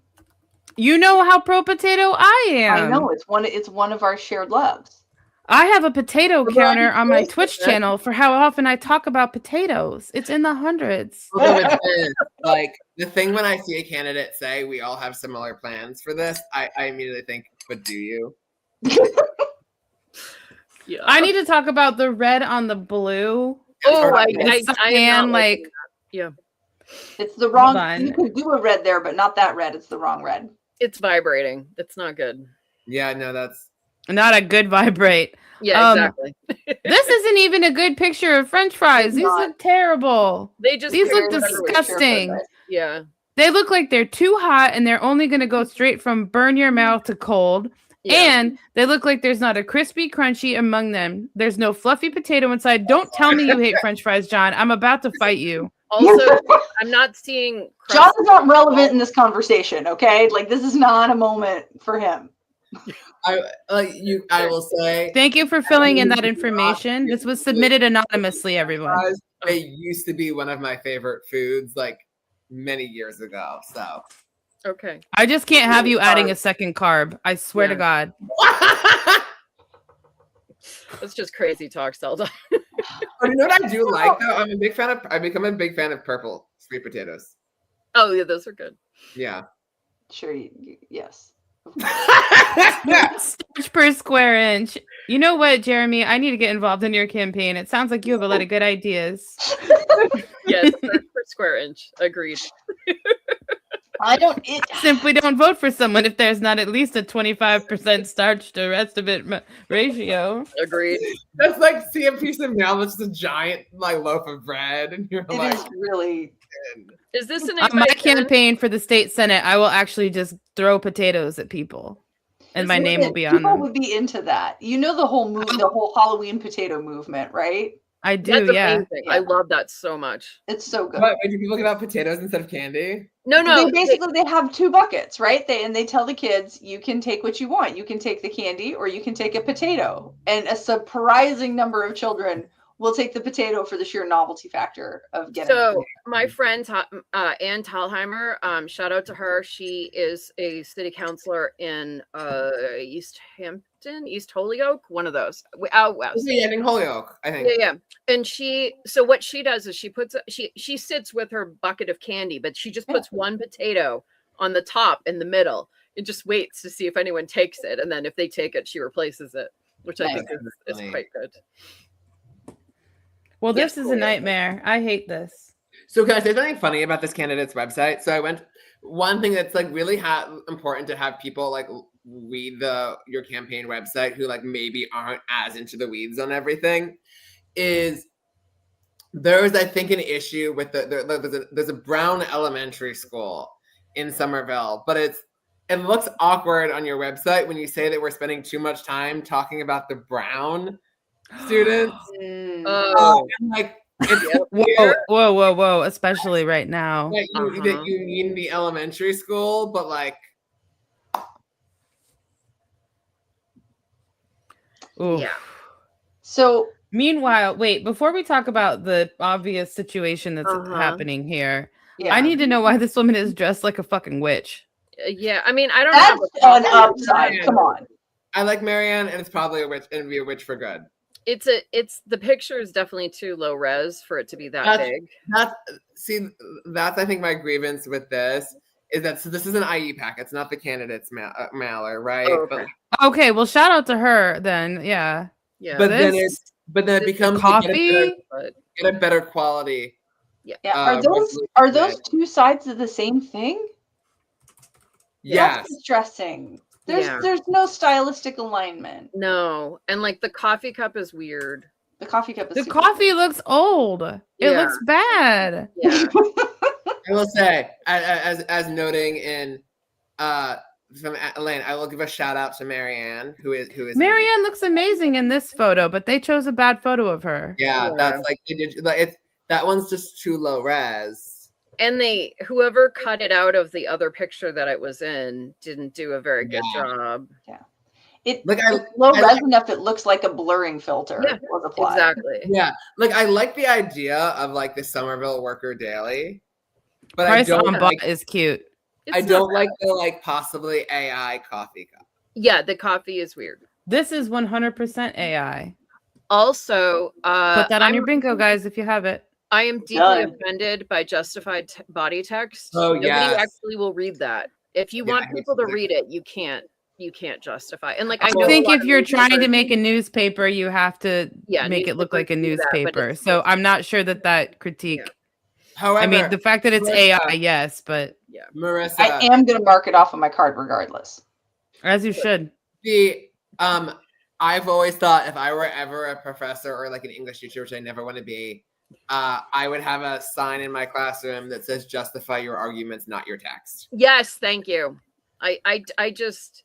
You know how pro potato I am.
I know, it's one of our shared loves.
I have a potato counter on my Twitch channel for how often I talk about potatoes. It's in the hundreds.
Like the thing when I see a candidate say we all have similar plans for this, I immediately think, but do you?
Yeah.
I need to talk about the red on the blue.
Oh,
yeah.
It's the wrong. You could do a red there, but not that red. It's the wrong red.
It's vibrating. It's not good.
Yeah, no, that's
not a good vibrate.
Yeah, exactly.
This isn't even a good picture of French fries. These look terrible. These look disgusting.
Yeah.
They look like they're too hot and they're only going to go straight from burn your mouth to cold. Yeah. And they look like there's not a crispy, crunchy among them. There's no fluffy potato inside. Don't tell me you hate French fries, John. I'm about to fight you.
Also, I'm not seeing...
John is not relevant in this conversation, okay? Like, this is not a moment for him.
I will say...
Thank you for filling in that information. This was submitted anonymously, everyone.
They used to be one of my favorite foods, like, many years ago, so...
Okay.
I just can't have you adding a second carb. I swear to God.
That's just crazy talk, Zelda.
But you know what I do like though? I've become a big fan of purple sweet potatoes.
Oh yeah, those are good.
Yeah.
Sure. Yes.
Starch per square inch. You know what, Jeremy? I need to get involved in your campaign. It sounds like you have a lot of good ideas.
Yes, per square inch. Agreed.
Simply don't vote for someone if there's not at least a 25% starch to rest of it ratio.
Agreed.
That's like see a piece of mail that's just a giant like loaf of bread, and you're
it is really.
Is this an
on my campaign for the state senate? I will actually just throw potatoes at people, and my name will be on them.
People would be into that. You know the whole the whole Halloween potato movement, right?
I do.
That's amazing. I love that so much.
It's so good.
But do people give out potatoes instead of candy?
No.
They have two buckets, right? They tell the kids you can take what you want. You can take the candy or you can take a potato. And a surprising number of children will take the potato for the sheer novelty factor of getting.
So my friend Ann Talheimer, shout out to her. She is a city councilor in East Holyoke, one of those out west.
Yeah, in Holyoke, I think.
Yeah. And what she does is she sits with her bucket of candy, but she just puts one potato on the top in the middle and just waits to see if anyone takes it, and then if they take it, she replaces it, which I think is quite good.
Well, this is a nightmare. I hate this.
So can I say something funny about this candidate's website? So one thing that's like really important to have people like read your campaign website who like maybe aren't as into the weeds on everything is there's I think an issue with there's a Brown elementary school in Somerville, but it looks awkward on your website when you say that we're spending too much time talking about the Brown students.
Whoa, especially right now.
That you mean the elementary school, but like
ooh.
Yeah.
So
meanwhile, wait, before we talk about the obvious situation that's happening here, I need to know why this woman is dressed like a fucking witch.
Yeah, I mean, I don't
know. That's an upside. Come on.
I like Marianne, and it's probably a witch, and be a witch for good.
It's the picture is definitely too low res for it to be that big.
That's I think my grievance with this is that this is an IE pack. It's not the candidate's mailer, right?
Oh, okay.
Okay, well, shout out to her then. Yeah.
Yeah.
But then it becomes
coffee.
Get a better quality.
Yeah. Are those two sides of the same thing?
Yes.
That's distressing. There's no stylistic alignment.
No, and like the coffee cup is weird.
The coffee cup is
The
super
coffee looks old. It
Yeah.
looks bad.
Yeah.
I will say, as noting in from Elaine, I will give a shout out to Marianne, who is
Marianne looks amazing in this photo, but they chose a bad photo of her.
Yeah, that's like that one's just too low res.
And whoever cut it out of the other picture that it was in didn't do a very good job.
Yeah. It's
Like
low res enough it looks like a blurring filter was applied.
Exactly.
Yeah. Like I like the idea of like the Somerville Worker Daily. But
Price
I don't
on
like,
Butt is cute.
I don't like the like possibly AI coffee cup.
Yeah, the coffee is weird.
This is 100% AI.
Also,
put that on your bingo, guys, if you have it.
I am deeply offended by justified body text.
Oh,
Nobody actually will read that. If you want people to read it, you can't justify. And like I
think if you're trying to make a newspaper, you have to make it look like a newspaper. So I'm not sure that critique.
Yeah. However,
I mean, the fact that it's
Marissa,
AI, yes, but
Marissa,
I am going to mark it off on my card regardless.
As you should.
I've always thought if I were ever a professor or like an English teacher, which I never want to be, I would have a sign in my classroom that says "Justify your arguments, not your text."
Yes, thank you. I just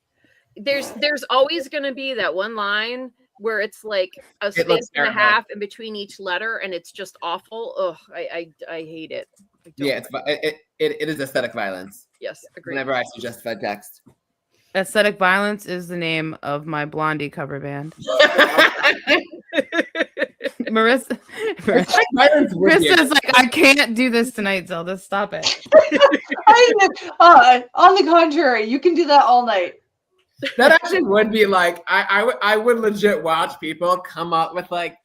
there's always going to be that one line where it's like a space and a half in between each letter, and it's just awful. Ugh, I hate it.
It is aesthetic violence.
Yes, agreed.
Whenever I see justified text.
Aesthetic Violence is the name of my Blondie cover band. Marissa's like, I can't do this tonight, Zelda. Stop it.
On the contrary, you can do that all night.
That actually would be like I would legit watch people come up with like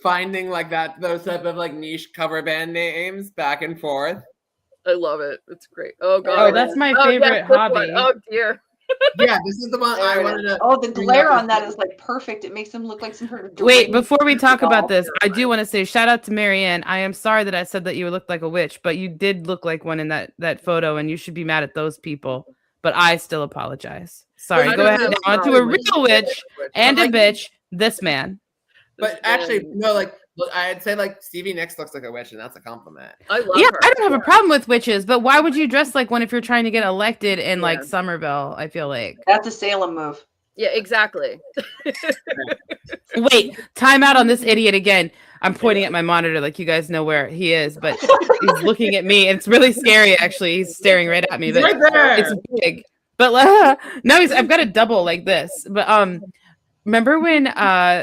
finding like those type of like niche cover band names back and forth.
I love it. It's great. Oh god.
Oh, that's my favorite hobby.
Oh dear.
Yeah, this is the one I wanted to.
Oh, the glare on that is like perfect. It makes them look like some sort of.
Wait, before we talk about this, I do want to say shout out to Marianne. I am sorry that I said that you looked like a witch, but you did look like one in that photo, and you should be mad at those people. But I still apologize. Sorry. Go ahead now onto a real witch and a bitch. This man.
But actually, no, like I'd say like Stevie Nicks looks like a witch, and that's a compliment.
I love
her. I don't have
a
problem with witches, but why would you dress like one if you're trying to get elected in like Somerville? I feel like
that's a Salem move.
Yeah, exactly.
Wait, time out on this idiot again. I'm pointing at my monitor like you guys know where he is, but he's looking at me. It's really scary, actually. He's staring right at me, but it's big. But no, I've got a double like this. But remember when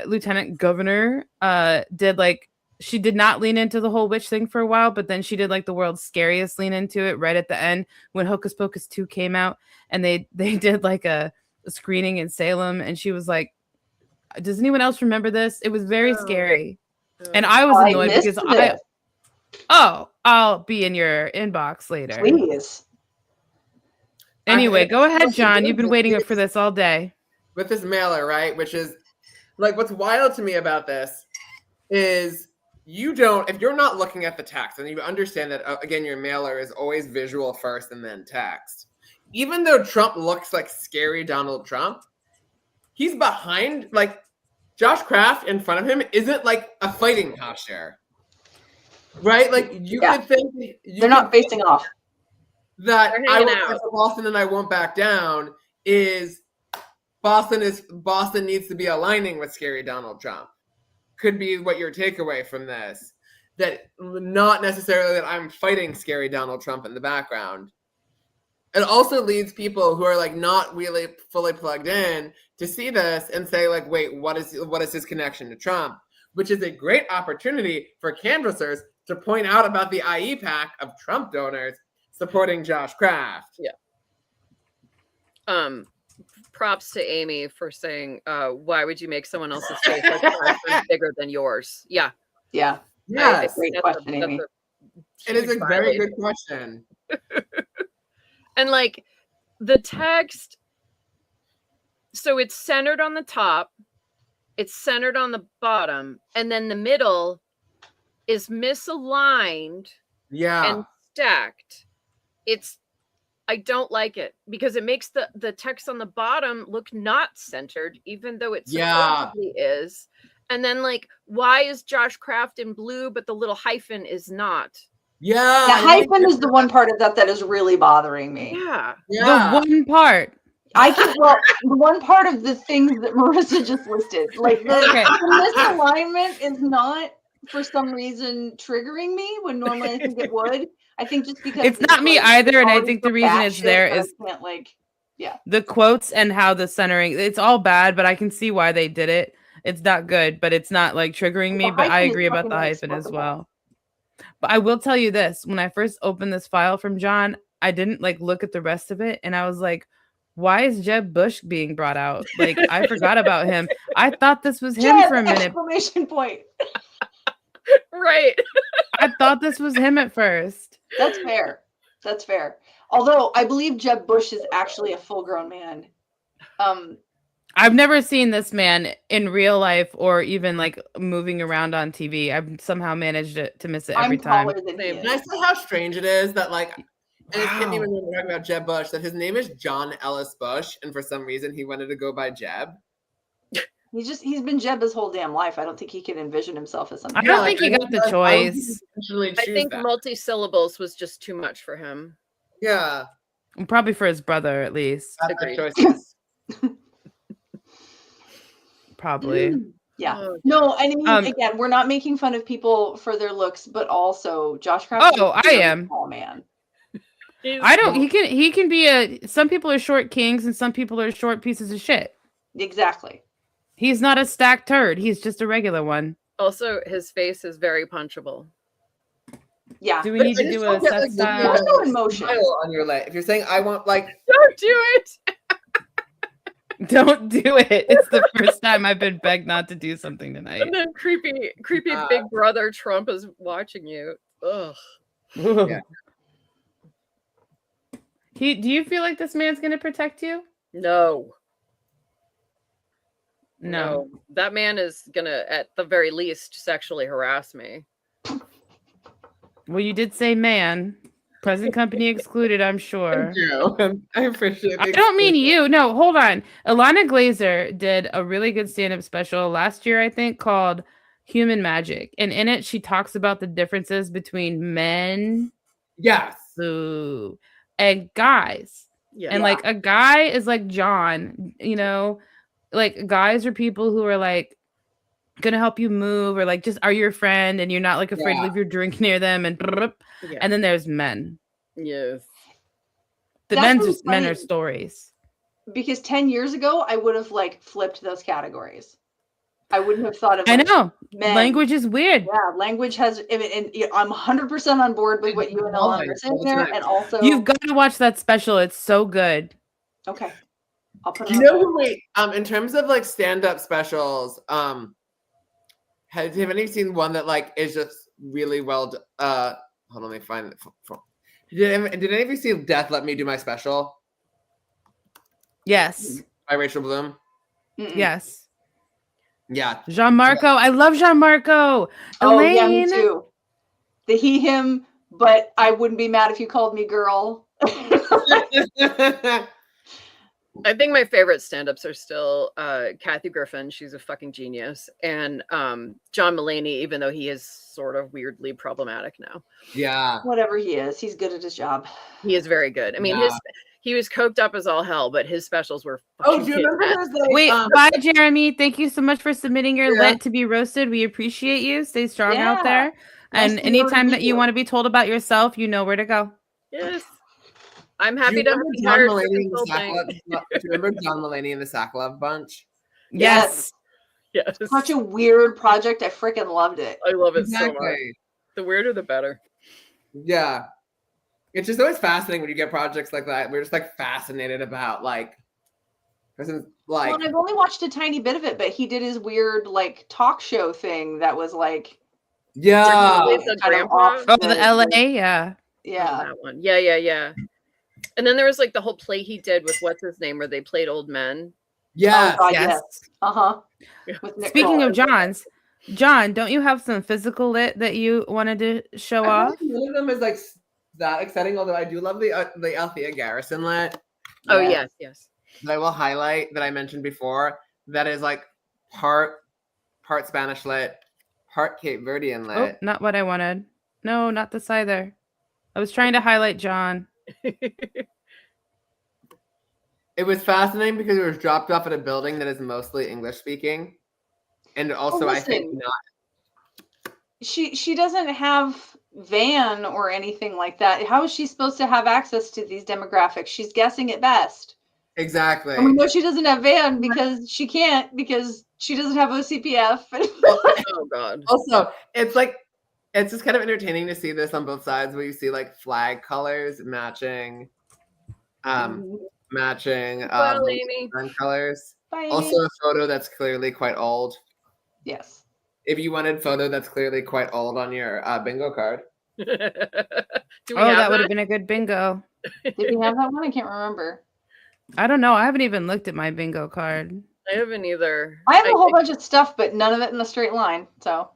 Lieutenant Governor did like she did not lean into the whole witch thing for a while, but then she did like the world's scariest lean into it right at the end when Hocus Pocus 2 came out, and they did like a screening in Salem, and she was like, does anyone else remember this? It was very scary. And I was annoyed because I'll be in your inbox later.
Please.
Anyway, go ahead, John. You've been waiting for this all day.
With this mailer, right? Which is like what's wild to me about this is if you're not looking at the text and you understand that again, your mailer is always visual first and then text. Even though Trump looks like scary Donald Trump, he's behind like Josh Kraft in front of him isn't like a fighting posture, right? Like you could think
they're not facing off.
That I will fight for Boston and I won't back down is Boston needs to be aligning with scary Donald Trump. Could be what your takeaway from this. That not necessarily that I'm fighting scary Donald Trump in the background. It also leads people who are like not really fully plugged in to see this and say like, wait, what is his connection to Trump? Which is a great opportunity for canvassers to point out about the IE PAC of Trump donors supporting Josh Kraft.
Yeah. Props to Amy for saying, why would you make someone else's face like bigger than yours? Yeah.
Yeah.
Yes.
Great question, Amy.
It is a very good question.
And like the text, so it's centered on the top, it's centered on the bottom, and then the middle is misaligned and stacked. It's I don't like it because it makes the text on the bottom look not centered, even though it supposedly is. And then, like, why is Josh Kraft in blue, but the little hyphen is not?
Yeah.
The hyphen is the one part of that is really bothering me.
Yeah.
The one part.
The one part of the things that Marissa just listed. Like, the misalignment is not, for some reason, triggering me when normally I think it would. I think just because
it's not me either, and I think the reason it's there is
yeah,
the quotes and how the centering. It's all bad, but I can see why they did it. It's not good, but it's not like triggering me. But I agree about the hyphen as well. But I will tell you this: when I first opened this file from John, I didn't like look at the rest of it, and I was like, "Why is Jeb Bush being brought out?" Like I forgot about him. I thought this was him for a minute.
Exclamation point.
Right.
I thought this was him at first.
That's fair. That's fair. Although I believe Jeb Bush is actually a full-grown man.
I've never seen this man in real life or even like moving around on TV. I've somehow managed to miss it every time.
Than he is.
And I see how strange it is that like, and it's not even when we're talking about Jeb Bush, that his name is John Ellis Bush, and for some reason he wanted to go by Jeb.
He's been Jeb his whole damn life. I don't think he can envision himself as something.
I don't think he got the choice.
I think multi-syllables was just too much for him.
Yeah.
Probably for his brother, at least. Probably.
Yeah. No, I mean, again, we're not making fun of people for their looks, but also Josh Kraft.
Oh, I am.
Oh man.
I don't. He can be some people are short kings and some people are short pieces of shit.
Exactly.
He's not a stacked turd. He's just a regular one.
Also, his face is very punchable.
Yeah.
Do we need to do a set style?
In motion
on your leg? If you're saying I want like,
don't do it.
Don't do it. It's the first time I've been begged not to do something tonight.
And then creepy big brother Trump is watching you. Ugh.
Yeah.
Do you feel like this man's gonna protect you?
No.
No.
That man is gonna, at the very least, sexually harass me.
Well, you did say man. Present company excluded, I'm sure.
Thank you. I appreciate it.
I don't mean you. No, hold on. Ilana Glazer did a really good stand-up special last year, I think, called Human Magic. And in it, she talks about the differences between men and guys. Yeah. And like a guy is like John, you know, like guys are people who are like gonna help you move or like just are your friend and you're not like afraid to leave your drink near them and then there's men.
Yes.
The men are stories.
Because 10 years ago I would have like flipped those categories. I wouldn't have thought of
I know men. Language is weird.
Yeah, language has and I'm 100% on board with what you and Ellen are saying there. And also
you've got to watch that special. It's so good.
Okay. I'll put it
you know who in terms of like stand-up specials, have any of you seen one that like is just really well hold on, let me find it. Did any of you see Death Let Me Do My Special?
Yes.
By Rachel Bloom?
Yes.
Yeah.
Jean-Marco. Yeah. I love Jean-Marco.
Oh, yeah, me too. The he, him, but I wouldn't be mad if you called me girl.
I think my favorite stand-ups are still Kathy Griffin. She's a fucking genius. And John Mulaney, even though he is sort of weirdly problematic now.
Yeah.
Whatever he is, he's good at his job.
He is very good. I mean, he was coked up as all hell, but his specials were
do you remember those, like,
wait, bye, Jeremy. Thank you so much for submitting your lit to be roasted. We appreciate you. Stay strong out there. Nice and anytime that you want to be told about yourself, you know where to go.
Yes. I'm happy to
remember John Mulaney and the Sacklove Bunch?
Yes.
Yes.
Such a weird project. I freaking loved it.
I love it so much. The weirder, the better.
Yeah. It's just always fascinating when you get projects like that. We're just like fascinated about like,
well, I've only watched a tiny bit of it, but he did his weird like talk show thing that was like,
the grandpa.
Oh, the LA, yeah.
That one, yeah. And then there was like the whole play he did with what's his name, where they played old men.
Yes.
Oh, yes.
Speaking of John, don't you have some physical lit that you wanted to show off?
One of them is like that exciting. Although I do love the Althea Garrison lit.
Oh yes.
That I will highlight that I mentioned before. That is like part Spanish lit, part Cape Verdean
Oh,
lit.
not what I wanted. No, not this either. I was trying to highlight John.
It was fascinating because it was dropped off at a building that is mostly English speaking, and also I think
listen.
not.
She doesn't have van or anything like that. How is she supposed to have access to these demographics? She's guessing at best.
Exactly.
And we know she doesn't have van because she can't, because she doesn't have OCPF.
Oh God.
Also, it's just kind of entertaining to see this on both sides, where you see like flag colors matching
Well, Amy.
colors.
Bye,
Also
Amy.
a photo that's clearly quite old.
Yes.
If you wanted photo that's clearly quite old on your bingo card.
Do we
That would have been a good bingo.
Did we have that one? I can't remember.
I don't know. I haven't even looked at my bingo card.
I haven't either.
I have a whole bunch of stuff, but none of it in a straight line. So.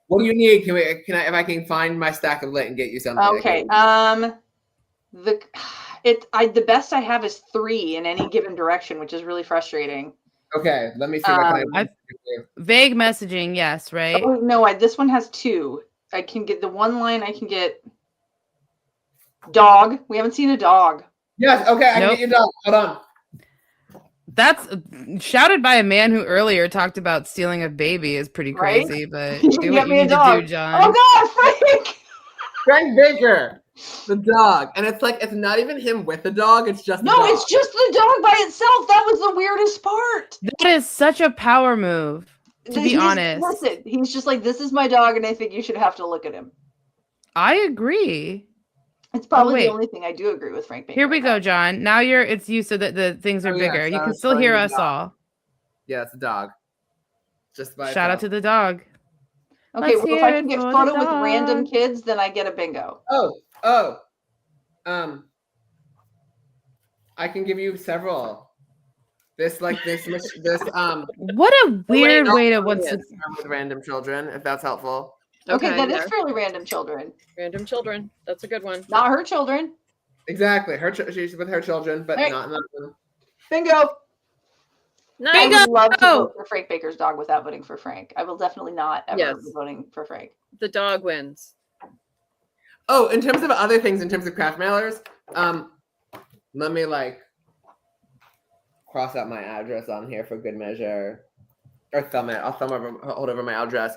What do you need? Can I if I can find my stack of lit and get you something?
Okay. The best I have is 3 in any given direction, which is really frustrating.
Okay, let me see what can I
vague messaging, yes, right?
Oh no, this one has 2. I can get the one line. I can get dog. We haven't seen a dog.
Yes. Okay, I can get you dog. Hold on.
That's shouted by a man who earlier talked about stealing a baby is pretty crazy, but do what you need to do, John.
Oh God, Frank!
Frank Baker, the dog, and it's not even him with the dog. It's just
it's just the dog by itself. That was the weirdest part.
That is such a power move. To be honest,
listen, he's just like, this is my dog, and I think you should have to look at him.
I agree.
It's probably the only thing I do agree with Frank Baker.
Here we go, John. Now it's you so that the things are bigger. You can still hear us all.
Yeah, it's a dog. Just by
shout out to the dog.
Okay, well, if I can get photo with random kids, then I get a bingo.
I can give you several. This
what a weird way to with
random children, if that's helpful.
Okay, that is fairly random children.
Random children. That's a good one.
Not her children.
Exactly. She's with her children, but not in that one.
Bingo.
Nice.
I would love to vote for Frank Baker's dog without voting for Frank. I will definitely not ever be voting for Frank.
The dog wins.
Oh, in terms of other things, in terms of craft mailers, let me cross out my address on here for good measure, or thumb it. I'll hold over my address.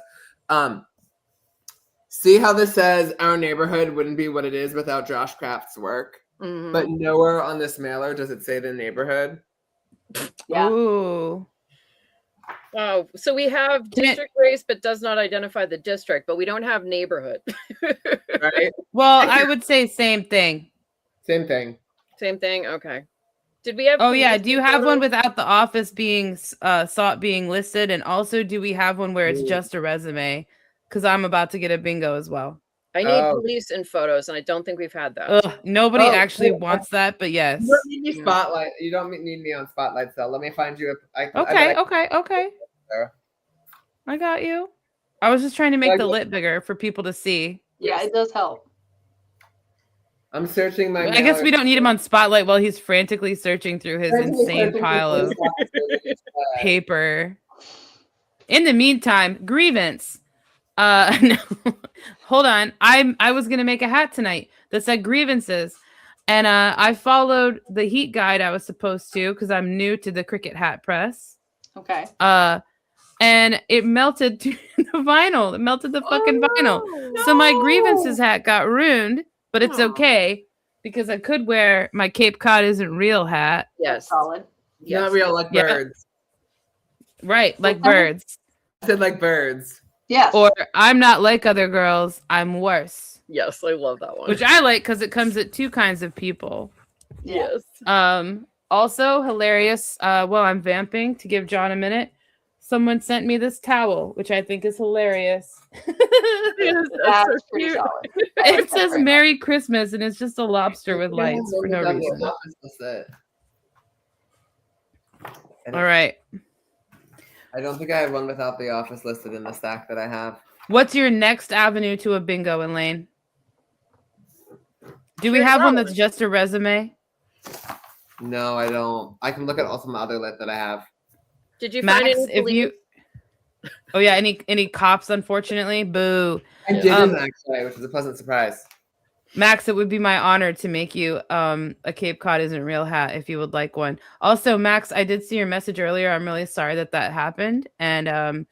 See how this says our neighborhood wouldn't be what it is without Josh Kraft's work, but nowhere on this mailer does it say the neighborhood.
Yeah.
Ooh.
Wow. So we have district race, but does not identify the district, but we don't have neighborhood.
Right.
Well, I would say same thing.
Same thing.
Same thing. Okay. Did we have?
Oh yeah. Do you have one without the office being sought being listed, and also do we have one where it's just a resume? Because I'm about to get a bingo as well.
I need police and photos, and I don't think we've had that.
Ugh, nobody actually wants that, but yes.
You don't need me spotlight. You don't need me on spotlight. So let me find you.
Okay. I got you. I was just trying to make the lit bigger for people to see.
Yeah, it does help.
I'm searching my.
I guess we don't need him on spotlight while he's frantically searching through his insane pile of paper. In the meantime, grievance. No. Hold on. I was gonna make a hat tonight that said grievances, and I followed the heat guide I was supposed to because I'm new to the Cricut hat press.
Okay.
And it melted to the vinyl. It melted the fucking vinyl. No. So my grievances hat got ruined, but it's okay because I could wear my Cape Cod isn't real hat.
Yes, solid.
Yes. Not real, like birds.
Right, like birds.
I said like birds.
Yes.
Or I'm not like other girls. I'm worse.
Yes, I love that one.
Which I like because it comes at 2 kinds of people.
Yes.
Also hilarious. While I'm vamping to give John a minute, someone sent me this towel, which I think is hilarious.
That's pretty solid.
It says Merry Christmas, and it's just a lobster with lights for no reason. All right.
I don't think I have one without the office listed in the stack that I have.
What's your next avenue to a bingo, Elaine? Do we have one that's just a resume?
No, I don't. I can look at all some other lit that I have.
Did you
Max,
find any
if you... Oh yeah, any cops, unfortunately? Boo.
I didn't actually, which is a pleasant surprise.
Max, it would be my honor to make you a Cape Cod Isn't Real hat if you would like one. Also, Max, I did see your message earlier. I'm really sorry that happened. And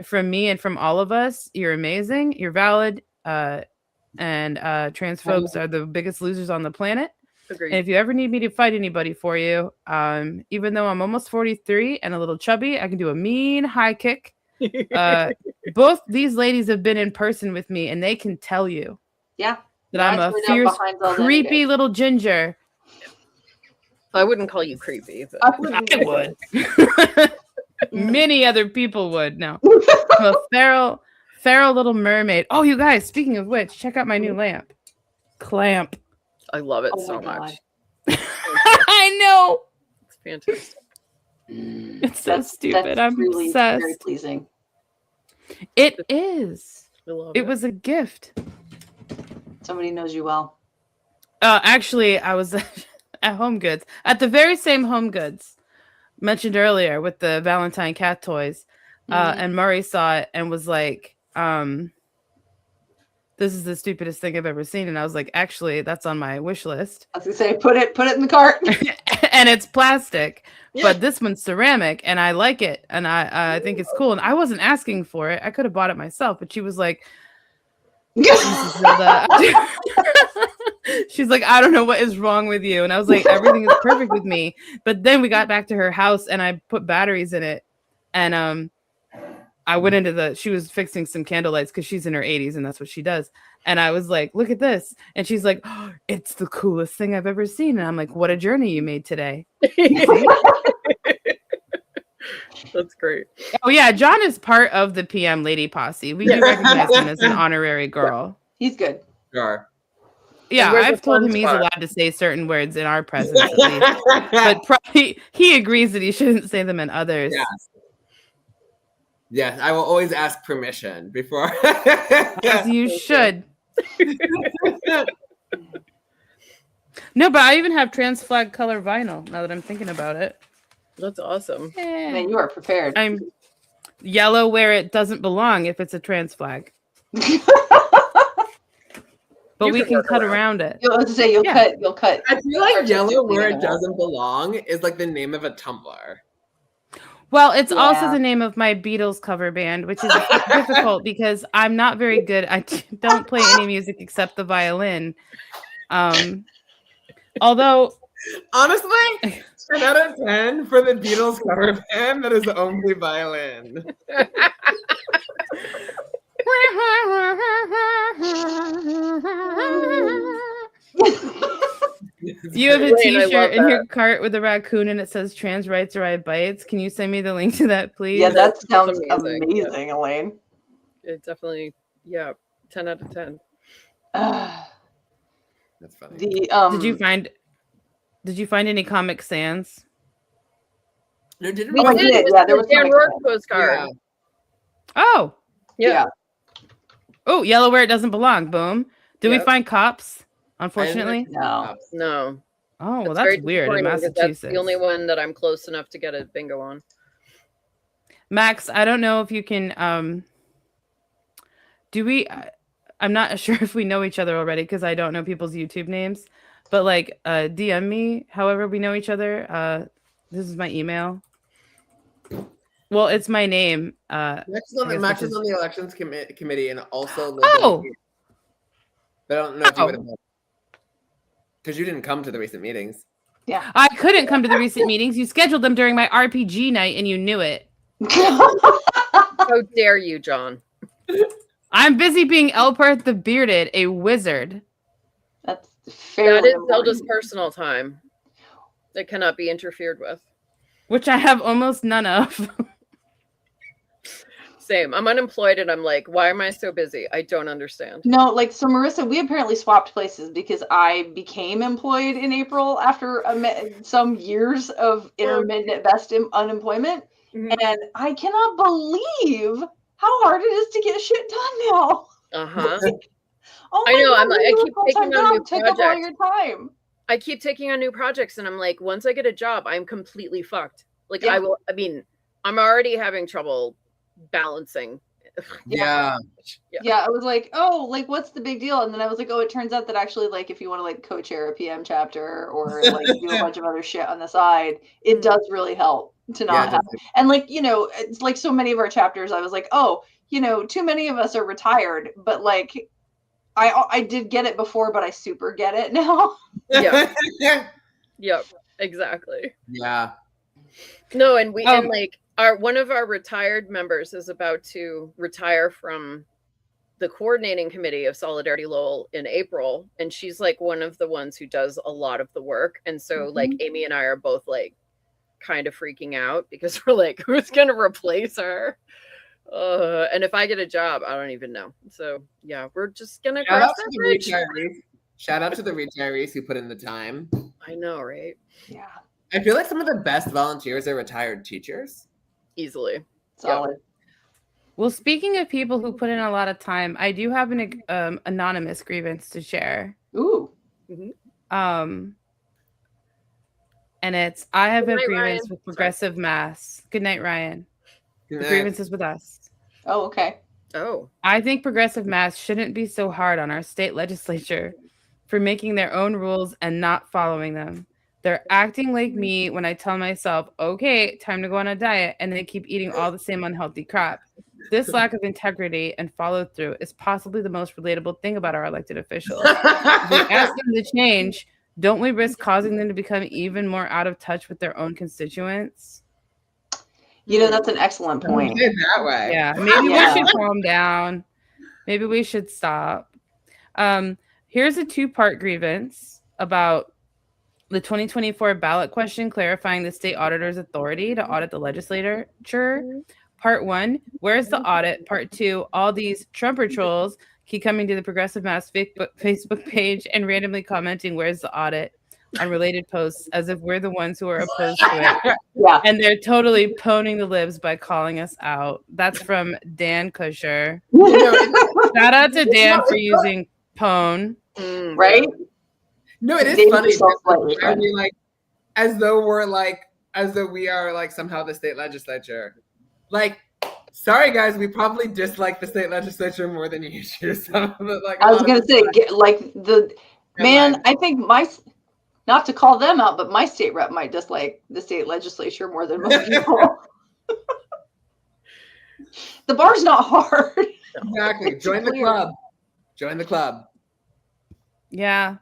from me and from all of us, you're amazing. You're valid. And transphobes are the biggest losers on the planet.
Agreed.
And if you ever need me to fight anybody for you, even though I'm almost 43 and a little chubby, I can do a mean high kick. Both these ladies have been in person with me, and they can tell you.
Yeah.
That I'm a fierce, creepy little ginger.
I wouldn't call you creepy. But...
I would. Many other people would. No. I'm a feral little mermaid. Oh, you guys, speaking of which, check out my new lamp. Clamp.
I love it so much.
I know.
It's fantastic.
It's so stupid. I'm
really
obsessed.
Very pleasing.
It is.
I love
it was a gift.
Somebody knows you well.
Actually, I was at Home Goods, at the very same Home Goods mentioned earlier with the Valentine cat toys. And Murray saw it and was like, this is the stupidest thing I've ever seen. And I was like, actually, that's on my wish list.
I was gonna say, put it in the cart.
And it's plastic, but this one's ceramic, and I like it, and I think it's cool. And I wasn't asking for it; I could have bought it myself. But she was like, she's like, I don't know what is wrong with you. And I was like, everything is perfect with me. But then we got back to her house, and I put batteries in it, and I went into she was fixing some candle lights because she's in her 80s and that's what she does. And I was like, look at this. And she's like, oh, it's the coolest thing I've ever seen. And I'm like, what a journey you made today.
That's great.
Oh yeah, John is part of the PM Lady Posse. We do recognize him as an honorary girl.
He's good.
Sure.
Yeah, I've told him he's allowed to say certain words in our presence at least. But probably he agrees that he shouldn't say them in others.
Yes. Yes, I will always ask permission before.
As you should. No, but I even have trans flag color vinyl now that I'm thinking about it.
That's awesome.
Yeah.
Man, you are prepared.
I'm yellow where it doesn't belong if it's a trans flag. But we can cut around it.
You'll have to say you'll cut.
I feel like yellow where it doesn't belong is like the name of a Tumblr.
Well, it's also the name of my Beatles cover band, which is difficult because I'm not very good. I don't play any music except the violin. Although,
honestly, 10 out of 10 for the Beatles cover band that is only violin.
You have a t-shirt in your cart with a raccoon and it says trans rights or I bites. Can you send me the link to that, please?
Yeah, that sounds amazing, Elaine.
It definitely, 10 out of 10.
That's funny.
Did you find any Comic Sans?
No, didn't
we did. Yeah, there was Dan Rourke postcard.
Yeah.
Oh.
Yeah.
Oh, yellow where it doesn't belong. Boom. Did we find cops? Unfortunately,
no.
Oh, well, that's weird in Massachusetts.
That's the only one that I'm close enough to get a bingo on.
Max, I don't know if you can. Do we? I'm not sure if we know each other already because I don't know people's YouTube names. But like, DM me. However, we know each other. This is my email. Well, it's my name.
Max is on the elections committee and also. But I don't know if you would have. Because you didn't come to the recent meetings.
Yeah.
I couldn't come to the recent meetings. You scheduled them during my RPG night and you knew it.
How dare you, John?
I'm busy being Elperth the Bearded, a wizard.
That's fair.
That is Zelda's personal time. That cannot be interfered with.
Which I have almost none of.
Same. I'm unemployed and I'm like, why am I so busy? I don't understand.
No, like, so Marissa, we apparently swapped places because I became employed in April after some years of intermittent at best unemployment. Mm-hmm. And I cannot believe how hard it is to get shit done now.
Uh-huh.
Oh
I
my
know,
God,
I'm like, I
you do a
keep
full-time
taking on new
job, take up all
projects.
your time.
I keep taking on new projects, and I'm like, once I get a job, I'm completely fucked. Like,
Yeah.
I mean, I'm already having trouble balancing.
Yeah.
Yeah, I was like, oh, like, what's the big deal? And then I was like, oh, it turns out that actually, like, if you want to like co-chair a PM chapter or like do a bunch of other shit on the side, it does really help to not have. And like, you know, it's like so many of our chapters, I was like, oh, you know, too many of us are retired, but like, I did get it before, but I super get it now.
Yeah. Yep. Exactly.
Yeah.
No, and and like one of our retired members is about to retire from the coordinating committee of Solidarity Lowell in April, and she's like one of the ones who does a lot of the work. And so like Amy and I are both like kind of freaking out because we're like, who's gonna replace her? And if I get a job, I don't even know. So yeah, we're just gonna cross that bridge.
Shout out to the retirees who put in the time.
I know, right?
Yeah.
I feel like some of the best volunteers are retired teachers.
Easily.
Solid.
Yep.
Well, speaking of people who put in a lot of time, I do have an anonymous grievance to share.
Ooh.
And it's I have a grievance
Ryan.
with Progressive Mass. Good night, Ryan.
Good
The
night.
grievance is with us.
Oh, okay.
Oh.
I think Progressive Mass shouldn't be so hard on our state legislature for making their own rules and not following them. They're acting like me when I tell myself, okay, time to go on a diet, and they keep eating all the same unhealthy crap. This lack of integrity and follow through is possibly the most relatable thing about our elected officials. If we ask them to change, don't we risk causing them to become even more out of touch with their own constituents?
You know, that's an excellent point.
That way.
Yeah, maybe we should calm down. Maybe we should stop. Here's a two-part grievance about the 2024 ballot question clarifying the state auditor's authority to audit the legislature. Part 1, where's the audit? Part 2, all these Trumper trolls keep coming to the Progressive Mass Facebook page and randomly commenting, where's the audit, on related posts as if we're the ones who are opposed to it.
Yeah.
And they're totally poning the libs by calling us out. That's from Dan Kusher. Shout out to Dan for using pone.
Right?
No, it is funny. I mean, like, as though we are like somehow the state legislature. Like, sorry guys, we probably dislike the state legislature more than you do. Like,
I was gonna say, like I think not to call them out, but my state rep might dislike the state legislature more than most people. The bar's not hard.
Exactly. Join the club. Join the club.
Yeah.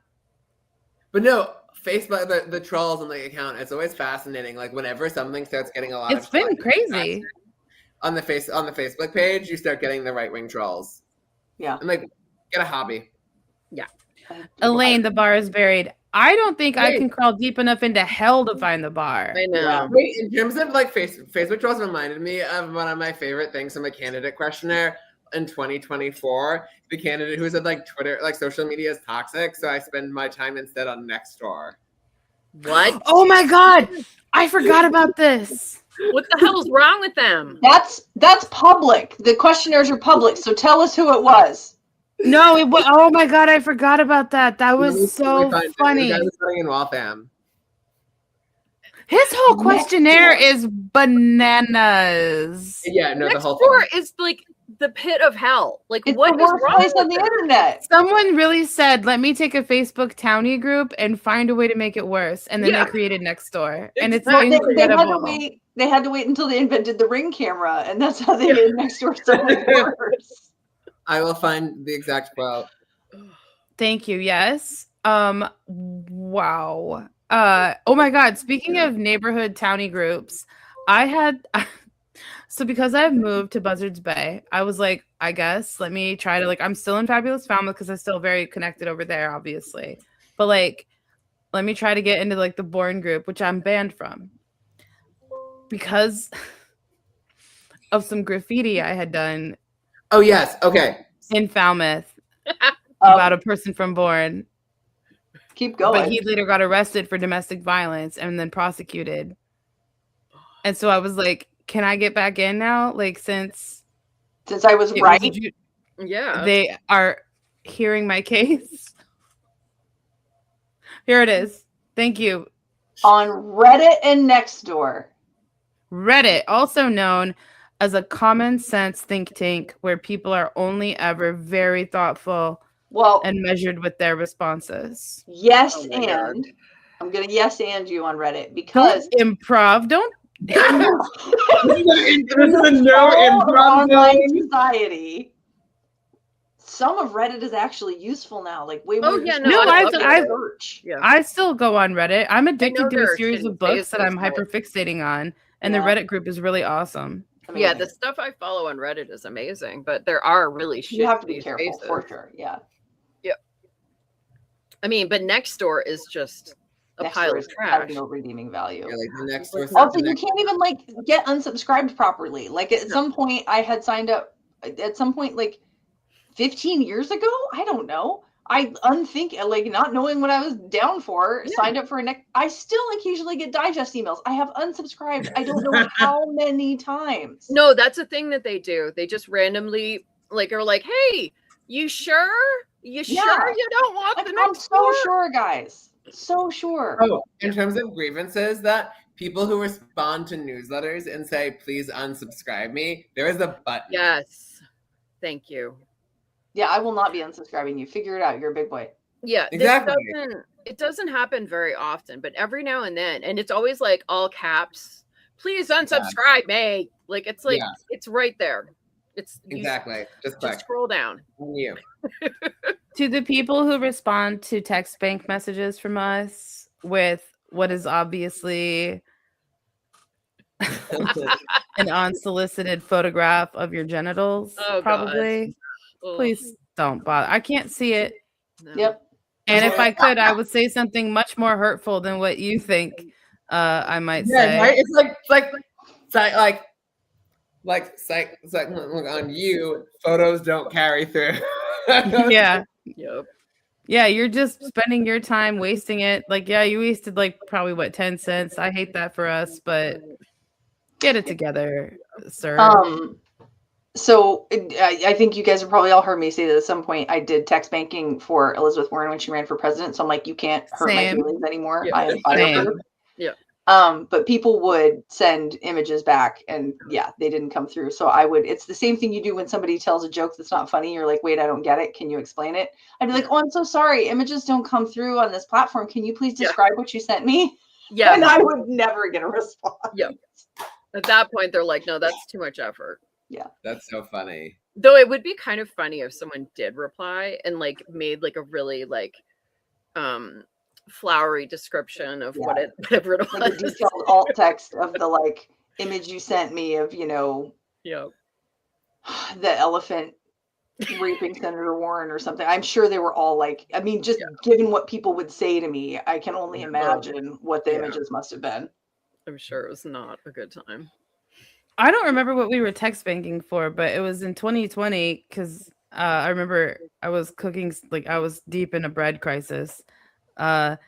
But no, Facebook, the trolls on the account, it's always fascinating. Like whenever something starts getting a lot
It's been crazy.
On the Facebook page, you start getting the right-wing trolls.
Yeah.
And like, get a hobby.
Yeah.
Elaine, the bar is buried. I don't think I can crawl deep enough into hell to find the bar.
I know.
Yeah.
Wait, in terms of like Facebook trolls reminded me of one of my favorite things from a candidate questionnaire in 2024. The candidate who said like Twitter, like social media is toxic, so I spend my time instead on Nextdoor.
What?
Oh my God. I forgot about this.
What the hell is wrong with them?
That's public. The questionnaires are public, so tell us who it was.
No, it was. Oh my God, I forgot about that. That was so funny.
The guy was living in Waltham.
His whole questionnaire is bananas.
Yeah, no, the whole
Nextdoor is like the pit of hell. Like,
It's
what
the
is
worst
wrong
place
with
on the
it?
internet.
Someone really said, let me take a Facebook townie group and find a way to make it worse. And then they created Nextdoor. And it's incredible.
They had to wait until they invented the Ring camera, and that's how they made Nextdoor so much worse.
I will find the exact quote.
Thank you. Yes. Wow. Oh my God. Speaking of neighborhood townie groups, so because I've moved to Buzzards Bay, I was like, I guess let me try to I'm still in Fabulous Falmouth because I'm still very connected over there, obviously. But let me try to get into the Born group, which I'm banned from because of some graffiti I had done.
Oh yes. Okay.
In Falmouth about a person from Born.
Keep going.
But he later got arrested for domestic violence and then prosecuted. And so I was like, can I get back in now? Since
I was right.
Yeah.
They are hearing my case. Here it is. Thank you.
On Reddit and Nextdoor.
Reddit, also known as a common sense think tank where people are only ever very thoughtful and measured with their responses.
Yes, and I'm gonna yes and you on Reddit because
don't improv. Don't.
This is a no improv
online society. Some of Reddit is actually useful now, like way more.
I still go on Reddit. I'm addicted to a series of books that I'm hyperfixating on, and the Reddit group is really awesome.
Yeah, the stuff I follow on Reddit is amazing, but there are really shit.
You have to be careful for sure. Yeah.
Yep. I mean, but Nextdoor is just a pile of trash.
No redeeming value.
Yeah, like the Nextdoor.
Also, you can't even like get unsubscribed properly. Like at some point, I had signed up. At some point, like 15 years ago, I don't know. I like not knowing what I was down for, signed up for I still occasionally get digest emails. I have unsubscribed. I don't know how many times.
No, that's a thing that they do. They just randomly are like, hey, you sure? You sure you don't want the next
I'm so sure, guys. So sure.
Oh, in terms of grievances, that people who respond to newsletters and say, please unsubscribe me, there is a button.
Yes. Thank you.
Yeah, I will not be unsubscribing you. Figure it out. You're a big boy.
Yeah,
exactly.
It doesn't happen very often, but every now and then, and it's always like all caps. Please unsubscribe me. Like it's it's right there. It's
exactly
just scroll down.
You.
To the people who respond to text bank messages from us with what is obviously an unsolicited photograph of your genitals, probably. Please don't bother. I can't see it.
No.
Yep.
And if I could, I would say something much more hurtful than what you think I might say.
Right? It's like on you, photos don't carry through.
Yeah.
Yep.
Yeah, you're just spending your time wasting it. Like, yeah, you wasted like probably 10 cents. I hate that for us, but get it together, sir.
So I think you guys have probably all heard me say that at some point I did text banking for Elizabeth Warren when she ran for president. So I'm like, you can't hurt my feelings anymore.
Yeah.
I am fired.
Yeah.
But people would send images back and they didn't come through. So it's the same thing you do when somebody tells a joke that's not funny. You're like, wait, I don't get it. Can you explain it? I'd be like, oh, I'm so sorry. Images don't come through on this platform. Can you please describe what you sent me?
Yeah.
And I would never get a response.
Yeah. At that point, they're like, no, that's too much effort.
Yeah.
That's so funny.
Though it would be kind of funny if someone did reply and made a really flowery description of whatever it was.
Like a detailed alt text of the image you sent me of, the elephant raping Senator Warren or something. I'm sure they were all given what people would say to me, I can only imagine what the images must have been.
I'm sure it was not a good time.
I don't remember what we were text banking for, but it was in 2020 because I remember I was cooking, I was deep in a bread crisis. And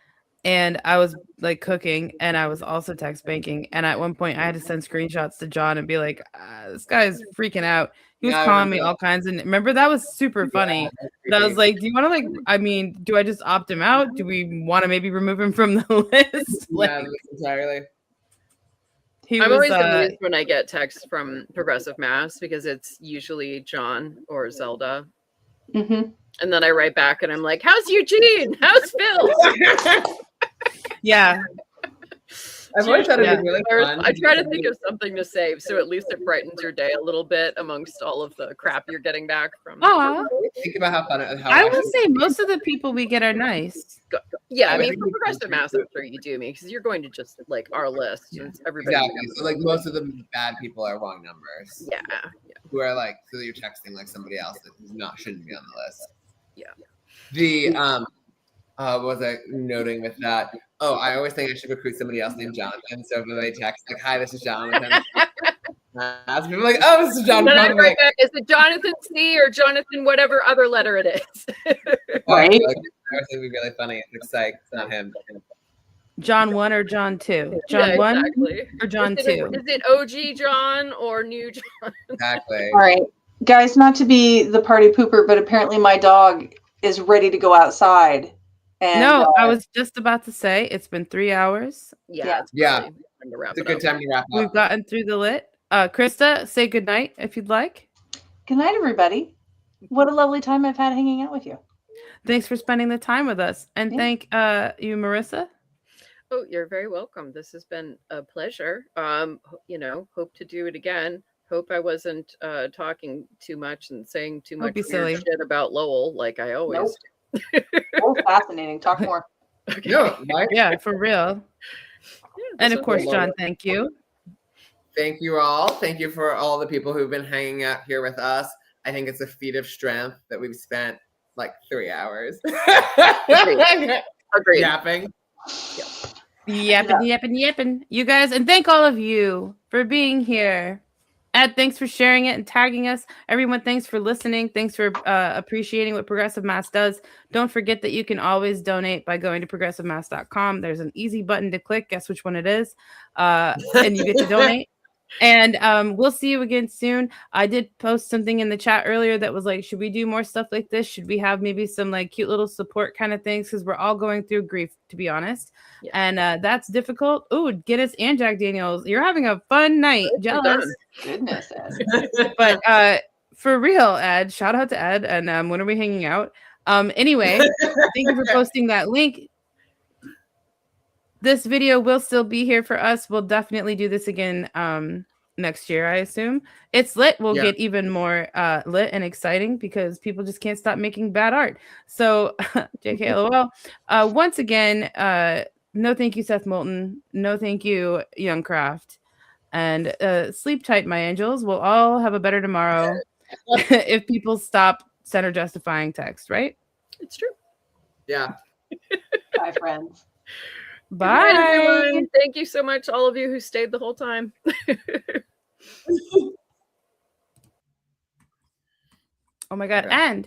I was cooking and I was also text banking. And at one point I had to send screenshots to John and be like, this guy's freaking out. He was calling me all kinds. And remember, that was super funny. I was like, do you want to do I just opt him out? Do we want to maybe remove him from the list?
Entirely.
I'm always amused when I get texts from Progressive Mass because it's usually John or Zelda.
Mm-hmm.
And then I write back and I'm like, how's Eugene? How's Phil?
Yeah.
I've always thought it'd be really fun.
I try to think of something to save so at least it brightens your day a little bit amongst all of the crap you're getting back from.
Think about how fun it is.
I will say most of the people we get are nice.
Yeah, I mean, for Progressive Mass, I'm sure you do me because you're going to just our list. Everybody
exactly. So most of the bad people are wrong numbers.
Yeah.
Who are so you're texting somebody else that shouldn't be on the list.
Yeah.
The what was I noting with that? Oh, I always think I should recruit somebody else named Jonathan. So when they text hi, this is Jonathan. People like, oh, this is Jonathan.
Is it Jonathan C or Jonathan whatever other letter it is?
Right.
I think it'd be really funny. It's it's not him.
John 1 or John 2? John 1 or John 2?
Is it OG John or New John?
Exactly.
All right. Guys, not to be the party pooper, but apparently my dog is ready to go outside. And
no, I was just about to say it's been 3 hours.
Yeah.
Yeah.
Time to wrap
It's a
it
good
up.
time to wrap up.
We've gotten through the lit. Krista, say goodnight if you'd like.
good night, everybody. What a lovely time I've had hanging out with you.
Thanks for spending the time with us. And
Yeah.
thank you, Marissa.
Oh, you're very welcome. This has been a pleasure. Hope to do it again. Hope I wasn't talking too much and saying too
Don't
much
be
weird
silly.
shit about Lowell like I always
Nope. Oh, fascinating. Talk more.
do. Okay.
No, Mike,
Yeah, for real.
Yeah,
And
this
of
was
course,
great.
John, thank you.
thank you all. Thank you for all the people who've been hanging out here with us. I think it's a feat of strength that we've spent like 3 hours
Agreed.
yapping.
Yapping. You guys, and thank all of you for being here. Ed, thanks for sharing it and tagging us. Everyone, thanks for listening. Thanks for appreciating what Progressive Mass does. Don't forget that you can always donate by going to progressivemass.com. There's an easy button to click. Guess which one it is. And you get to donate. And we'll see you again soon. I did post something in the chat earlier that was like, should we do more stuff like this? Should we have maybe some like cute little support kind of things? Because we're all going through grief, to be honest.
Yeah.
And that's difficult. Ooh, Guinness and Jack Daniels. You're having a fun night. Jealous.
Goodness, Ed.
But for real, Ed, shout out to Ed. And when are we hanging out? Anyway, thank you for posting that link. This video will still be here for us. We'll definitely do this again next year, I assume. It's lit. We'll get even more lit and exciting because people just can't stop making bad art. So, JKLOL. Once again, no thank you, Seth Moulton. No thank you, Young Craft. And sleep tight, my angels. We'll all have a better tomorrow if people stop center justifying text, right?
It's true.
Yeah.
Bye, friends.
Bye.
Good night, everyone. Thank you so much, all of you who stayed the whole time.
Oh my God.
Okay.
And